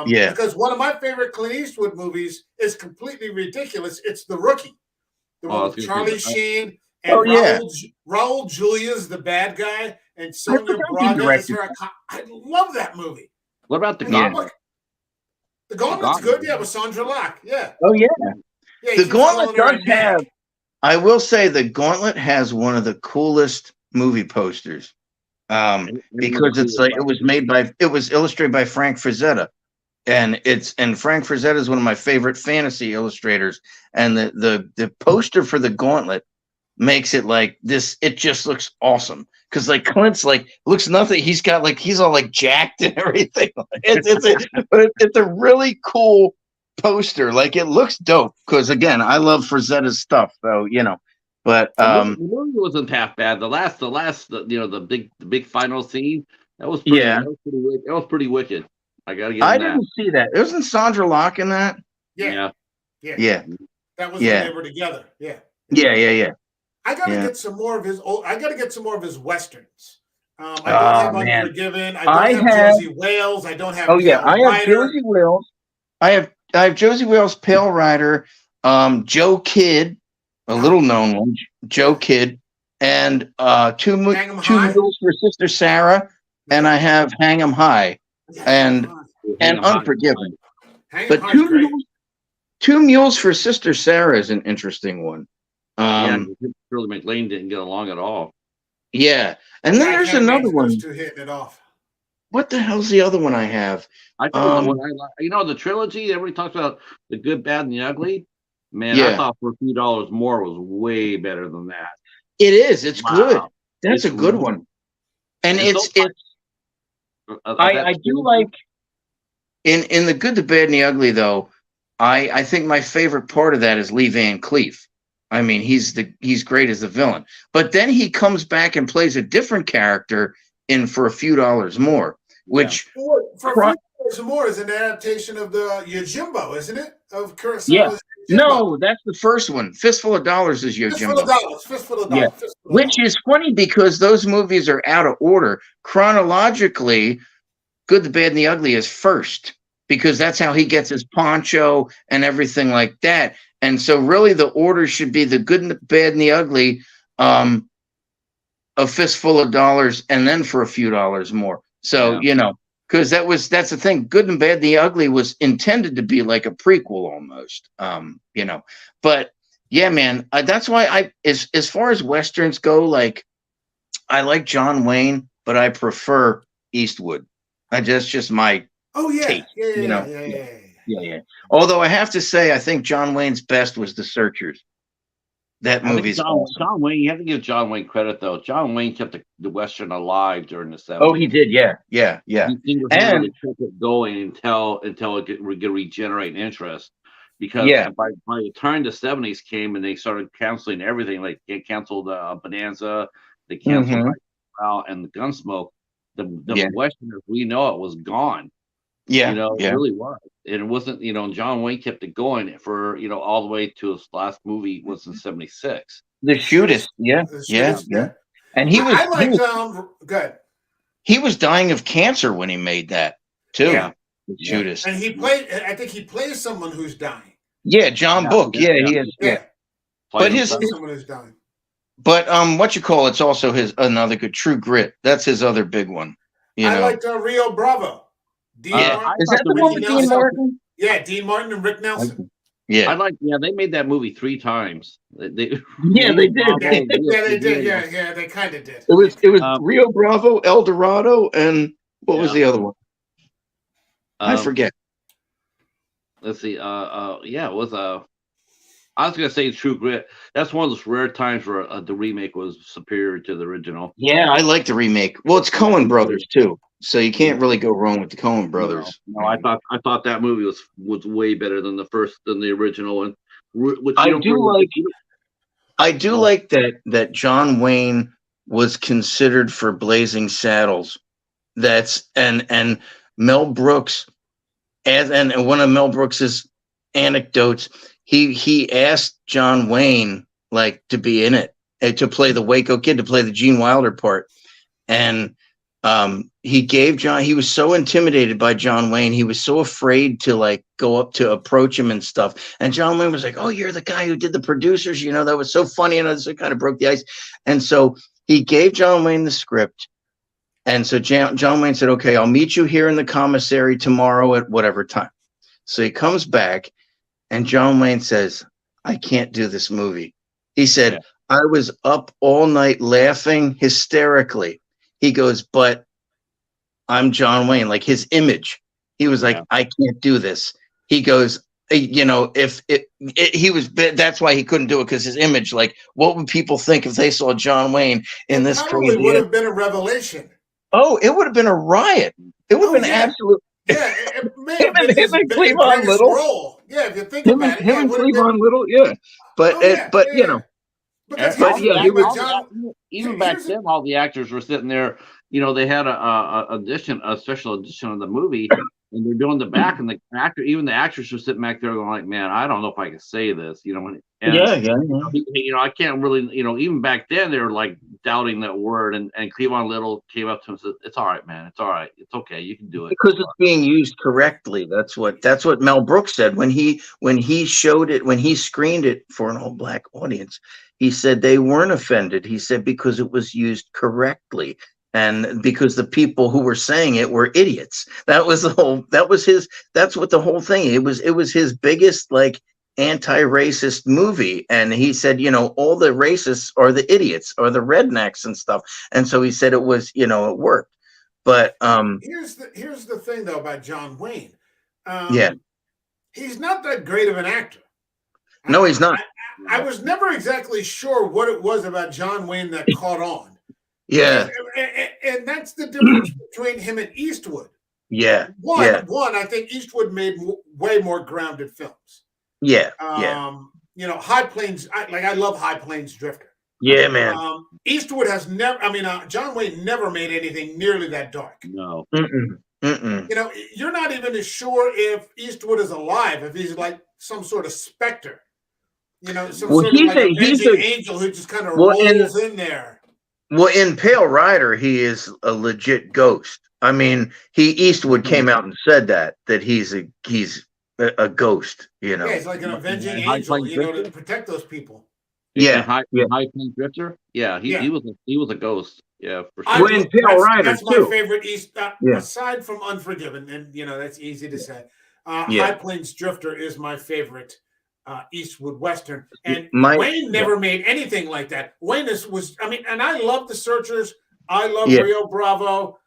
Because one of my favorite Clint Eastwood movies is completely ridiculous. It's The Rookie, the one with Charlie Sheen and Raul Julia's the bad guy, and Sonia Braga is her. I love that movie. What about The Gauntlet? The Gauntlet's good, with Sandra Locke. Yeah. Oh yeah. The Gauntlet does have. I will say The Gauntlet has one of the coolest movie posters. Because it was illustrated by Frank Frazetta, and Frank Frazetta is one of my favorite fantasy illustrators, and the poster for The Gauntlet makes it like this. It just looks awesome because Clint's looks nothing. He's all jacked and everything. It's a really cool poster. It looks dope because again, I love Frazetta's stuff. So But the movie wasn't half bad. The big final scene that was pretty wicked. I gotta get. I didn't see that. Wasn't Sandra Locke in that? Yeah. That was when they were together. Yeah. I gotta get some more of his. I gotta get some more of his westerns. I don't have Unforgiven. I don't have Josie Wales. I don't have. I have Josie Wales. I have Josie Wales, Pale Rider, Joe Kidd. A little known one, Joe Kidd, and two Mules for Sister Sarah, and I have Hang 'em High and Unforgiven. But two Mules for Sister Sarah is an interesting one. Shirley MacLaine didn't get along at all. Yeah, and then there's another one. Hitting it off. What the hell's the other one I have? The trilogy. Everybody talks about The Good, Bad, and the Ugly. Man, I thought For a Few Dollars More was way better than that. It is. It's good. That's a good one. And I do like in The Good, the Bad, and the Ugly though. I think my favorite part of that is Lee Van Cleef. I mean, he's great as the villain. But then he comes back and plays a different character in For a Few Dollars More, which For a Few Dollars More is an adaptation of the Yojimbo, isn't it? Of Kurosawa's No, that's the first one. Fistful of Dollars is Yojimbo. Fistful of Dollars. Which is funny because those movies are out of order. Chronologically, Good, the Bad, and the Ugly is first because that's how he gets his poncho and everything like that. And so really the order should be The Good, the Bad, and the Ugly, A Fistful of Dollars, and then For a Few Dollars More. So, because that's the thing. Good and Bad, the Ugly was intended to be like a prequel almost, But yeah, man, that's why as far as westerns go, I like John Wayne, but I prefer Eastwood. That's just my taste. Yeah. Although I have to say, I think John Wayne's best was The Searchers. That I think movie's awesome. John Wayne. You have to give John Wayne credit though. John Wayne kept the Western alive during the '70s. Oh, he did. Yeah, yeah, yeah. He single-handedly kept it going until it could regenerate interest. Because by the time the '70s came and they started canceling everything, like they canceled Bonanza, they canceled and the Gunsmoke, the Western as we know it was gone. Yeah, It really was. And it wasn't, John Wayne kept it going for, all the way to his last movie was in '76. The Shootist, yeah. And good. He was dying of cancer when he made that too. Yeah. The Shootist. And I think he plays someone who's dying. Yeah, John Book. Yeah, he is. Yeah. But someone who's dying. But it's also another good True Grit. That's his other big one. I liked Rio Bravo. Is that the one with Dean Martin? Yeah, Dean Martin and Rick Nelson. Yeah, they made that movie 3 times. They did. Yeah, they did. Yeah, they kind of did. It was Rio Bravo, El Dorado, and what was the other one? I forget. Let's see. It was I was gonna say True Grit. That's one of those rare times where the remake was superior to the original. Yeah, I like the remake. Well, it's Coen Brothers too, so you can't really go wrong with the Coen Brothers. No, I thought that movie was way better than the original one. Which I do like that John Wayne was considered for Blazing Saddles. And Mel Brooks, and one of Mel Brooks's anecdotes. He asked John Wayne to be in it, to play the Waco Kid, to play the Gene Wilder part, and he was so intimidated by John Wayne, he was so afraid to go up to approach him and stuff. And John Wayne was like, "Oh, you're the guy who did the producers, that was so funny," and it kind of broke the ice. And so he gave John Wayne the script, and so John Wayne said, "Okay, I'll meet you here in the commissary tomorrow at whatever time." So he comes back. And John Wayne says, "I can't do this movie." He said, "I was up all night laughing hysterically." He goes, "But I'm John Wayne," like his image. He was like, "I can't do this." He goes, that's why he couldn't do it, because his image, what would people think if they saw John Wayne in this crazy? It would have been a revelation. Oh, it would have been a riot. It would have been absolute. Yeah, it may have been his biggest role. Yeah, if you think about it. Him and Cleavon Little, yeah. But even back then, all the actors were sitting there. They had a special edition of the movie, and they're doing the back, and the actors were sitting back there going "Man, I don't know if I can say this," I can't really, even back then they were doubting that word, and Cleavon Little came up to him and said, "It's all right, man. It's all right. It's okay. You can do it." Because it's being used correctly. That's what Mel Brooks said when he showed it, when he screened it for an all black audience. He said they weren't offended. He said because it was used correctly. And because the people who were saying it were idiots. That's what the whole thing. It was his biggest anti-racist movie. And he said, all the racists are the idiots or the rednecks and stuff. And so he said it was, it worked. But here's the thing though about John Wayne. He's not that great of an actor. No, he's not. I was never exactly sure what it was about John Wayne that caught on. Yeah. And that's the difference between him and Eastwood. Yeah. One, I think Eastwood made way more grounded films. Yeah. High Plains, I love High Plains Drifter. Yeah, man. Eastwood has never, John Wayne never made anything nearly that dark. No. You're not even as sure if Eastwood is alive, if he's like some sort of specter. Some sort of avenging angel who just kind of rolls in there. Well, in Pale Rider, he is a legit ghost. Eastwood came out and said that he's a ghost. Yeah, he's like an avenging angel, to protect those people. Yeah, High Plains Drifter. Yeah, he was a ghost. Yeah, for sure. In Pale Rider, that's my favorite aside from Unforgiven, and that's easy to say. High Plains Drifter is my favorite Eastwood Western, and Wayne never made anything like that. Wayne and I love The Searchers. I love Rio Bravo.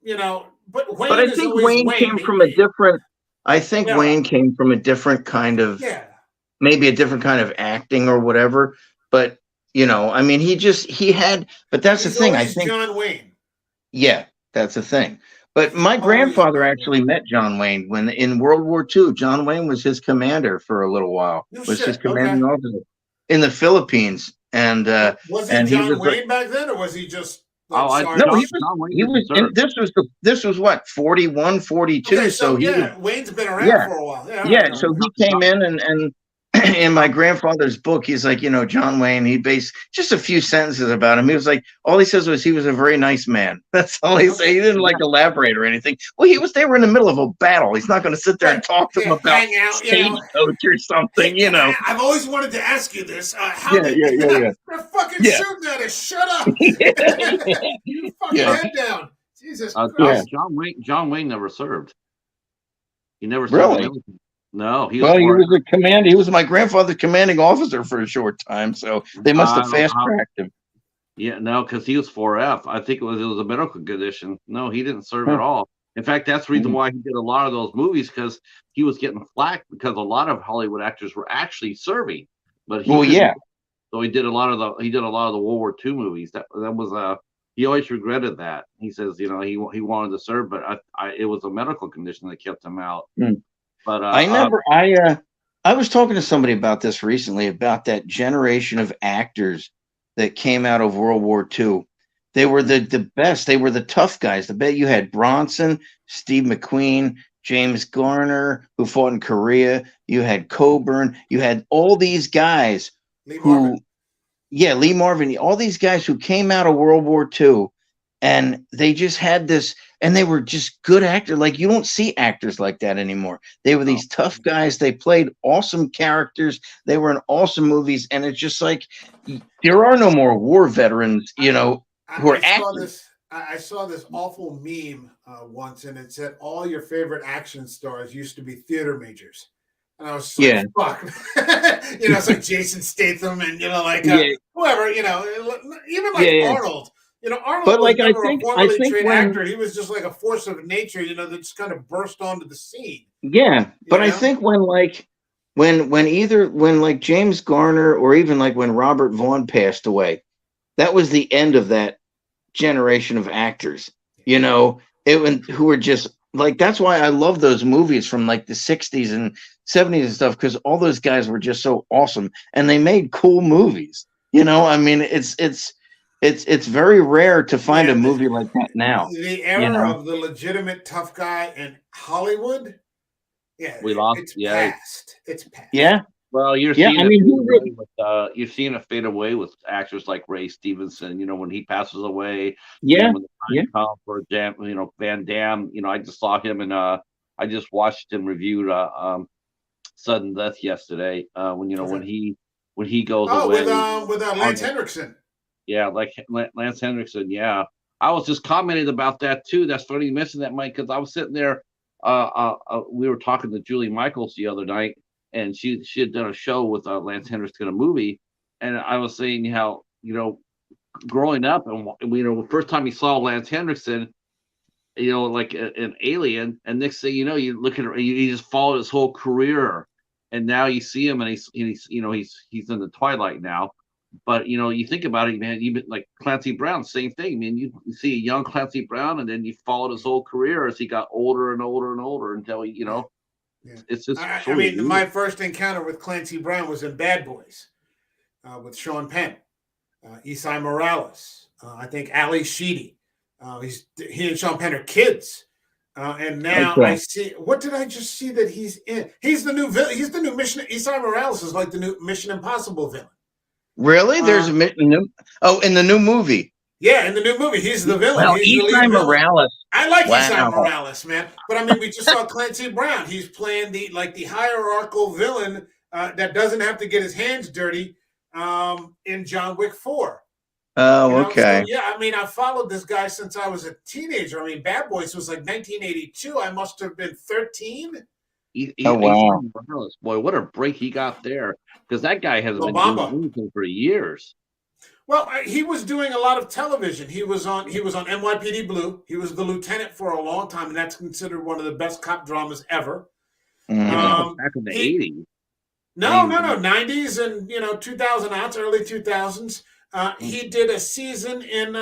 But Wayne. But I think Wayne came from a different. I think Wayne came from a different kind of, maybe a different kind of acting or whatever. but I mean, he had. But that's the He's thing. I always think, John Wayne. yeah, that's the thing. But He's my always grandfather John Wayne. actually met John Wayne when in World War II. John Wayne was his commander for a little while. No Was his shit. Okay. commanding officer in the Philippines, Was he and he John was Wayne back then, or was he just like Oh, no, Sergeant? John Wayne he didn't was, and serve. this was what 41, 42. Okay, So so he was, yeah, Wayne's been around yeah. for a while. Yeah, all right, Yeah, all so right. he came in and in my grandfather's book, he's like, John Wayne, he based just a few sentences about him. He was like, all he says was he was a very nice man. That's all he said. He didn't like elaborate or anything. Well, they were in the middle of a battle. He's not going to sit there and Right. talk to him Yeah, about hang out, stagecoach or something, Hey, I've always wanted to ask you this. How Yeah, they, yeah. they're fucking Yeah. shooting at us. Shut up. You fucking Yeah. head down. Jesus John, Christ. John Wayne never served. He never served the Really? military. No, he was. Well, he was a command. He was my grandfather's commanding officer for a short time, so they must I have don't know fast how. tracked him. Yeah, no, because he was 4F. I think it was a medical condition. No, he didn't serve Huh. at all. In fact, that's the reason why he did a lot of those movies, because he was getting flack because a lot of Hollywood actors were actually serving, but he Well, couldn't. yeah. So he did a lot of the World War II movies. That was he always regretted that. He says he wanted to serve, but it was a medical condition that kept him out. Hmm. But I was talking to somebody about this recently, about that generation of actors that came out of World War II. They were the best. They were the tough guys. The bet you had Bronson, Steve McQueen, James Garner, who fought in Korea. You had Coburn. You had all these guys Lee Marvin. Lee Marvin, all these guys who came out of World War II, and they just had this, and they were just good actors. Like, you don't see actors like that anymore. They were these tough guys. They played awesome characters. They were in awesome movies, and it's just like, there are no more war veterans, who are acting. I saw this awful meme once, and it said all your favorite action stars used to be theater majors. And I was like, fuck. It's like Jason Statham and, whoever, even like Arnold. Arnold But was like, never a formally think trained when, actor. He was just like a force of nature, that just kind of burst onto the scene. Yeah, but I think when like James Garner, or even like when Robert Vaughn passed away, that was the end of that generation of actors, who were just like, that's why I love those movies from like the 60s and 70s and stuff, because all those guys were just so awesome and they made cool movies. I mean, it's very rare to find a movie like that now. The era of the legitimate tough guy in Hollywood, it's past. It's past. Yeah. Well, you're seeing you're seeing it fade away with actors like Ray Stevenson. When he passes away, when the time comes for Van Damme. I just saw him, and I just watched him reviewed Sudden Death yesterday. When he goes away with Lance Henriksen. Yeah, like Lance Henriksen. Yeah, I was just commenting about that too. That's funny you mentioned that, Mike, because I was sitting there. We were talking to Julie Michaels the other night, and she had done a show with Lance Henriksen, a movie, and I was saying how growing up, and the first time you saw Lance Henriksen, like an alien, and next thing you know, you look at he just followed his whole career, and now you see him, and he's in the twilight now. But you think about it, man. Even like Clancy Brown, same thing. I mean, you see a young Clancy Brown, and then you followed his whole career as he got older and older and older until it's just. I mean, my first encounter with Clancy Brown was in Bad Boys with Sean Penn, Esai Morales. I think Ali Sheedy. He and Sean Penn are kids, and now I see. What did I just see that he's in? He's the new villain. He's the new Mission. Esai Morales is like the new Mission Impossible villain. Really? There's in the new movie. Yeah, in the new movie, he's the villain. Well, he's Esai Morales. I like Esai Morales, man. But I mean, we just saw Clancy Brown. He's playing the hierarchical villain that doesn't have to get his hands dirty in John Wick 4. Oh, okay. So, I mean, I followed this guy since I was a teenager. I mean, Bad Boys was like 1982. I must have been 13. Wow. Boy, what a break he got there, because that guy hasn't been doing anything for years. Well, he was doing a lot of television. He was on NYPD Blue. He was the lieutenant for a long time, and that's considered one of the best cop dramas ever. Back in the 80s. No, 90s and 2000 outs, early 2000s. He did a season in.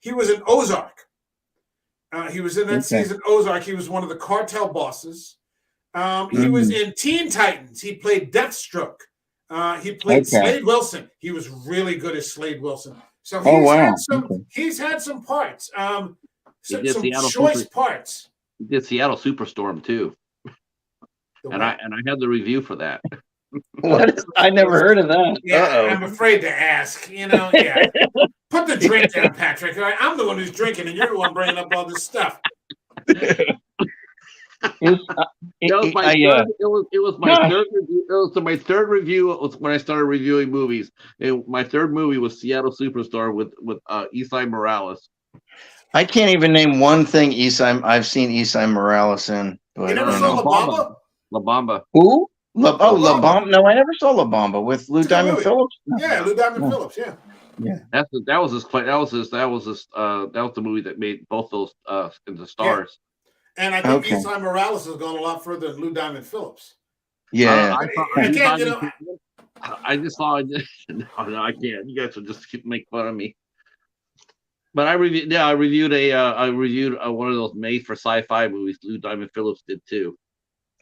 He was in Ozark. He was in that season Ozark. He was one of the cartel bosses. He was in Teen Titans. He played Deathstroke. He played Slade Wilson. He was really good as Slade Wilson. So he's had some parts. Some choice parts. He did Seattle Superstorm too. And I had the review for that. What? I never heard of that. Yeah, I'm afraid to ask. Yeah. Put the drink down, Patrick. All right? I'm the one who's drinking, and you're the one bringing up all this stuff. It was my third review. It was my third review. It was when I started reviewing movies. My third movie was Seattle Superstar with Isai Morales. I can't even name one thing I've seen Isai Morales in. But you never saw La Bamba? La Bamba. Who? La Bamba. No, I never saw La Bamba with Lou Diamond Phillips. No. Yeah, Lou Diamond Phillips. Yeah. Yeah. That was the movie that made both those into stars. Yeah. And I think Isai Morales has gone a lot further than Lou Diamond Phillips. Yeah. I just saw. No, I can't. You guys will just keep make fun of me. But I reviewed one of those made for sci-fi movies Lou Diamond Phillips did too.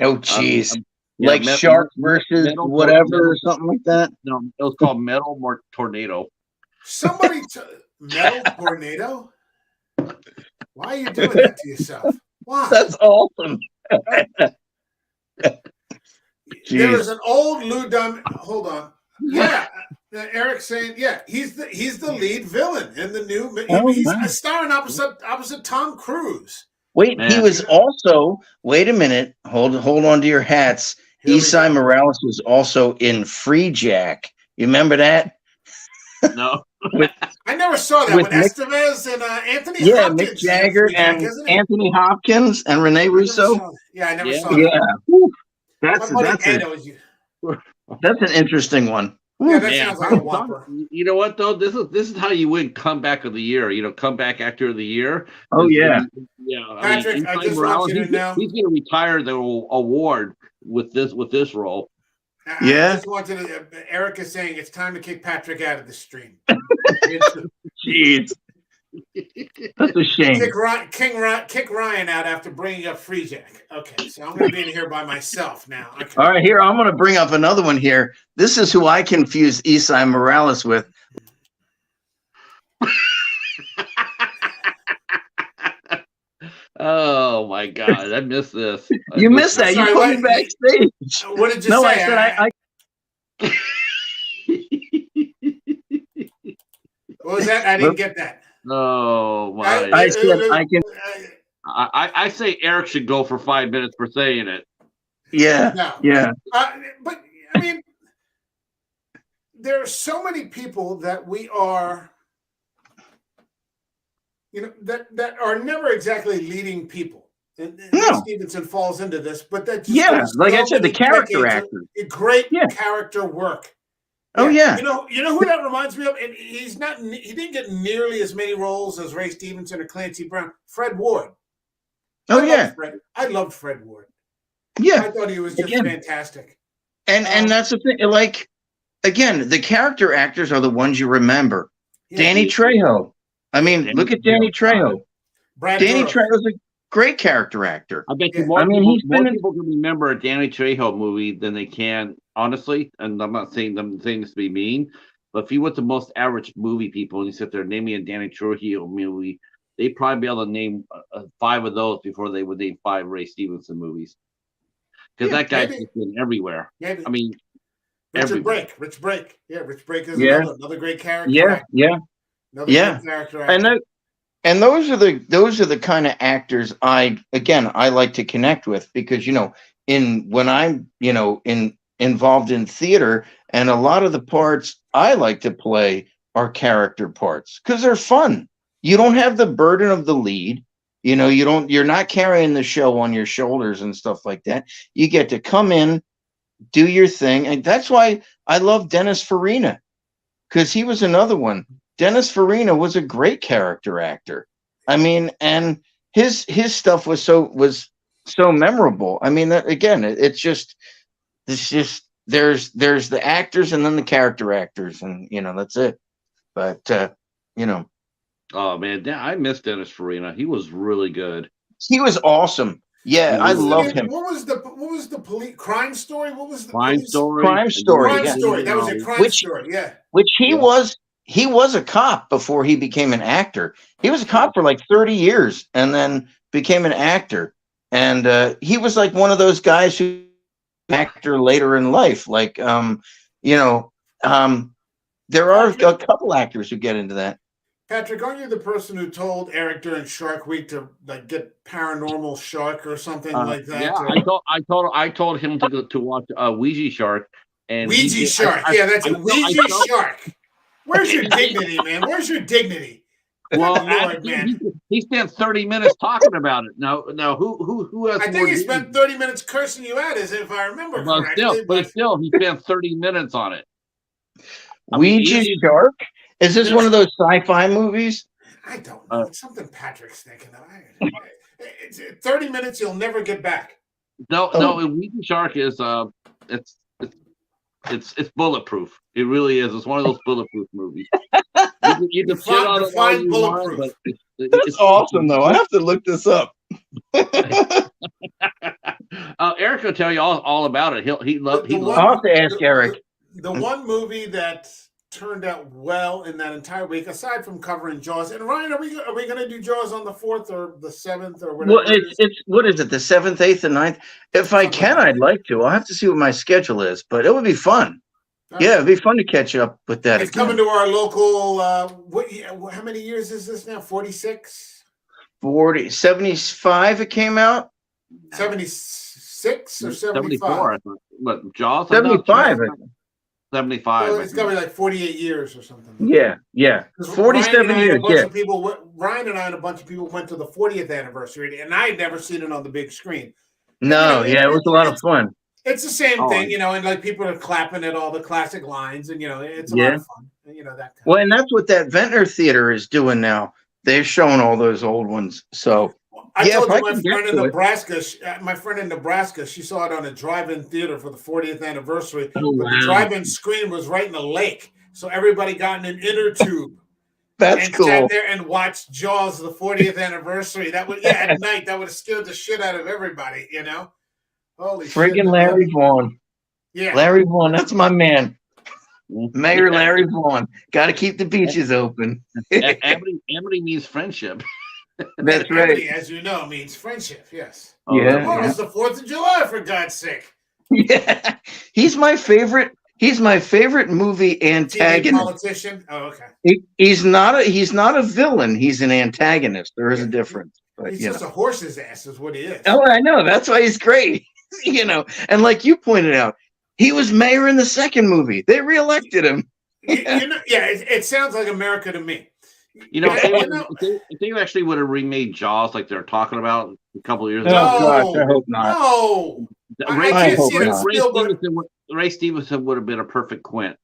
Oh, jeez. Like Shark versus whatever or something like that? No, it was called Metal Tornado. Somebody Metal Tornado? Why are you doing that to yourself? Why? That's awesome. There was an old Lou Diamond. Hold on. Yeah. Eric's saying, he's the lead villain in the new. He's starring opposite Tom Cruise. Wait, he was also. Wait a minute. Hold on to your hats. Isai Morales was also in Free Jack. You remember that? No, I never saw that with Estevez and Anthony. Yeah, Hopkins Mick Jagger and Anthony Hopkins and Renee Russo. I never saw that. That's an interesting one. Yeah, that sounds like a whopper. You know what though? This is how you win comeback of the year. Comeback actor of the year. Oh yeah. Patrick, I just want you to know he's going to retire the award with this role. Yeah. I just wanted to. Eric is saying it's time to kick Patrick out of the stream. Jeez. That's a shame. Kick Ryan out after bringing up Free Jack. Okay, so I'm going to be in here by myself now. Okay. All right, here I'm going to bring up another one here. This is who I confuse Isai Morales with. Oh my God, I missed this. You missed that. You put me backstage. What did you say? No, I said I What was that? I didn't get that. Oh my! I said I can. I say Eric should go for 5 minutes for saying it. Yeah. No. Yeah. But I mean, there are so many people that we are, that are never exactly leading people. And Stevenson falls into this, but that just like I said, the character actor, great character work. Oh yeah. You know who that reminds me of, and he didn't get nearly as many roles as Ray Stevenson or Clancy Brown. Fred Ward. I loved Fred Ward. Yeah, I thought he was just fantastic. And that's the thing. Like, again, the character actors are the ones you remember. Yeah, Danny Trejo. I mean, look at Danny Trejo. Danny Trejo's a great character actor. I bet you more people can remember a Danny Trejo movie than they can, honestly. And I'm not saying this to be mean, but if you went to most average movie people and you sit there naming a Danny Trejo movie, they'd probably be able to name 5 of those before they would name 5 Ray Stevenson movies. Because that guy's just been everywhere. Maybe. I mean, Rich Brake. Yeah, Rich Brake is another great character. Another great character actor. And those are the kind of actors I like to connect with, because when I'm involved in theater, and a lot of the parts I like to play are character parts because they're fun. You don't have the burden of the lead. You're not carrying the show on your shoulders and stuff like that. You get to come in, do your thing. And that's why I love Dennis Farina, because he was another one. Dennis Farina was a great character actor. I mean, and his stuff was so memorable. I mean, it's just there's the actors and then the character actors, and that's it. But Oh man, I miss Dennis Farina. He was really good. he was awesome. Yeah, I love him. What was the police crime story? What was the Crime Story? Crime Story. Crime Yeah. Story. That was a crime story. Yeah. Which he was a cop before he became an actor. He was a cop for like 30 years and then became an actor. And he was like one of those guys who actor later in life. Like there are a couple actors who get into that. Patrick, aren't you the person who told Eric during Shark Week to like get Paranormal Shark or something like that? Yeah, I told him to watch Ouija Shark. And Ouija Shark. That's a Ouija Shark. Where's your dignity, man? Where's your dignity? Well, Lord, man. He spent 30 minutes talking about it. Now, who has? I think he spent 30 minutes cursing you out, as if I remember correctly. But still, he spent 30 minutes on it. Ouija Shark? Is this one of those sci-fi movies? I don't know. It's something Patrick's thinking of. It's 30 minutes you'll never get back. No. Ouija Shark is it's bulletproof. It really is. It's one of those bulletproof movies. You can shit on it all you want, but it's awesome, though. I have to look this up. Eric will tell you all about it. I'll have to ask Eric. The one movie that turned out well in that entire week, aside from covering Jaws. And Ryan, are we going to do Jaws on the 4th or the 7th or whatever? Well, it's what is it? The 7th, 8th, and 9th. If I can, I'd like to. I'll have to see what my schedule is, but it would be fun. Yeah, it'd be fun to catch up with that. It's coming to our local. How many years is this now? 46. 75. It came out. 76 or 75. But Jaws. 75. 75. Well, it's got to be like 48 years or something. Yeah. 47 years. Yeah. Ryan and I and a bunch of people went to the 40th anniversary, and I had never seen it on the big screen. No, it was a lot of fun. It's the same thing, and like people are clapping at all the classic lines, and it's a lot of fun. That. And that's what that Ventnor Theater is doing now. They've shown all those old ones. So I told you my friend in Nebraska, she saw it on a drive-in theater for the 40th anniversary. Oh, wow. The drive-in screen was right in the lake, so everybody got in an inner tube. That's cool. Sat there and watched Jaws the 40th anniversary. That would at night that would have scared the shit out of everybody. Holy friggin' shit, Larry Vaughn. Yeah, Larry Vaughn, that's my man. Mayor Larry Vaughn. Got to keep the beaches open. Amity means friendship. That's right. Amity, as you know, means friendship. Yes. Yeah. It's the 4th of July, for God's sake. Yeah. He's my favorite movie antagonist. TV politician. Oh, okay. He's not a villain. He's an antagonist. There is a difference. But, he's just a horse's ass, is what he is. Oh, I know. That's why he's great. And like you pointed out, he was mayor in the second movie. They reelected him. It sounds like America to me. If they actually would have remade Jaws like they're talking about a couple of years ago. Gosh, I hope not. No. Ray Stevenson would have been a perfect Quint.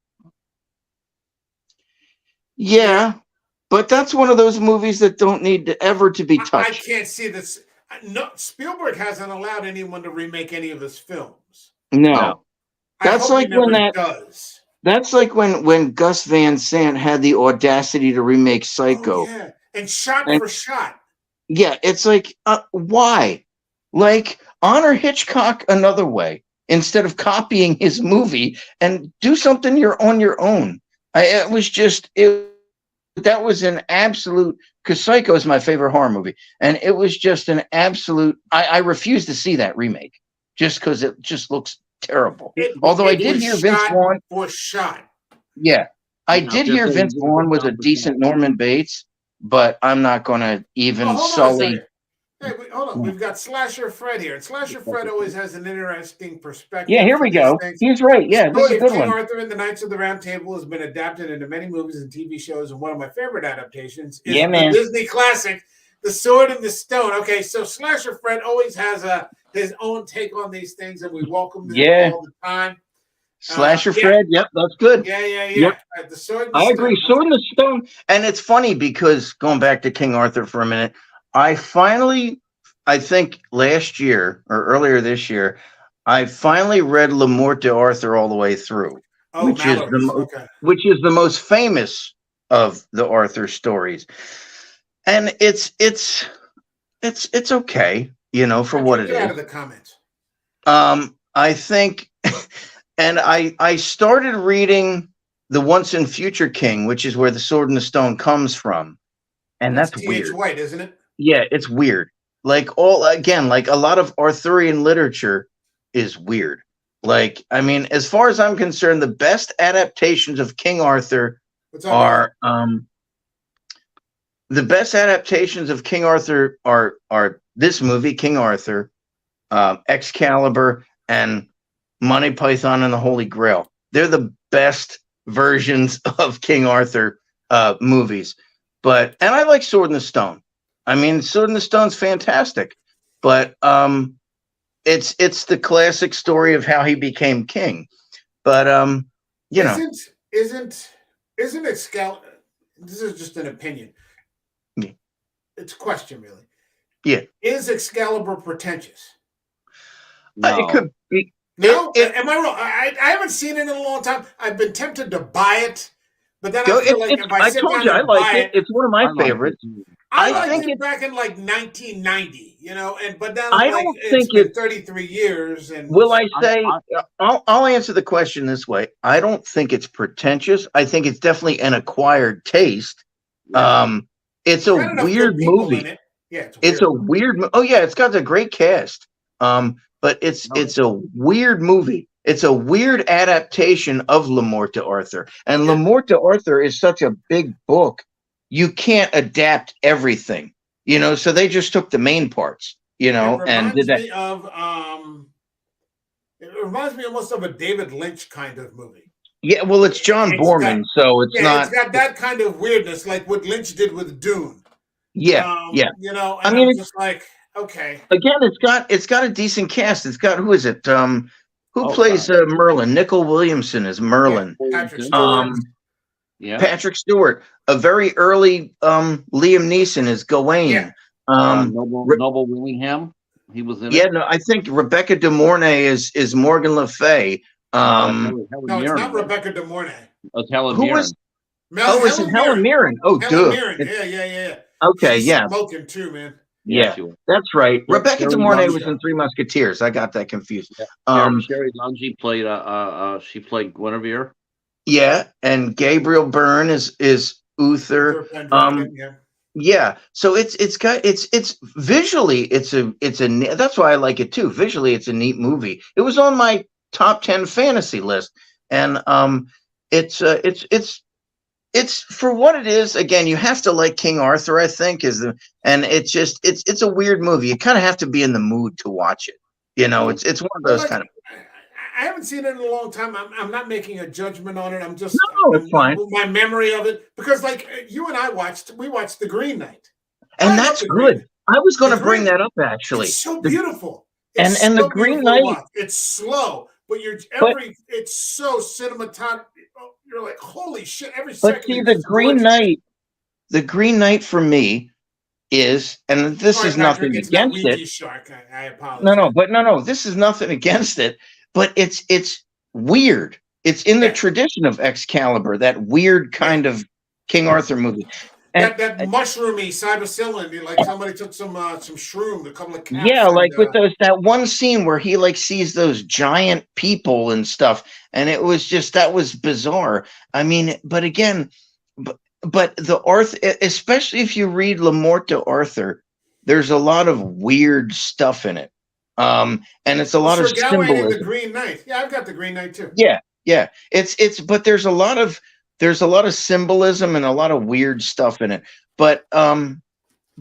Yeah, but that's one of those movies that don't need to ever to be touched. I can't see this. No, Spielberg hasn't allowed anyone to remake any of his films. No. That's like when does. That's like when Gus Van Sant had the audacity to remake Psycho. Oh, yeah. And shot for shot. Yeah, it's like, why? Like, honor Hitchcock another way instead of copying his movie and do something on your own. That was an absolute, because Psycho is my favorite horror movie. And it was just an absolute, I refuse to see that remake just because it just looks terrible. Although I did hear Vince Vaughn was shot. Yeah, I did hear Vince Vaughn was a decent Norman Bates, but I'm not going to even sully. Hey, hold on. We've got Slasher Fred here, and Slasher Fred always has an interesting perspective. Yeah, here we go. He's right. Yeah, this is a good King one. Arthur and the Knights of the Round Table has been adapted into many movies and TV shows, and one of my favorite adaptations is the Disney classic, The Sword and the Stone. Okay, so Slasher Fred always has his own take on these things, and we welcome them all the time. Slasher Fred, yep, that's good. Yeah. Yep. The Sword and the I Stone. agree. Sword and the Stone. And it's funny because, going back to King Arthur for a minute, I think last year or earlier this year, I finally read Le Morte d'Arthur all the way through, Oh, which is Mallory's. Okay. which is the most famous of the Arthur stories, and it's okay, for what it Get out is. of the comments. I think, and I started reading The Once and Future King, which is where the Sword and the Stone comes from, and that's T.H. weird. White, isn't it? Yeah, it's weird. Like like a lot of Arthurian literature is weird. Like, I mean, as far as I'm concerned, the best adaptations of King Arthur are the best adaptations of King Arthur are this movie, King Arthur, Excalibur, and Monty Python and the Holy Grail. They're the best versions of King Arthur movies. And I like Sword in the Stone. I mean, Sword in the Stone's fantastic, but it's the classic story of how he became king. But isn't Excalibur? This is just an opinion. Yeah. It's a question, really. Yeah. Is Excalibur pretentious? No. It could be. No, am I wrong? I haven't seen it in a long time. I've been tempted to buy it, but then I feel like if I sit down and buy it, it's one of my favorites. I liked it back in like 1990, but then it's been 33 years. And will I say? I'll answer the question this way. I don't think it's pretentious. I think it's definitely an acquired taste. It's a weird movie. It's a weird. Oh yeah, it's got a great cast. But it's a weird movie. It's a weird adaptation of Le Morte d'Arthur. And Le Morte d'Arthur is such a big book, you can't adapt everything, so they just took the main parts, and did that. It reminds me almost of a David Lynch kind of movie. Yeah, well, it's John Borman, so it's not. It's got that kind of weirdness, like what Lynch did with Dune. Yeah, yeah. And I mean, I'm just like, okay. Again, it's got a decent cast. It's got, who is it? Who plays Merlin? Nicol Williamson is Merlin. Yeah, Patrick Stewart. Patrick Stewart. A very early Liam Neeson is Gawain. Yeah. Noble Willingham. He was in it. Yeah, no, I think Rebecca De Mornay is Morgan Le Fay. No, it's not Rebecca De Mornay. It's Helen Mirren. Is it Helen Mirren? Oh, Helen Mirren. Yeah. Okay, She's yeah. smoking too, man. Yeah, that's right. Rebecca De Mornay was in Three Musketeers. I got that confused. Sherry Lungi played she played Guinevere. Yeah, and Gabriel Byrne is Uther. Yeah, so it's visually it's a that's why I like it too. Visually, it's a neat movie. It was on my top 10 fantasy list, and it's for what it is. Again, you have to like King Arthur, I think, and it's a weird movie. You kind of have to be in the mood to watch it. It's one of those kind of. I haven't seen it in a long time. I'm not making a judgment on it. I'm just it's fine. My memory of it, because like you and I watched The Green Knight, and that's good. I was going to bring that up actually. It's so beautiful. And The Green Knight. It's slow, but it's so cinematographic. You're like, holy shit! Every second. But see, The Green Knight for me is, and this is nothing against it. Shark. I apologize. No. This is nothing against it. But it's weird. It's in the tradition of Excalibur, that weird kind of King Arthur movie. And that mushroomy cybacillin, like somebody took some shroom, a couple of caps. Yeah, like with that one scene where he like sees those giant people and stuff, and it was that was bizarre. I mean, but again, but the Arthur, especially if you read Le Morte d'Arthur, there's a lot of weird stuff in it. And it's a lot of symbolism. The Green Knight. Yeah, I've got The Green Knight too. Yeah. But there's a lot of symbolism and a lot of weird stuff in it. But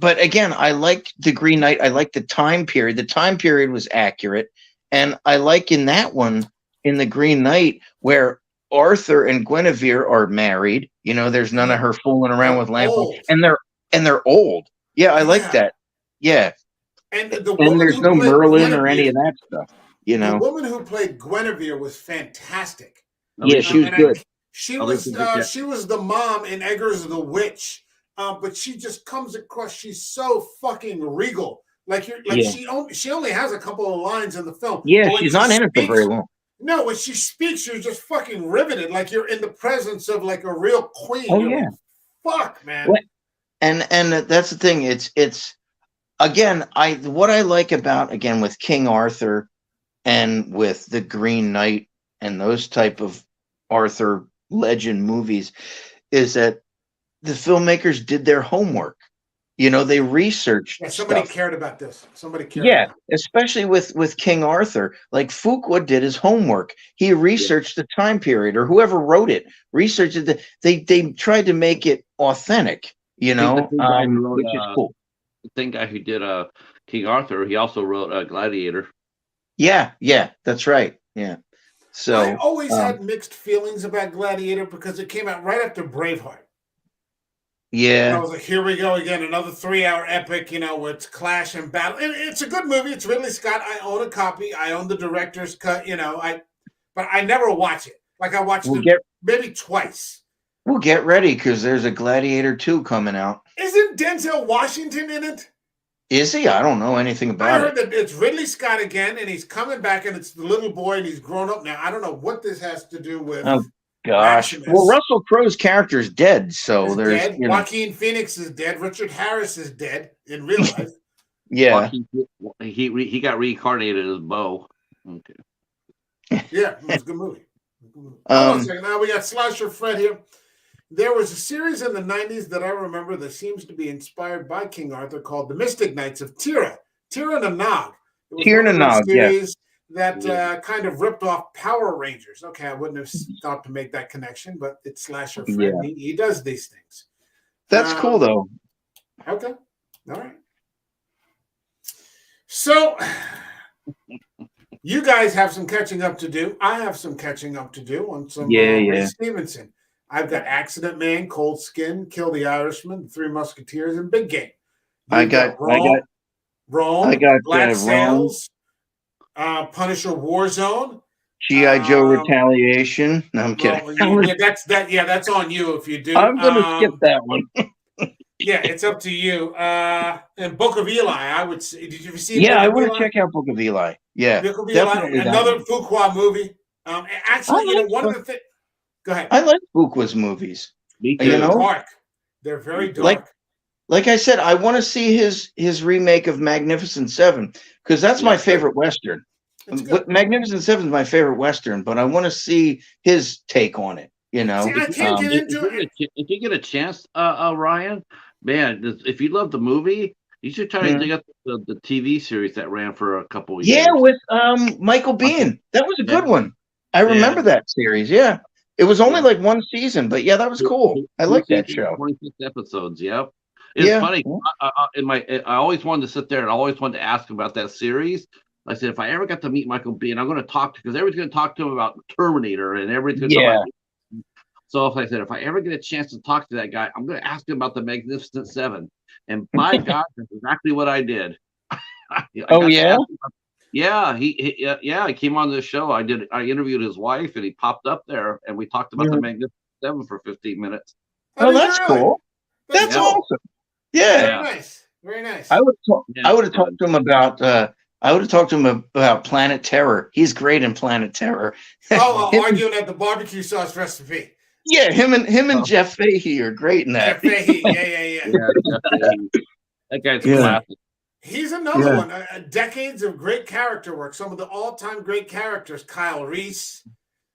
again, I like The Green Knight. I like the time period. The time period was accurate, and I like in that one, in The Green Knight, where Arthur and Guinevere are married. There's none of her fooling around with Lampard, and they're old. Yeah, I like that. Yeah. And there's no Merlin or any of that stuff, The woman who played Guinevere was fantastic. Yeah, she was good. She was the mom in Eggers the Witch, but she just comes across. She's so fucking regal Like Yeah. she only has a couple of lines in the film. Yeah, But when she's she not in it for very speaks- long. No, when she speaks, you're just fucking riveted. Like you're in the presence of like a real queen. Oh, You're yeah. like, fuck, man. What- And that's the thing. It's again, what I like about, again, with King Arthur and with the Green Knight and those type of Arthur legend movies is that the filmmakers did their homework. You know, they researched Somebody stuff. cared about this. Somebody cared. Yeah, about it. especially with King Arthur. Like Fuqua did his homework. He researched the time period, or whoever wrote it researched it. They tried to make it authentic, you know, the guy who wrote, which is cool. The same guy who did King Arthur, he also wrote Gladiator. Yeah, that's right. Yeah. So I always had mixed feelings about Gladiator because it came out right after Braveheart. yeah. And I was like, here we go again, another 3-hour epic, you know, where it's clash and battle. And it's a good movie. It's Ridley Scott. I own a copy. I own the director's cut, you know. But I never watch it. Like I watched it maybe twice. We'll get ready because there's a Gladiator 2 coming out. Isn't Denzel Washington in it? Is he? I don't know anything about I heard it. that it's Ridley Scott again, and he's coming back, and it's the little boy, and he's grown up now. I don't know what this has to do with. Oh gosh. Maximus. Well, Russell Crowe's character is dead, so He's there's dead. Joaquin Phoenix is dead. Richard Harris is dead in real life. yeah. He got reincarnated as Bo. Okay. Yeah, it was a good movie. Hold on a second. Now we got Slasher Fred here. There was a series in the 90s that I remember that seems to be inspired by King Arthur called The Mystic Knights of Tira. Tira and Nog. It was Tira one of and those Nog, yeah. series that kind of ripped off Power Rangers. Okay, I wouldn't have thought to make that connection, but it's Slasher Fred. Yeah. He does these things. That's cool though. Okay. All right. So you guys have some catching up to do. I have some catching up to do on some Ray Stevenson. I've got Accident Man, Cold Skin, Kill the Irishman, The Three Musketeers, and Big Game. I got Rome, Black Rome. Sails, Punisher Warzone, G.I. Joe Retaliation. No, I'm kidding. That's on you if you do. I'm gonna skip that one. Yeah, it's up to you. And Book of Eli, I would say. Did you see? Yeah, I want to check out Book of Eli. Yeah, Book of definitely Eli, another Fuqua movie. Actually, one of the things. Go ahead. I like Fuqua's movies. Me too. You know, dark. They're very dark. Like I said, I want to see his remake of Magnificent Seven because that's my favorite Western. Magnificent Seven is my favorite Western, but I want to see his take on it. You know, see, I can't get into it. If you get a chance, Ryan, man, if you love the movie, you should try to dig up the TV series that ran for a couple of years. Yeah, with Michael Biehn. That was a good one. I remember that series. Yeah. It was only like one season, but yeah, that was cool. I like that show. 26 episodes. Yep. It's funny. I always wanted to sit there and I always wanted to ask about that series. I said, if I ever got to meet Michael Biehn, I'm going to talk because everybody's going to talk to him about Terminator and everything's going to talk about. So if I said, if I ever get a chance to talk to that guy, I'm going to ask him about the Magnificent Seven. And by God, that's exactly what I did. Yeah, he came on this show. I interviewed his wife, and he popped up there, and we talked about the Magnificent Seven for 15 minutes. Oh, that's cool. That's awesome. Yeah, very nice. I would have talked to him about. I would have talked to him about Planet Terror. He's great in Planet Terror. Arguing at the barbecue sauce recipe. Yeah, him and Jeff Fahey are great in that. Jeff Fahey, yeah. That guy's classic. He's another one. Decades of great character work. Some of the all-time great characters. Kyle Reese.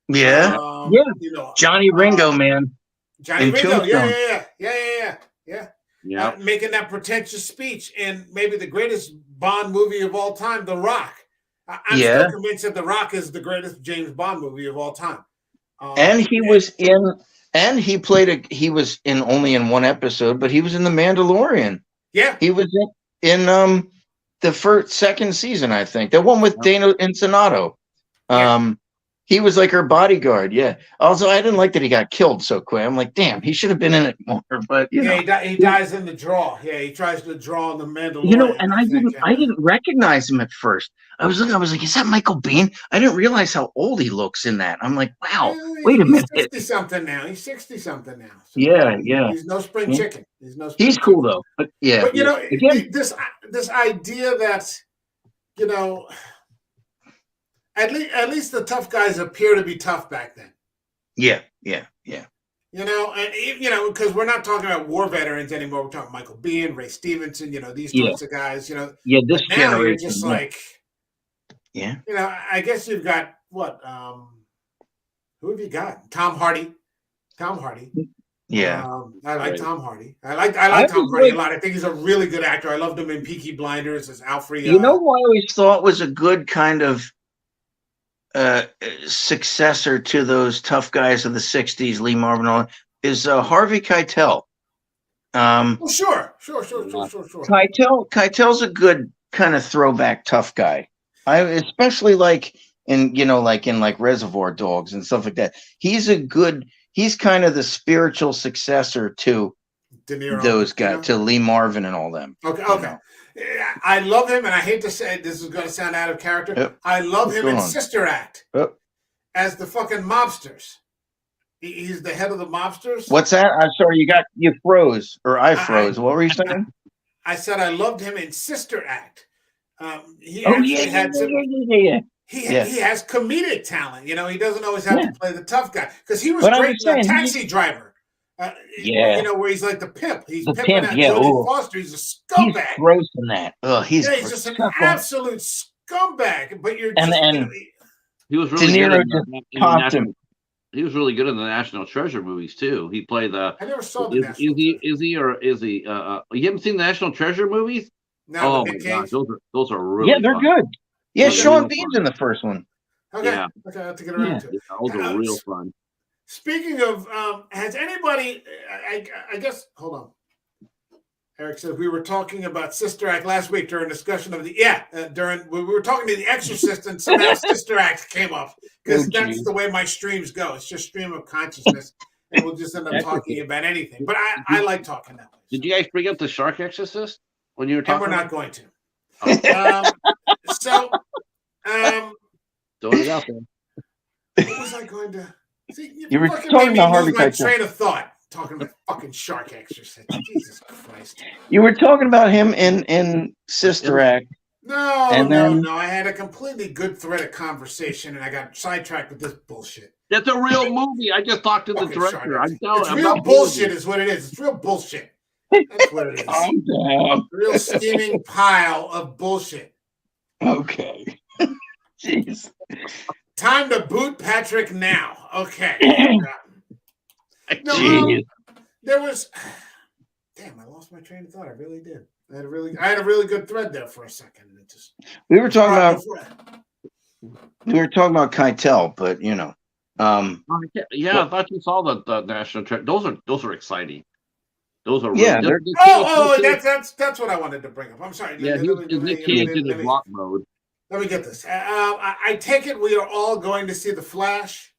Yeah. You know, Johnny Ringo, man. Johnny Ringo. Yeah. Making that pretentious speech in maybe the greatest Bond movie of all time, The Rock. I'm still convinced that The Rock is the greatest James Bond movie of all time. And he was only in one episode, but he was in The Mandalorian. Yeah. He was in the second season, I think. The one with Dana Ensenado. He was like her bodyguard. Yeah. Also, I didn't like that he got killed so quick. I'm like, damn, he should have been in it more. But you know, he dies in the draw. Yeah, he tries to draw on the Mandalorian. And I didn't recognize him at first. I was like, is that Michael Biehn? I didn't realize how old he looks in that. I'm like, wow, wait a minute. He's 60-something now. He's 60-something now. So yeah. He's no spring chicken. He's cool though. But yeah. But again, this idea that at least the tough guys appear to be tough back then. Yeah. And because we're not talking about war veterans anymore. We're talking Michael Biehn, Ray Stevenson, these sorts of guys, Yeah, this now generation. you're just like, yeah. I guess you've got what? Who have you got? Tom Hardy. Yeah. I like Tom Hardy. I like Tom Hardy a lot. I think he's a really good actor. I loved him in Peaky Blinders as Alfred. You know who I always thought was a good kind of successor to those tough guys of the 60s, Lee Marvin, all is Harvey Keitel. Sure. Keitel's a good kind of throwback tough guy. I especially like in Reservoir Dogs and stuff like that. He's kind of the spiritual successor to De Niro, those guys, to Lee Marvin and all them. Okay. I love him, and I hate to say this is going to sound out of character. Yep. I love him in Sister Act as the fucking mobsters. He's the head of the mobsters. What's that? I'm sorry, you froze, or I froze. What were you saying? I said I loved him in Sister Act. He has comedic talent. He doesn't always have to play the tough guy because he was great in Taxi Driver. Where he's like the pimp. He's the pimping out Jodie Foster. He's a scumbag. He's gross in that. He's just an absolute scumbag. But you're he was really good in he was really good in the National Treasure movies too. He played the. I never saw the National Treasure. Is he? You haven't seen the National Treasure movies? No. Oh my gosh, those are really. Yeah, they're fun. good. Yeah, Sean Bean's in the first one. Okay. Yeah. Okay, I have to get around to it. Those are real fun. Speaking of, has anybody? I guess. Hold on. Eric says we were talking about Sister Act last week during discussion of we were talking to The Exorcist and somehow Sister Act came up because that's the way my streams go. It's just stream of consciousness, and we'll just end up talking about anything. But I like talking that way. Did you guys bring up the Shark Exorcist when you were talking? And we're not going to. Throw it out there. What was I going to? See, you were talking about Harvey Keitel. Train of thought. Talking about fucking Shark Exorcist. Jesus Christ. You were talking about him in Sister Act. No. I had a completely good thread of conversation, and I got sidetracked with this bullshit. That's a real movie. I just talked to the director. It's real bullshit is what it is. It's real bullshit. That's what it is. Calm down. Real steaming pile of bullshit. Okay. Jeez. Time to boot Patrick now. Okay. There was. Damn, I lost my train of thought. I really did. I had a really good thread there for a second. We were talking about Keitel, but I thought you saw the National Treasure. Those are exciting. Those are that's what I wanted to bring up. I'm sorry. Yeah, Nick Cage in his lock mode. Let me get this. I take it we are all going to see The Flash.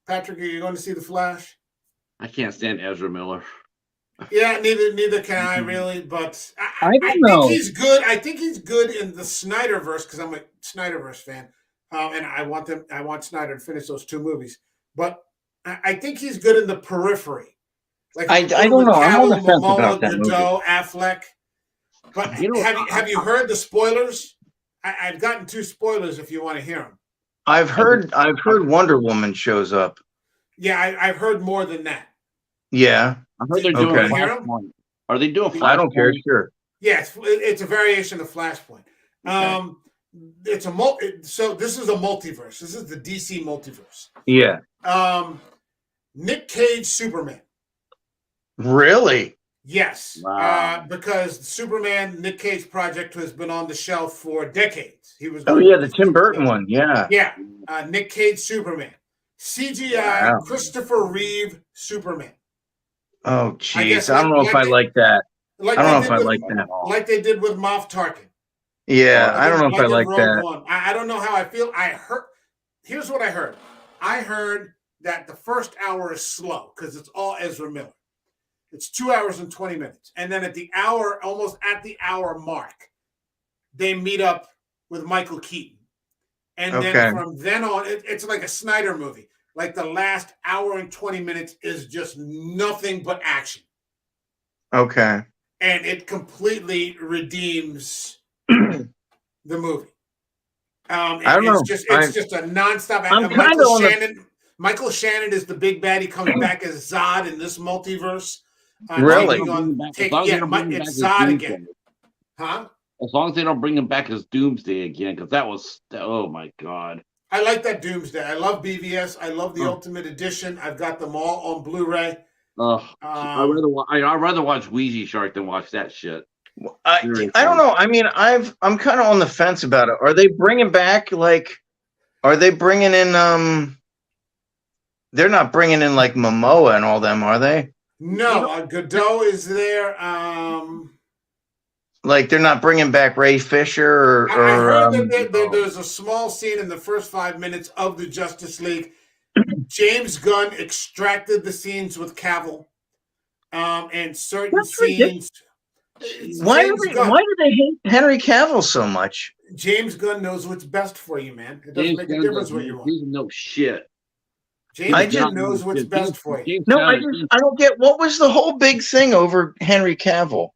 Patrick, are you going to see The Flash? I can't stand Ezra Miller. Yeah, neither can I really. But I don't know. think he's good. I think he's good in the Snyderverse because I'm a Snyderverse fan, and I want Snyder to finish those two movies. But I think he's good in the periphery. Like I don't know. I'm on the fence about that movie. Affleck. But have you heard the spoilers? I've gotten 2 spoilers. If you want to hear them, I've heard Wonder Woman shows up. Yeah, I've heard more than that. Yeah, I heard they're doing Flashpoint. Are they doing Flashpoint? I don't care. Sure. Yes, it's a variation of Flashpoint. Okay. It's so this is a multiverse. This is the DC multiverse. Yeah. Nick Cage Superman. Really? Yes. Wow. Because Superman Nick Cage project has been on the shelf for decades. He was. The Tim Burton one. Yeah. Yeah. Nick Cage Superman. CGI Christopher Reeve Superman. Oh, jeez. I don't know if I like that. I don't know if I like that at all. Like they did with Moff Tarkin. Yeah, I don't know if I like that. I don't know how I feel. Here's what I heard. I heard that the first hour is slow because it's all Ezra Miller. It's 2 hours and 20 minutes. And then at the hour, almost at the hour mark, they meet up with Michael Keaton. And then from then on, it's like a Snyder movie. Like the last hour and 20 minutes is just nothing but action. Okay. And it completely redeems the movie. I don't know. It's just a nonstop. Michael Shannon is the big bad. He comes back as Zod in this multiverse. Really? It's Zod again. Huh? As long as they don't bring him back as Doomsday again, because that was, oh my God. I like that Doomsday. I love BVS. I love the Ultimate Edition. I've got them all on Blu-ray. I'd rather watch Ouija Shark than watch that shit. I don't know. I mean, I'm kind of on the fence about it. Are they bringing back are they bringing in they're not bringing in like Momoa and all them, are they? No, Godot is there. Like they're not bringing back Ray Fisher or I heard that there's a small scene in the first 5 minutes of the Justice League. James Gunn extracted the scenes with Cavill, and certain scenes. Why do they hate Henry Cavill so much? James Gunn knows what's best for you, man. It doesn't make a difference what you want. He's no shit. James Gunn knows what's best for you. No, I don't get what was the whole big thing over Henry Cavill.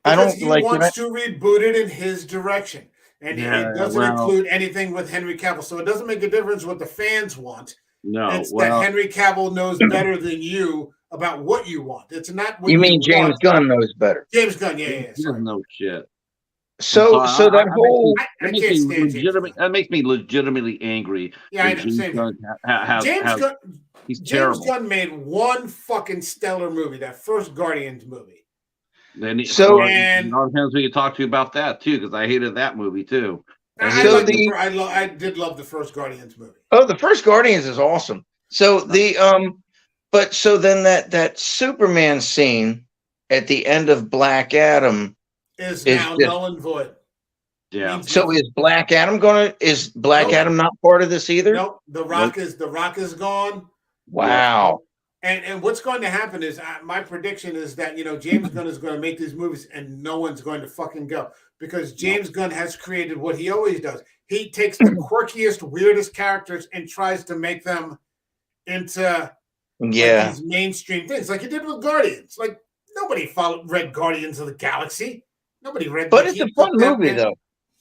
Because he wants to reboot it in his direction. And it doesn't include anything with Henry Cavill. So it doesn't make a difference what the fans want. No. It's that Henry Cavill knows better than you about what you want. It's not what you mean James Gunn knows better. James Gunn, yeah. He doesn't know shit. So that whole that makes me legitimately angry. Yeah, I know. James Gunn made one fucking stellar movie, that first Guardians movie. And depends who you talk to about that too, because I hated that movie too. I did love the first Guardians movie. Oh, the first Guardians is awesome. So so then that Superman scene at the end of Black Adam is now null and void. Yeah. So is Black Adam Adam not part of this either? Nope. The Rock is gone. Wow. And what's going to happen is my prediction is that James Gunn is going to make these movies and no one's going to fucking go, because James Gunn has created what he always does. He takes the quirkiest, weirdest characters and tries to make them into these mainstream things, like he did with Guardians. Like nobody read Guardians of the Galaxy. Nobody read. But it's a fun movie, though.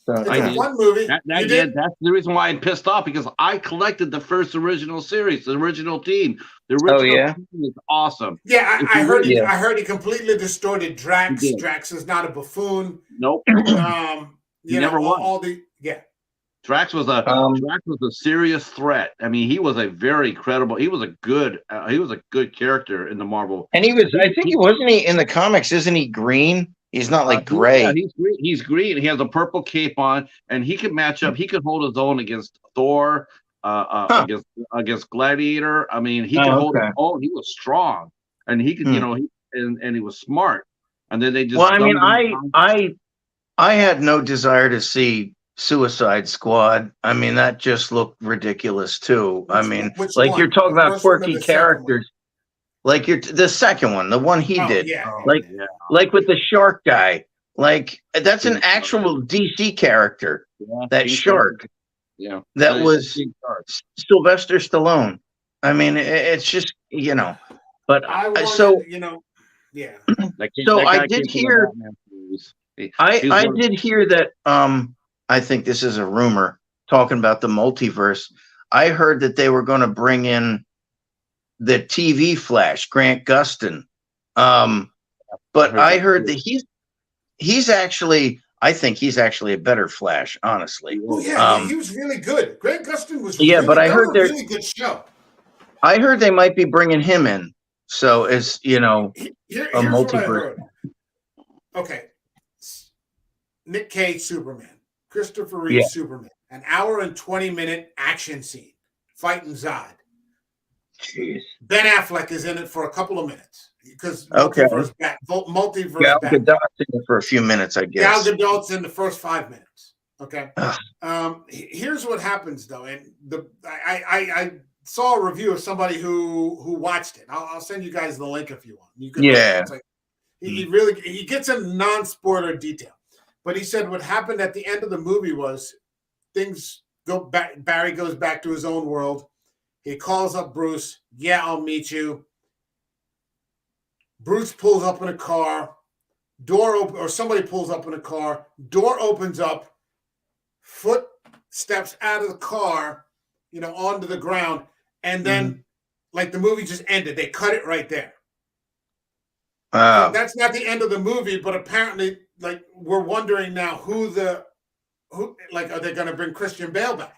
It's a fun movie. That's the reason why I'm pissed off, because I collected the first original series, the original team. The original team is awesome. Yeah, I heard he completely distorted Drax. Drax is not a buffoon. Nope. Never won. Drax was a serious threat. I mean, he was a very credible. He was a good character in the Marvel. And he was. I think he wasn't in the comics. Isn't he green? He's not like gray. Yeah, he's green. He's green. He has a purple cape on, and he could match up. He could hold his own against Thor, against Gladiator. I mean, he could hold his own. He was strong, and he could, and he was smart. And then they just. Well, I mean, I had no desire to see Suicide Squad. I mean, that just looked ridiculous too. You're talking about quirky characters. Like the second one, the one he did, like with the shark guy, like that's an actual DC character. Yeah, that shark, that was Sylvester Stallone. I mean, it's just but So I did hear. I did hear that. I think this is a rumor talking about the multiverse. I heard that they were going to bring in the TV Flash, Grant Gustin. But I heard that he's actually, I think he's actually a better Flash, honestly. Oh yeah, he was really good. Grant Gustin was but I heard a really good show. I heard they might be bringing him in. So it's, here's a multiverse. Okay. Nick Cage, Superman. Christopher Reeve, Superman. An hour and 20-minute action scene fighting Zod. Jeez. Ben Affleck is in it for a couple of minutes because multiverse Gal Gadot's in it for a few minutes, I guess. Gal Gadot's in the first 5 minutes. Okay. Here's what happens though, and I saw a review of somebody who watched it. I'll send you guys the link if you want. You can Yeah. it's like he gets in non-spoiler detail. But he said what happened at the end of the movie was things go back. Barry goes back to his own world. He calls up Bruce. Yeah, I'll meet you. Bruce pulls up in a car. Door open, or somebody pulls up in a car. Door opens up. Foot steps out of the car, onto the ground, and then like the movie just ended. They cut it right there. So that's not the end of the movie, but apparently, like, we're wondering now who like, are they going to bring Christian Bale back?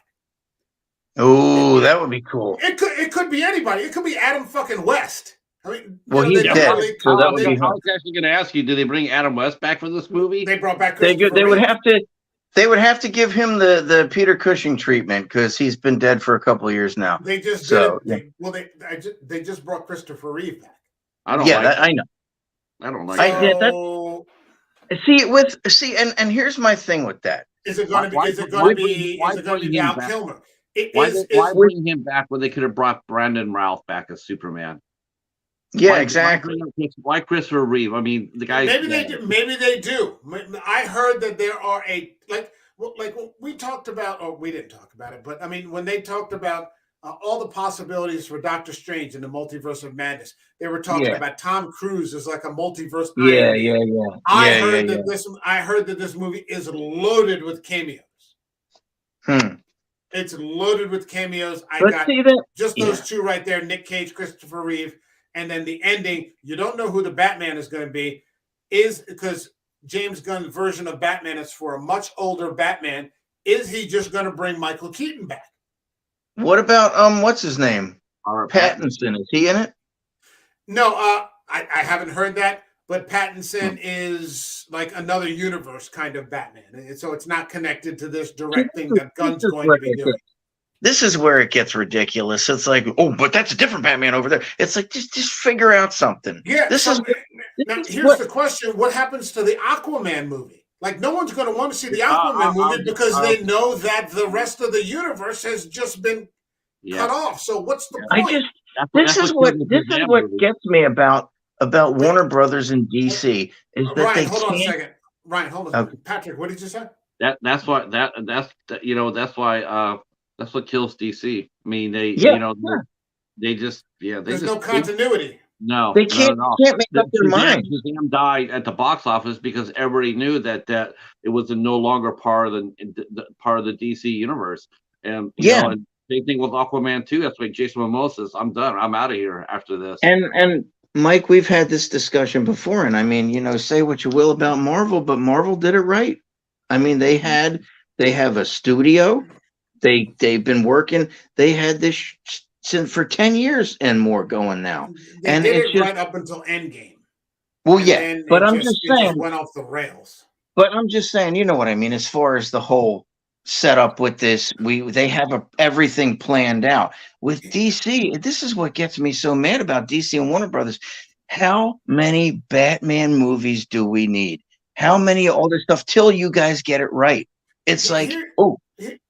Oh, that would be cool. It could be anybody. It could be Adam fucking West. I mean, well, he's dead, so that would be. I was actually going to ask you: did they bring Adam West back for this movie? They brought back. They would have to. They would have to give him the Peter Cushing treatment because he's been dead for a couple of years now. They just they just brought Christopher Reeve back. I don't. I know. I don't like. See, and here's my thing with that. Is it going to be Val Kilmer? Why bring him back when they could have brought Brandon Routh back as Superman? Yeah, exactly. Why Christopher Reeve? I mean, the guy. Maybe they do. Maybe they do. I heard that there are like we talked about, or we didn't talk about it, but I mean, when they talked about all the possibilities for Doctor Strange in the Multiverse of Madness, they were talking about Tom Cruise as like a multiverse. I heard that this movie is loaded with cameos. It's loaded with cameos. Those two right there: Nick Cage, Christopher Reeve. And then the ending, you don't know who the Batman is going to be, is because James Gunn's version of Batman is for a much older Batman. Is he just going to bring Michael Keaton back? What about what's his name? Pattinson. Is he in it? No, I haven't heard that. But Pattinson is like another universe kind of Batman, and so it's not connected to this direct thing that Gunn's going to be doing. This is where it gets ridiculous. It's like, oh, but that's a different Batman over there. It's like, just figure out something. Yeah. Here's the question: what happens to the Aquaman movie? Like, no one's going to want to see the Aquaman movie because they know that the rest of the universe has just been cut off. So what's the point? This is what gets me about Warner Brothers and DC is that Ryan, hold on a second. Ryan, hold on. Okay. Patrick, what did you say? That's why that's what kills DC. I mean, they just there's no continuity. They can't make up their mind. Shazam died at the box office because everybody knew that it was no longer part of the DC universe. And and same thing with Aquaman 2. That's why Jason Momoa says, "I'm done. I'm out of here after this." And Mike, we've had this discussion before, and I mean, say what you will about Marvel, but Marvel did it right. I mean, they have a studio. They've been working. They had this for 10 years and more going now. They did it right up until Endgame. Well, but I'm just saying, it went off the rails. But I'm just saying, you know what I mean. As far as the whole setup with this, they have everything planned out. With DC, this is what gets me so mad about DC and Warner Brothers. How many Batman movies do we need? How many all this stuff till you guys get it right? It's like,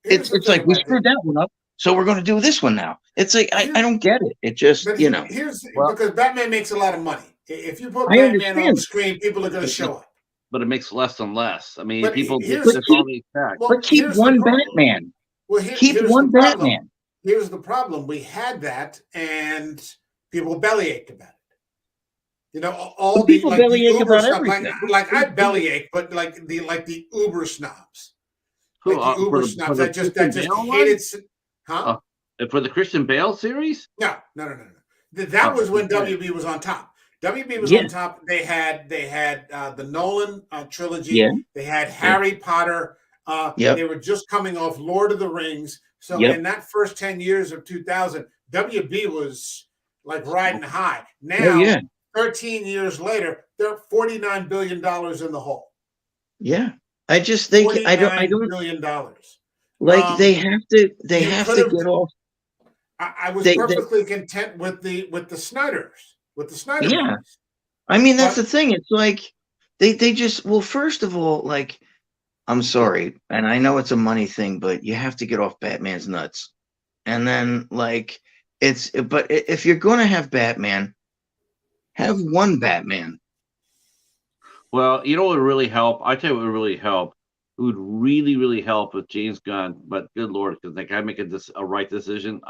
it's like we screwed that one up, so we're going to do this one now. It's like I don't get it. It just because Batman makes a lot of money. If you put Batman on the screen, people are going to show up. But it makes less and less. I mean, people keep one Batman. Keep one Batman. Here's the problem: we had that, and people bellyached about it. All the people bellyache about everything. Like I bellyache, but like the Uber snobs. Like the Uber snobs that just hated. Huh? For the Christian Bale series? No. That was when WB was on top. WB was on top. They had the Nolan trilogy. Yeah. They had Harry Potter. They were just coming off Lord of the Rings. So in that first 10 years of 2000, WB was like riding high. Now, 13 years later, they're $49 billion in the hole. Yeah. I just think I don't $49 billion. Like they have to get off. I was perfectly content with the Snyders. With the Snyder movies. I mean, that's the thing. It's like they just, well, first of all, like, I'm sorry, and I know it's a money thing, but you have to get off Batman's nuts. And then, like, but if you're going to have Batman, have one Batman. Well, you know what would really help? I tell you what would really help. It would really, really help with James Gunn. But good Lord, because that guy making this a right decision.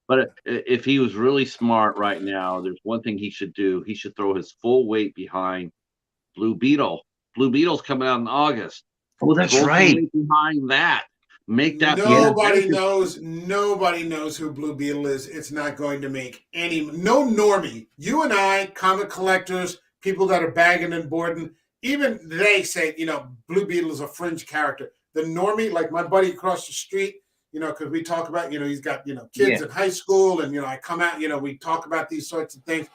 But if he was really smart right now, there's one thing he should do. He should throw his full weight behind Blue Beetle. Blue Beetle's coming out in August. Oh, that's Throw right. some weight behind that. Make that Nobody knows who Blue Beetle is. It's not going to make no normie. You and I, comic collectors, people that are bagging and boarding, even they say, Blue Beetle is a fringe character. The normie, like my buddy across the street, because we talk about, he's got, kids in high school, and, I come out, we talk about these sorts of things.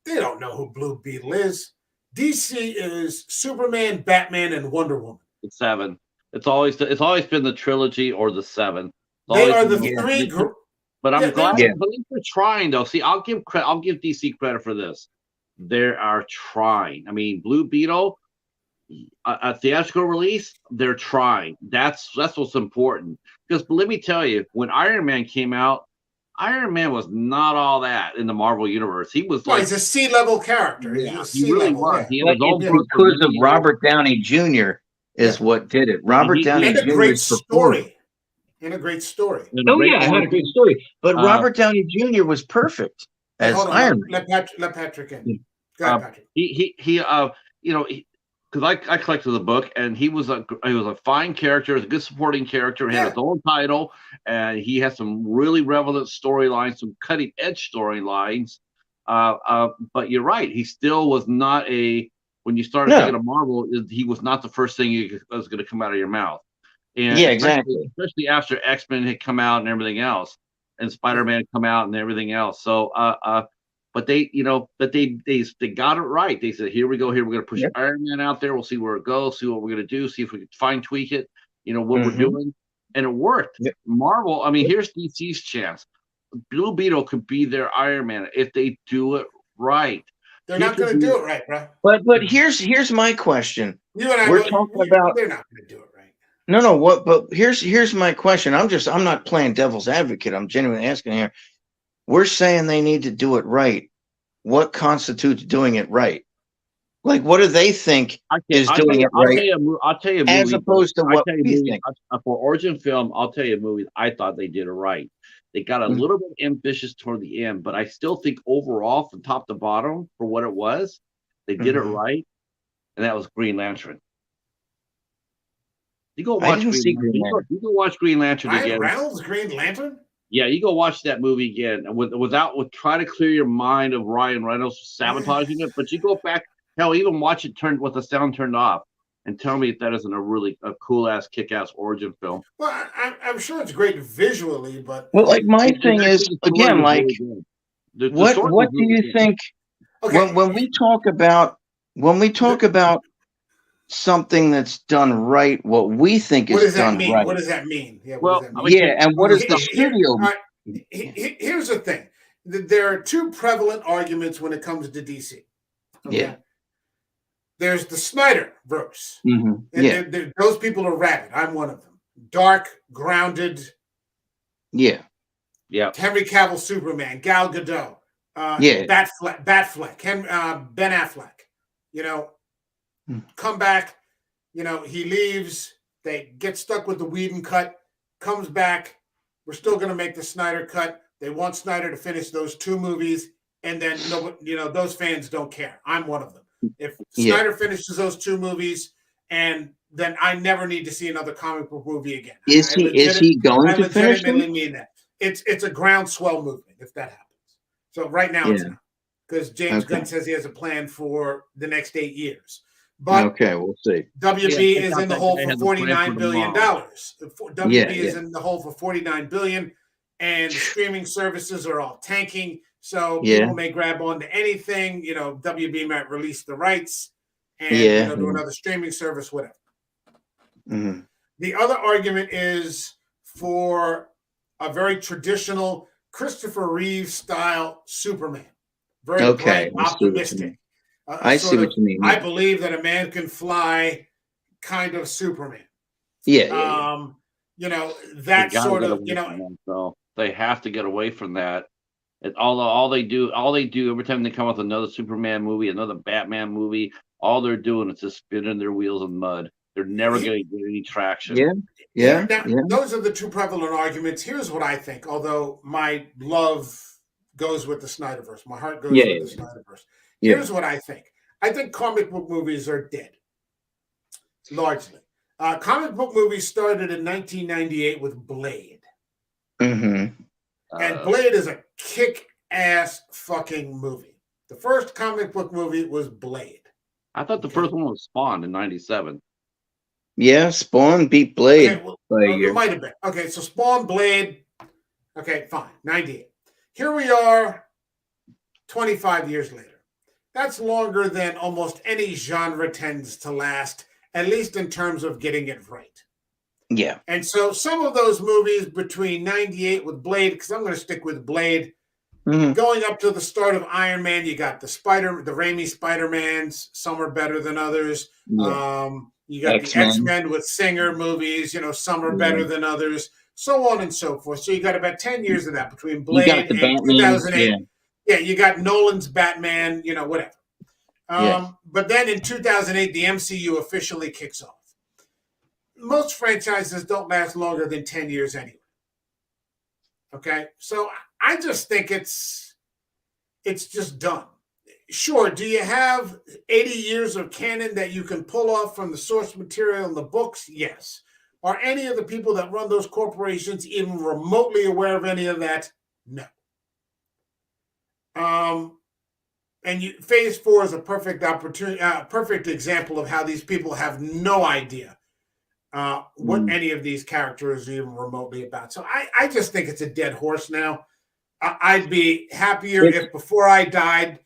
They don't know who Blue Beetle is. DC is Superman, Batman, and Wonder Woman. It's 7. It's always been the trilogy or the 7. They are the three. But I'm glad. Yeah. But they're trying, though. See, I'll give DC credit for this. They are trying. I mean, Blue Beetle, a theatrical release, they're trying. That's what's important. Because let me tell you, when Iron Man came out, Iron Man was not all that in the Marvel universe. He was he's a C-level character. Yeah, he really was. Yeah. Because of Robert Downey Jr. is what did it. Robert Downey Jr. And a great story. And a great story. I had a great story. But Robert Downey Jr. was perfect as Iron Man. Let Patrick in. Go ahead, Patrick. He because I collected the book, and he was a fine character, a good supporting character. He had his own title, and he had some really relevant storylines, some cutting edge storylines. But you're right, he still was not when you started thinking of Marvel, he was not the first thing that was going to come out of your mouth. And exactly. Especially after X-Men had come out and everything else, and Spider-Man had come out and everything else. So, but they got it right. They said, here we go. Here we're going to push Iron Man out there. We'll see where it goes. See what we're going to do. See if we can fine tweak it. What we're doing, and it worked. Yep. Marvel. I mean, here's DC's chance. Blue Beetle could be their Iron Man if they do it right. They're not going to do it right, bro. But here's my question. You and I we're talking about. They're not going to do it right. No. What? But here's my question. I'm not playing devil's advocate. I'm genuinely asking here. We're saying they need to do it right. What constitutes doing it right? Like, what do they think is doing it right? I'll tell you, as opposed to what we think. For origin film, I'll tell you a movie I thought they did it right. They got a little bit ambitious toward the end, but I still think overall, from top to bottom, for what it was, they did it right, and that was Green Lantern. You go watch You go watch Green Lantern again. Ryan Reynolds, Green Lantern. Yeah, you go watch that movie again without try to clear your mind of Ryan Reynolds sabotaging it. But you go back, hell, even watch it with the sound turned off, and tell me if that isn't a cool ass, kick ass origin film. Well, I'm sure it's great visually, but like my thing is again, like what do you think when we talk about something that's done right, what we think is done right? What does that mean? And what is the studio? Here's the thing: there are two prevalent arguments when it comes to DC. Okay? Yeah. There's the Snyderverse. And those people are rabid. I'm one of them. Dark, grounded. Yeah. Henry Cavill, Superman, Gal Gadot. Batfleck, Ben Affleck. Come back. He leaves. They get stuck with the Whedon cut. Comes back. We're still going to make the Snyder cut. They want Snyder to finish those 2 movies, and then those fans don't care. I'm one of them. If Snyder finishes those 2 movies, and then I never need to see another comic book movie again. Is he going to finish them? I mean that. It's a groundswell movement if that happens. So right now it's not, because James Gunn says he has a plan for the next 8 years. But we'll see. WB is in the hole for $49 billion. WB is in the hole for $49 billion, and the streaming services are all tanking. So people may grab onto anything. WB might release the rights and do another streaming service, whatever. The other argument is for a very traditional Christopher Reeve style Superman. Very bright, optimistic. I see what you mean. I believe that a man can fly kind of Superman. That they have to get away from that. And all they do every time they come up with another Superman movie, another Batman movie, all they're doing is just spinning their wheels in mud. They're never going to get any traction. Now, those are the two prevalent arguments. Here's what I think, although my love goes with the Snyderverse. My heart goes with the Snyderverse. Here's what I think. I think comic book movies are dead, largely. Comic book movies started in 1998 with Blade. Mm-hmm. And Blade is a kick-ass fucking movie. The first comic book movie was Blade. I thought the first one was Spawn in '97. Yeah, Spawn beat Blade. Okay, it might have been. Okay, so Spawn, Blade. Okay, fine. 98. Here we are 25 years later. That's longer than almost any genre tends to last, at least in terms of getting it right. Yeah. And so some of those movies between 98 with Blade, because I'm going to stick with Blade, going up to the start of Iron Man, you got the Raimi Spider-Mans. Some are better than others. Yeah. You got the X-Men with Singer movies, some are better than others, so on and so forth. So you got about 10 years of that between Blade and Batman, 2008. Yeah, you got Nolan's Batman, whatever. But then in 2008, the MCU officially kicks off. Most franchises don't last longer than 10 years anyway. Okay? So I just think it's just done. Sure, do you have 80 years of canon that you can pull off from the source material in the books? Yes. Are any of the people that run those corporations even remotely aware of any of that? No. And Phase 4 is a perfect opportunity, perfect example of how these people have no idea what any of these characters are even remotely about. So I just think it's a dead horse now. I'd be happier if before I died,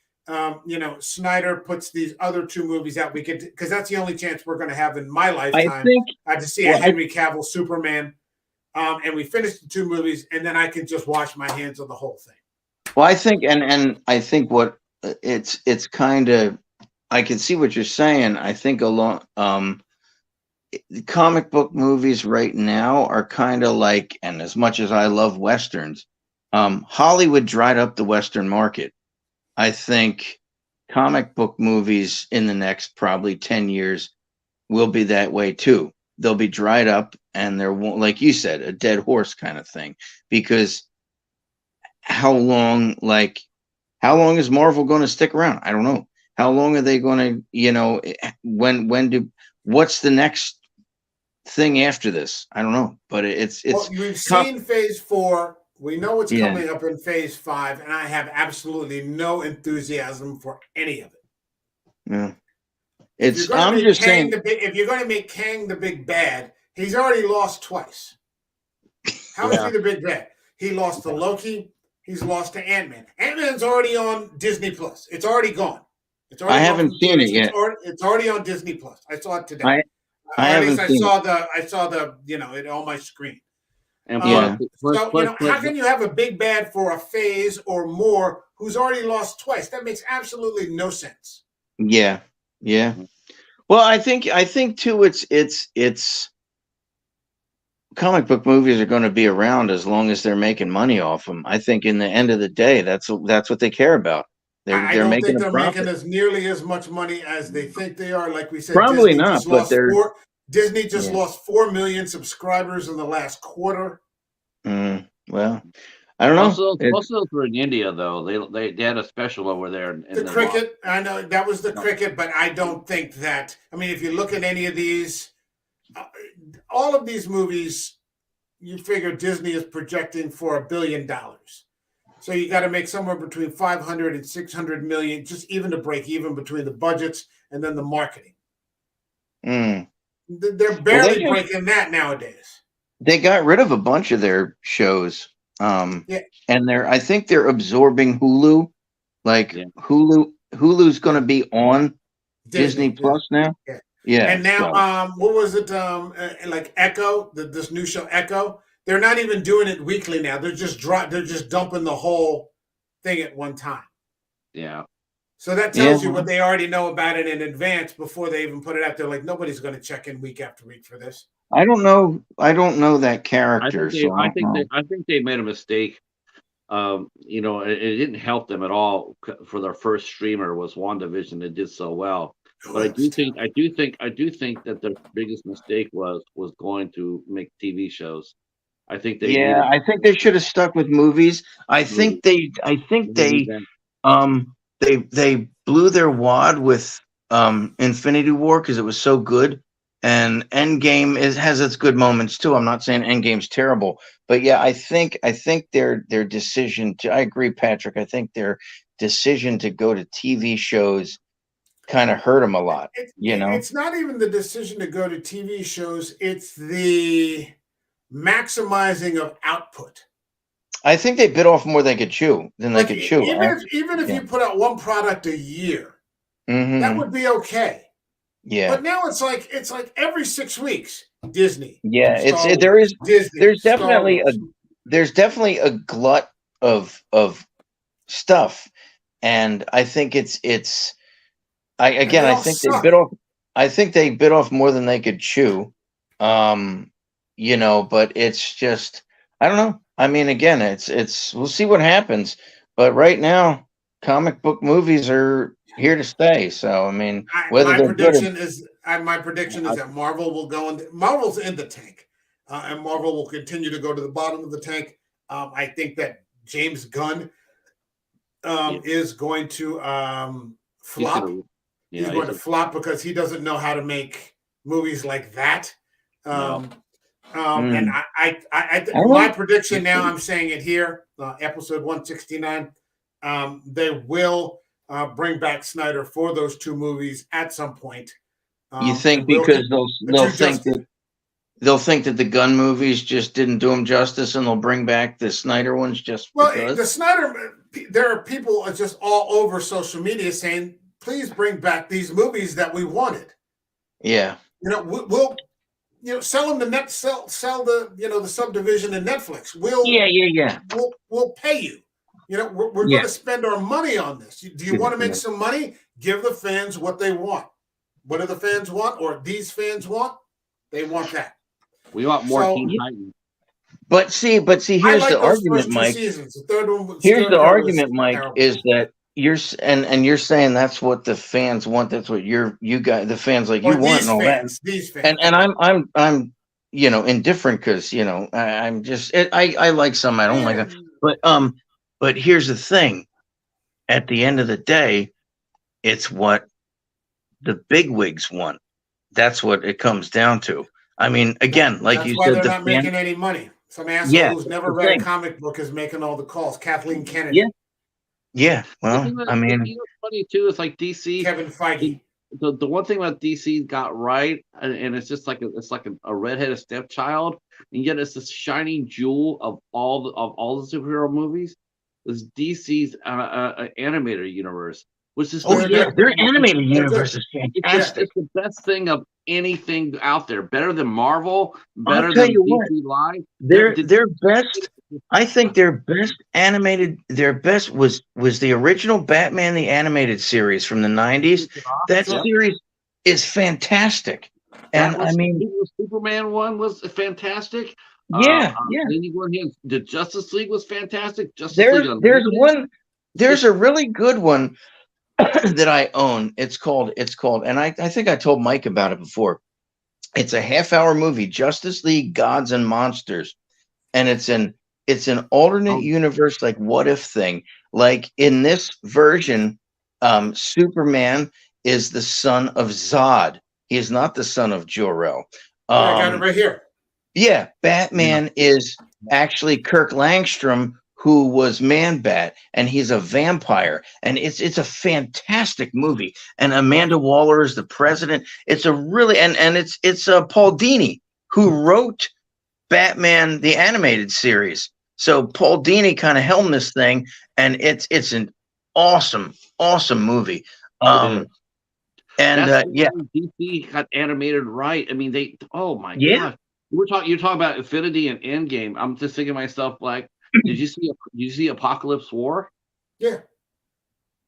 Snyder puts these other two movies out. Because that's the only chance we're going to have in my lifetime to see a Henry Cavill Superman. And we finish the two movies, and then I can just wash my hands of the whole thing. Well, I think, and I think what it's kind of, I can see what you're saying. I think comic book movies right now are kind of like, and as much as I love Westerns, Hollywood dried up the Western market. I think comic book movies in the next probably 10 years will be that way too. They'll be dried up, and there won't, like you said, a dead horse kind of thing. Because how long is Marvel going to stick around? I don't know. How long are they going to, what's the next thing after this? I don't know. But we've seen Phase 4. We know what's coming up in Phase 5, and I have absolutely no enthusiasm for any of it. Yeah. I'm just saying, if you're going to make Kang the big bad, he's already lost twice. How is he the big bad? He lost to Loki. He's lost to Ant-Man. Ant-Man's already on Disney Plus. It's already gone. I haven't seen it yet. It's already on Disney Plus. I saw it today. I saw the it on my screen. And how can you have a big bad for a phase or more who's already lost twice? That makes absolutely no sense. Yeah. Well, I think too. It's comic book movies are going to be around as long as they're making money off them. I think in the end of the day, that's what they care about. I don't think they're making as nearly as much money as they think they are. Like we said, probably not. But Disney just lost 4 million subscribers in the last quarter. Well, I don't know. Most of those were in India, though. They had a special over there. The cricket, I know that was the cricket, but I don't think that. I mean, if you look at any of these, all of these movies, you figure Disney is projecting for $1 billion. So you got to make somewhere between 500 and 600 million, just even to break even between the budgets and then the marketing. They're barely breaking that nowadays. They got rid of a bunch of their shows. And I think they're absorbing Hulu. Hulu's going to be on Disney Plus now. Yeah. And now, what was it? Like Echo, this new show Echo. They're not even doing it weekly now. They're just dumping the whole thing at one time. Yeah. So that tells you what they already know about it in advance before they even put it out there. Like, nobody's going to check in week after week for this. I don't know. I don't know that I character, think they, so I I don't think know. they, I think they made a mistake. It didn't help them at all for their first streamer was WandaVision that did so well. Oh, But I that was do think, terrible. that their biggest mistake was going to make TV shows. I think they Yeah, needed I think they should have stuck with movies. movies. I think Movies they and they blew their wad with Infinity War because it was so good. And Endgame has its good moments too. I'm not saying Endgame's terrible, but yeah, I think their decision to I agree, Patrick. I think their decision to go to TV shows kind of hurt them a lot, you know. It's not even the decision to go to TV shows, it's the maximizing of output. I think they bit off more than they Like could chew. even if Yeah. you put out one product a year, that Hmm. would be okay. Yeah. But now it's like every 6 weeks, Disney, Yeah, Star there is Wars, Disney, there's Star Wars. definitely a glut of stuff, and I think it's And they I all think they suck. bit off more than they could chew. Um, but it's just I don't know. I mean, again, it's we'll see what happens, but right now, comic book movies are here to stay. So I mean, whether My they're good prediction is that Marvel will go in. Marvel's in the tank, and Marvel will continue to go to the bottom of the tank. I think that James Gunn yeah, is going to he's flop. gonna, He's yeah, going to flop because he doesn't know how to make movies like that. no. Um, and mm, I don't my know. prediction now, I'm saying it here, episode 169. They will bring back Snyder for those two movies at some point. You They think will because do justice. they'll think that the gun movies just didn't do them justice, and they'll bring back the Snyder ones just Well, because. the Snyder, there are people just all over social media saying, please bring back these movies that we wanted. Yeah, We'll sell them to net, sell the the subdivision in Netflix. We'll yeah, we'll pay you. We're going yeah. to spend our money on this. Do you want to make some money? Give the fans what they want. What do the fans want, or these fans want? They want that. We want more So Teen Yeah. Titans. But see, I here's the like those argument, first two Mike. seasons. The third one, the Here's third the part was argument, Mike, terrible. is that and you're saying that's what the fans want. That's what you guys, the fans like you Or want and these all that. fans, these And fans. I'm indifferent because I'm just I like some, I don't like Yeah. them. But here's the thing. At the end of the day, it's what the bigwigs want. That's what it comes down to. I mean, again, like That's you why said, they're the not fan. making any money. Some asshole Yeah, who's that's never the read a thing. comic book is making all the calls. Kathleen Yeah, Kennedy, yeah. The Well, thing that I mean, funny too is like DC. Kevin Feige. The one thing about DC got right, and it's just like a redheaded stepchild, and yet it's this shining jewel of all the superhero movies. Is DC's animated universe, which is oh the They're yeah, best good. their thing. animated They're good. universe is It's fantastic. it's the best thing of anything out there. Better than Marvel, I'll better tell than you what, DC Live. their best. I think their best animated, their best was the original Batman the animated series from the '90s. That Yep. Sure. series is fantastic, and That I was mean, the Superman one was fantastic. yeah. Then you go ahead. The Justice League was fantastic. Justice League There's Unlimited. there's a really good one that I own. It's called, and I think I told Mike about it before. It's a half-hour movie, Justice League Gods and Monsters, and it's an alternate Oh, universe, like what if thing. Like in this version, Superman is the son of Zod. He is not the son of Jor-El. Yeah, I got it Um, right here. yeah, yeah. Batman is actually Kirk Langstrom, who was Man Bat, and he's a vampire. And it's a fantastic movie. And Amanda Waller is the president. It's a really and it's Paul Dini who wrote Batman the animated series. So Paul Dini kind of helmed this thing, and it's an awesome movie. It is. And That's yeah, when DC got animated right. I mean, they. Oh my yeah. gosh, you're talking about Infinity and Endgame. I'm just thinking to myself, like, did you see Apocalypse War? Yeah.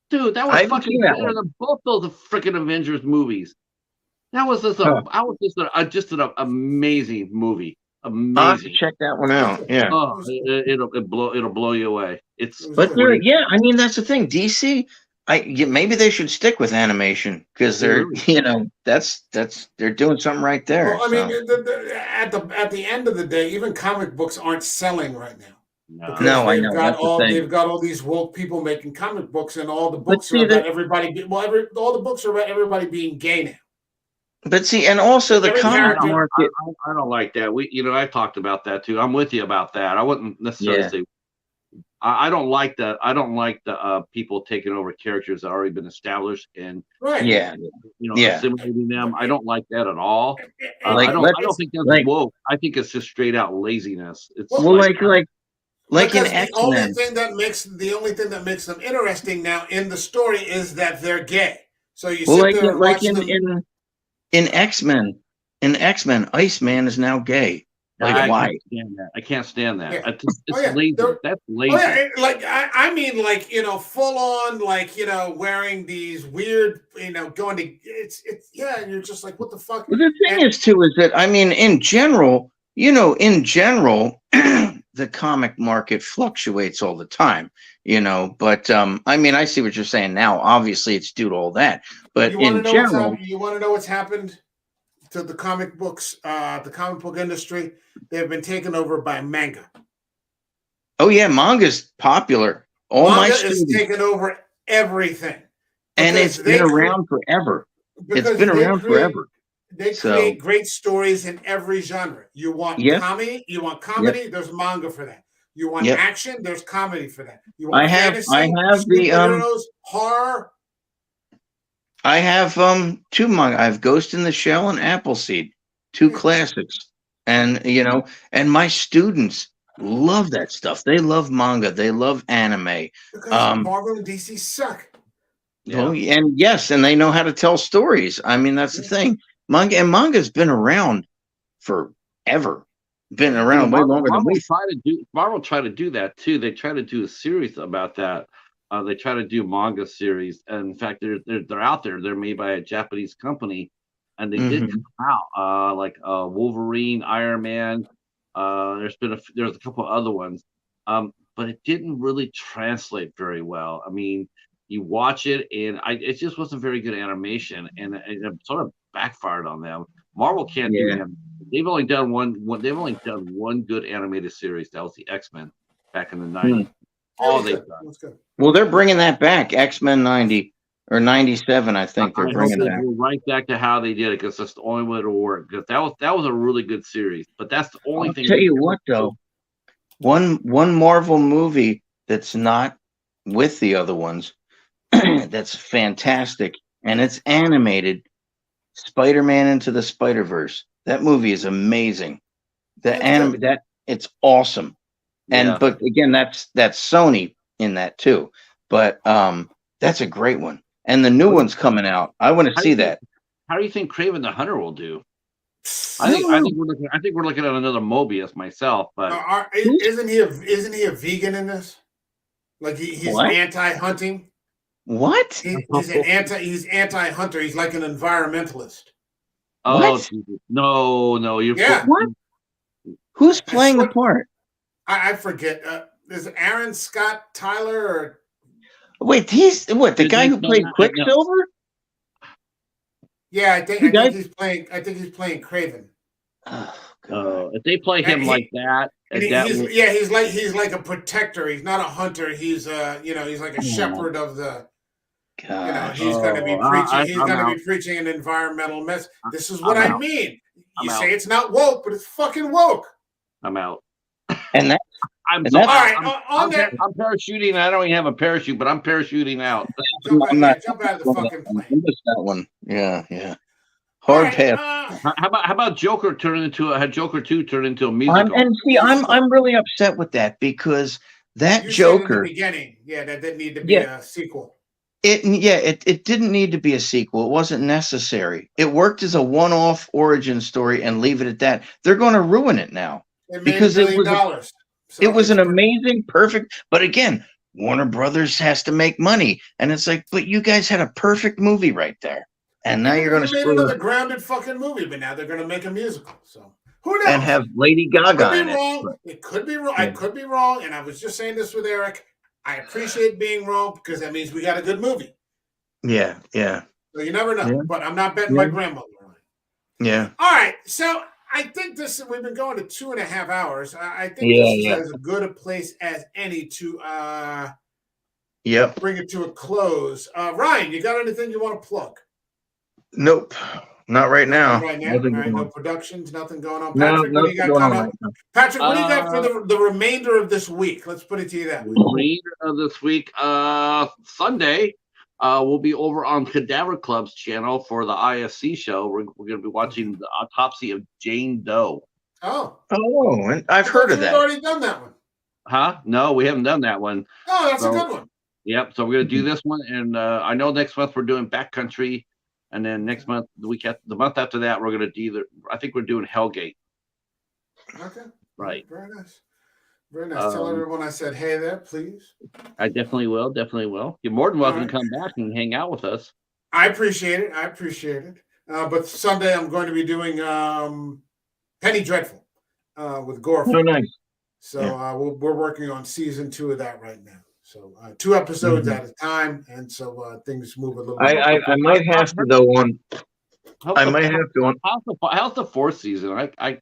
Dude, that I was haven't fucking seen that better one. than both those freaking Avengers movies. That was just Huh. just an amazing movie. I'll have to Amazing. check that one out. Yeah. Oh, it'll blow you away. It's But yeah, I mean that's the thing. DC, maybe they should stick with animation because They they're really that's they're doing something right there. Well, I mean, So at the end of the day, even comic books aren't selling right now no. because no, I know that's the thing. they've got all these woke people making comic books, and all the But books see are about that, everybody. All the books are about everybody being gay now. but see, and also the Every comic character- market. I don't like that. I talked about that too. I'm with you about that. I wouldn't necessarily Yeah. say I don't like that. I don't like the people taking over characters that already been established and Right. Yeah, yeah. assimilating them. I don't like that at all. Like, I don't think that's like- woke. I think it's just straight out laziness. It's Well, Well, like in Because X the only Men. thing that makes them interesting now in the story is that they're gay. So you Well, sit like there and like watch them. in X Men, Iceman is now gay. Like why? I can't stand that. Yeah. It's yeah, lazy. they're- That's lazy. Oh yeah, I mean, like full on, like wearing these weird, going to it's yeah, and you're just like, what the fuck? Well, the thing is too is that I mean, in general, the comic market fluctuates all the time. But I mean, I see what you're saying now. Obviously, it's due to all that, but You want in to know general, you want to know what's happened to the comic books, the comic book industry? They've been taken over by manga. oh yeah, manga's popular. All my Manga students, is taking over everything, and because it's been around forever. It's been around forever. They So- create great stories in every genre. You want Yep. comedy, there's manga for that. You want Yep. action, there's comedy for that. You want I have the superheroes, horror. I have two manga. I have Ghost in the Shell and Appleseed, two classics. And and my students love that stuff. They love manga, they love anime. Because Marvel and DC suck. Well, and yes, and they know how to tell stories. I mean, that's the thing. Manga's been around forever. Been around way longer than we. Marvel tried to do that too. They tried to do a series about that. They try to do manga series, and in fact, they're out there. They're made by a Japanese company, and they did come out like Wolverine, Iron Man. There's a couple of other ones, but it didn't really translate very well. I mean, you watch it, and it just wasn't very good animation, and it sort of backfired on them. Marvel can't do that. They've only done one good animated series. That was the X-Men back in the 90s. All they've done. Well, they're bringing that back. X-Men 90 or 97, I think they're bringing that. Go right back to how they did it, because that's the only way it'll work. Because that was a really good series, but that's the only thing. I'll tell you what, though, one Marvel movie that's not with the other ones that's fantastic, and it's animated. Spider-Man Into the Spider-Verse. That movie is amazing. It's awesome. And but again, that's Sony in that too. But that's a great one. And the new one's coming out. I want to see that. How do you think Kraven the Hunter will do? I think we're looking at another Mobius myself, but isn't he a vegan in this? Like he's anti-hunting. What? He's anti-hunter. He's like an environmentalist. Oh What? no, you're What? Who's playing the part? I forget. Is it Aaron Scott Tyler or? Wait, he's what? The guy who played Quicksilver? Yeah, I think he's playing. I think he's playing Kraven. Oh, if they play him like that, he's like a protector. He's not a hunter. He's he's like a shepherd of the. He's going to be preaching. He's going to be preaching an environmental mess. This is what I mean. You say it's not woke, but it's fucking woke. I'm out. And that. I'm parachuting. I don't even have a parachute, but I'm parachuting out. Jump out of the fucking plane. I missed that one. Yeah. Hard pass. How about Joker turn into Joker 2 turn into a musical? I'm really upset with that because that Joker. In the beginning, that didn't need to be a sequel. It didn't need to be a sequel. It wasn't necessary. It worked as a one-off origin story and leave it at that. They're going to ruin it now because it was an amazing, perfect. But again, Warner Brothers has to make money, and it's like, but you guys had a perfect movie right there, And now you're going to made screw another it grounded fucking movie, but now they're going to make a musical. So who knows? and have Lady Could Gaga be in it. wrong. It could be wrong. I could be wrong. And I was just saying this with Eric. I appreciate being wrong because that means we got a good movie. Yeah, yeah. So you never know. Yeah. But I'm not betting my grandmother on it. Yeah. All right. So I think we've been going to 2.5 hours. I think Yeah, this is yeah. as good a place as any to Yep. bring it to a close. Ryan, you got anything you want to plug? Nope. Not right now. Right now. All right, no productions, nothing going on. No, Patrick, what do you got coming up? right Patrick, what do you got for the remainder of this week? Let's put it to you that way. Remainder of this week, Sunday, we'll be over on Cadaver Club's channel for the ISC show. We're going to be watching the autopsy of Jane Doe. Oh, and I've heard of that. We've already done that one. Huh? No, we haven't done that one. Oh, that's a good one. Yep. So we're going to do this one, and I know next month we're doing Backcountry, and then next month, the month after that, we're going to I think we're doing Hellgate. Okay. Right. Very nice. Very nice. Tell everyone I said hey there, please. I definitely will. Definitely will. You're more than welcome to come back and hang out with us. I appreciate it. But Sunday I'm going to be doing Penny Dreadful with Gore. Oh, nice. So we're working on season 2 of that right now. So 2 episodes at a time, and so things move a little. I might have to though on. I might have to on. How's the 4th season? I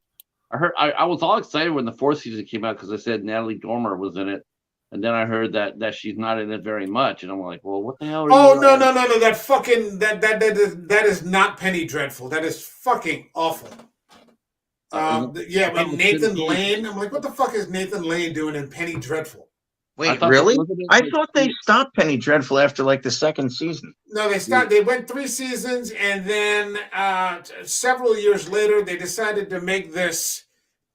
heard I was all excited when the 4th season came out because I said Natalie Dormer was in it, and then I heard that she's not in it very much, and I'm like, well, what the hell? No! That fucking that is not Penny Dreadful. That is fucking awful. Nathan Lane. I'm like, what the fuck is Nathan Lane doing in Penny Dreadful? Wait, really? I thought they stopped Penny Dreadful after like the 2nd season. No, they stopped. They went 3 seasons, and then several years later, they decided to make this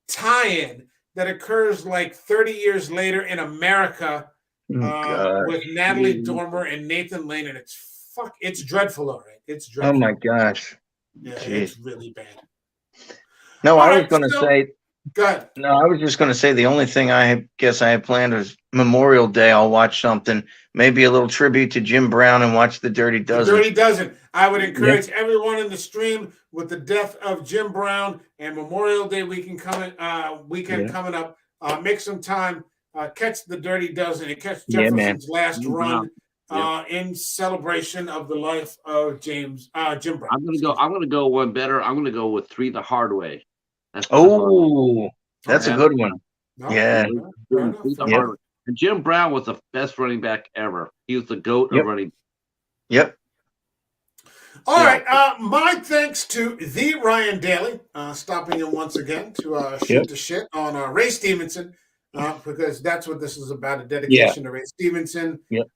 tie-in that occurs like 30 years later in America with Natalie Dormer and Nathan Lane, and it's dreadful, all right. It's dreadful. Oh my gosh. Yeah, Jeez. it's really bad. No, I was going to say. Good. No, I was just going to say the only thing I guess I have planned is Memorial Day. I'll watch something, maybe a little tribute to Jim Brown, and watch The Dirty Dozen. The Dirty Dozen. I would encourage everyone in the stream with the death of Jim Brown and Memorial Day weekend coming up. Make some time, catch The Dirty Dozen, and catch Jefferson's last run in celebration of the life of Jim Brown. I'm gonna go one better. I'm gonna go with 3 the Hard Way. That's a good one. No, yeah. And Jim Brown was the best running back ever. He was the GOAT of running. Yep. All right. My thanks to the Ryan Daly stopping in once again to shoot the shit on Ray Stevenson because that's what this is about, a dedication to Ray Stevenson. Yep.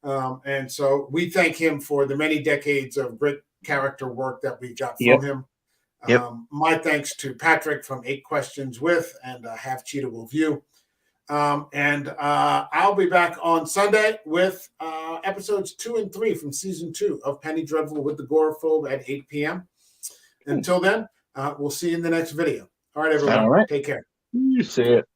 And so we thank him for the many decades of great character work that we got from him. My thanks to Patrick from 8 Questions With and Half Cheetah Will View. And I'll be back on Sunday with episodes 2 and 3 from season 2 of Penny Dreadful with the Agoraphobe at 8 p.m. Until then, we'll see you in the next video. All right, everyone. All right. Take care. You see it.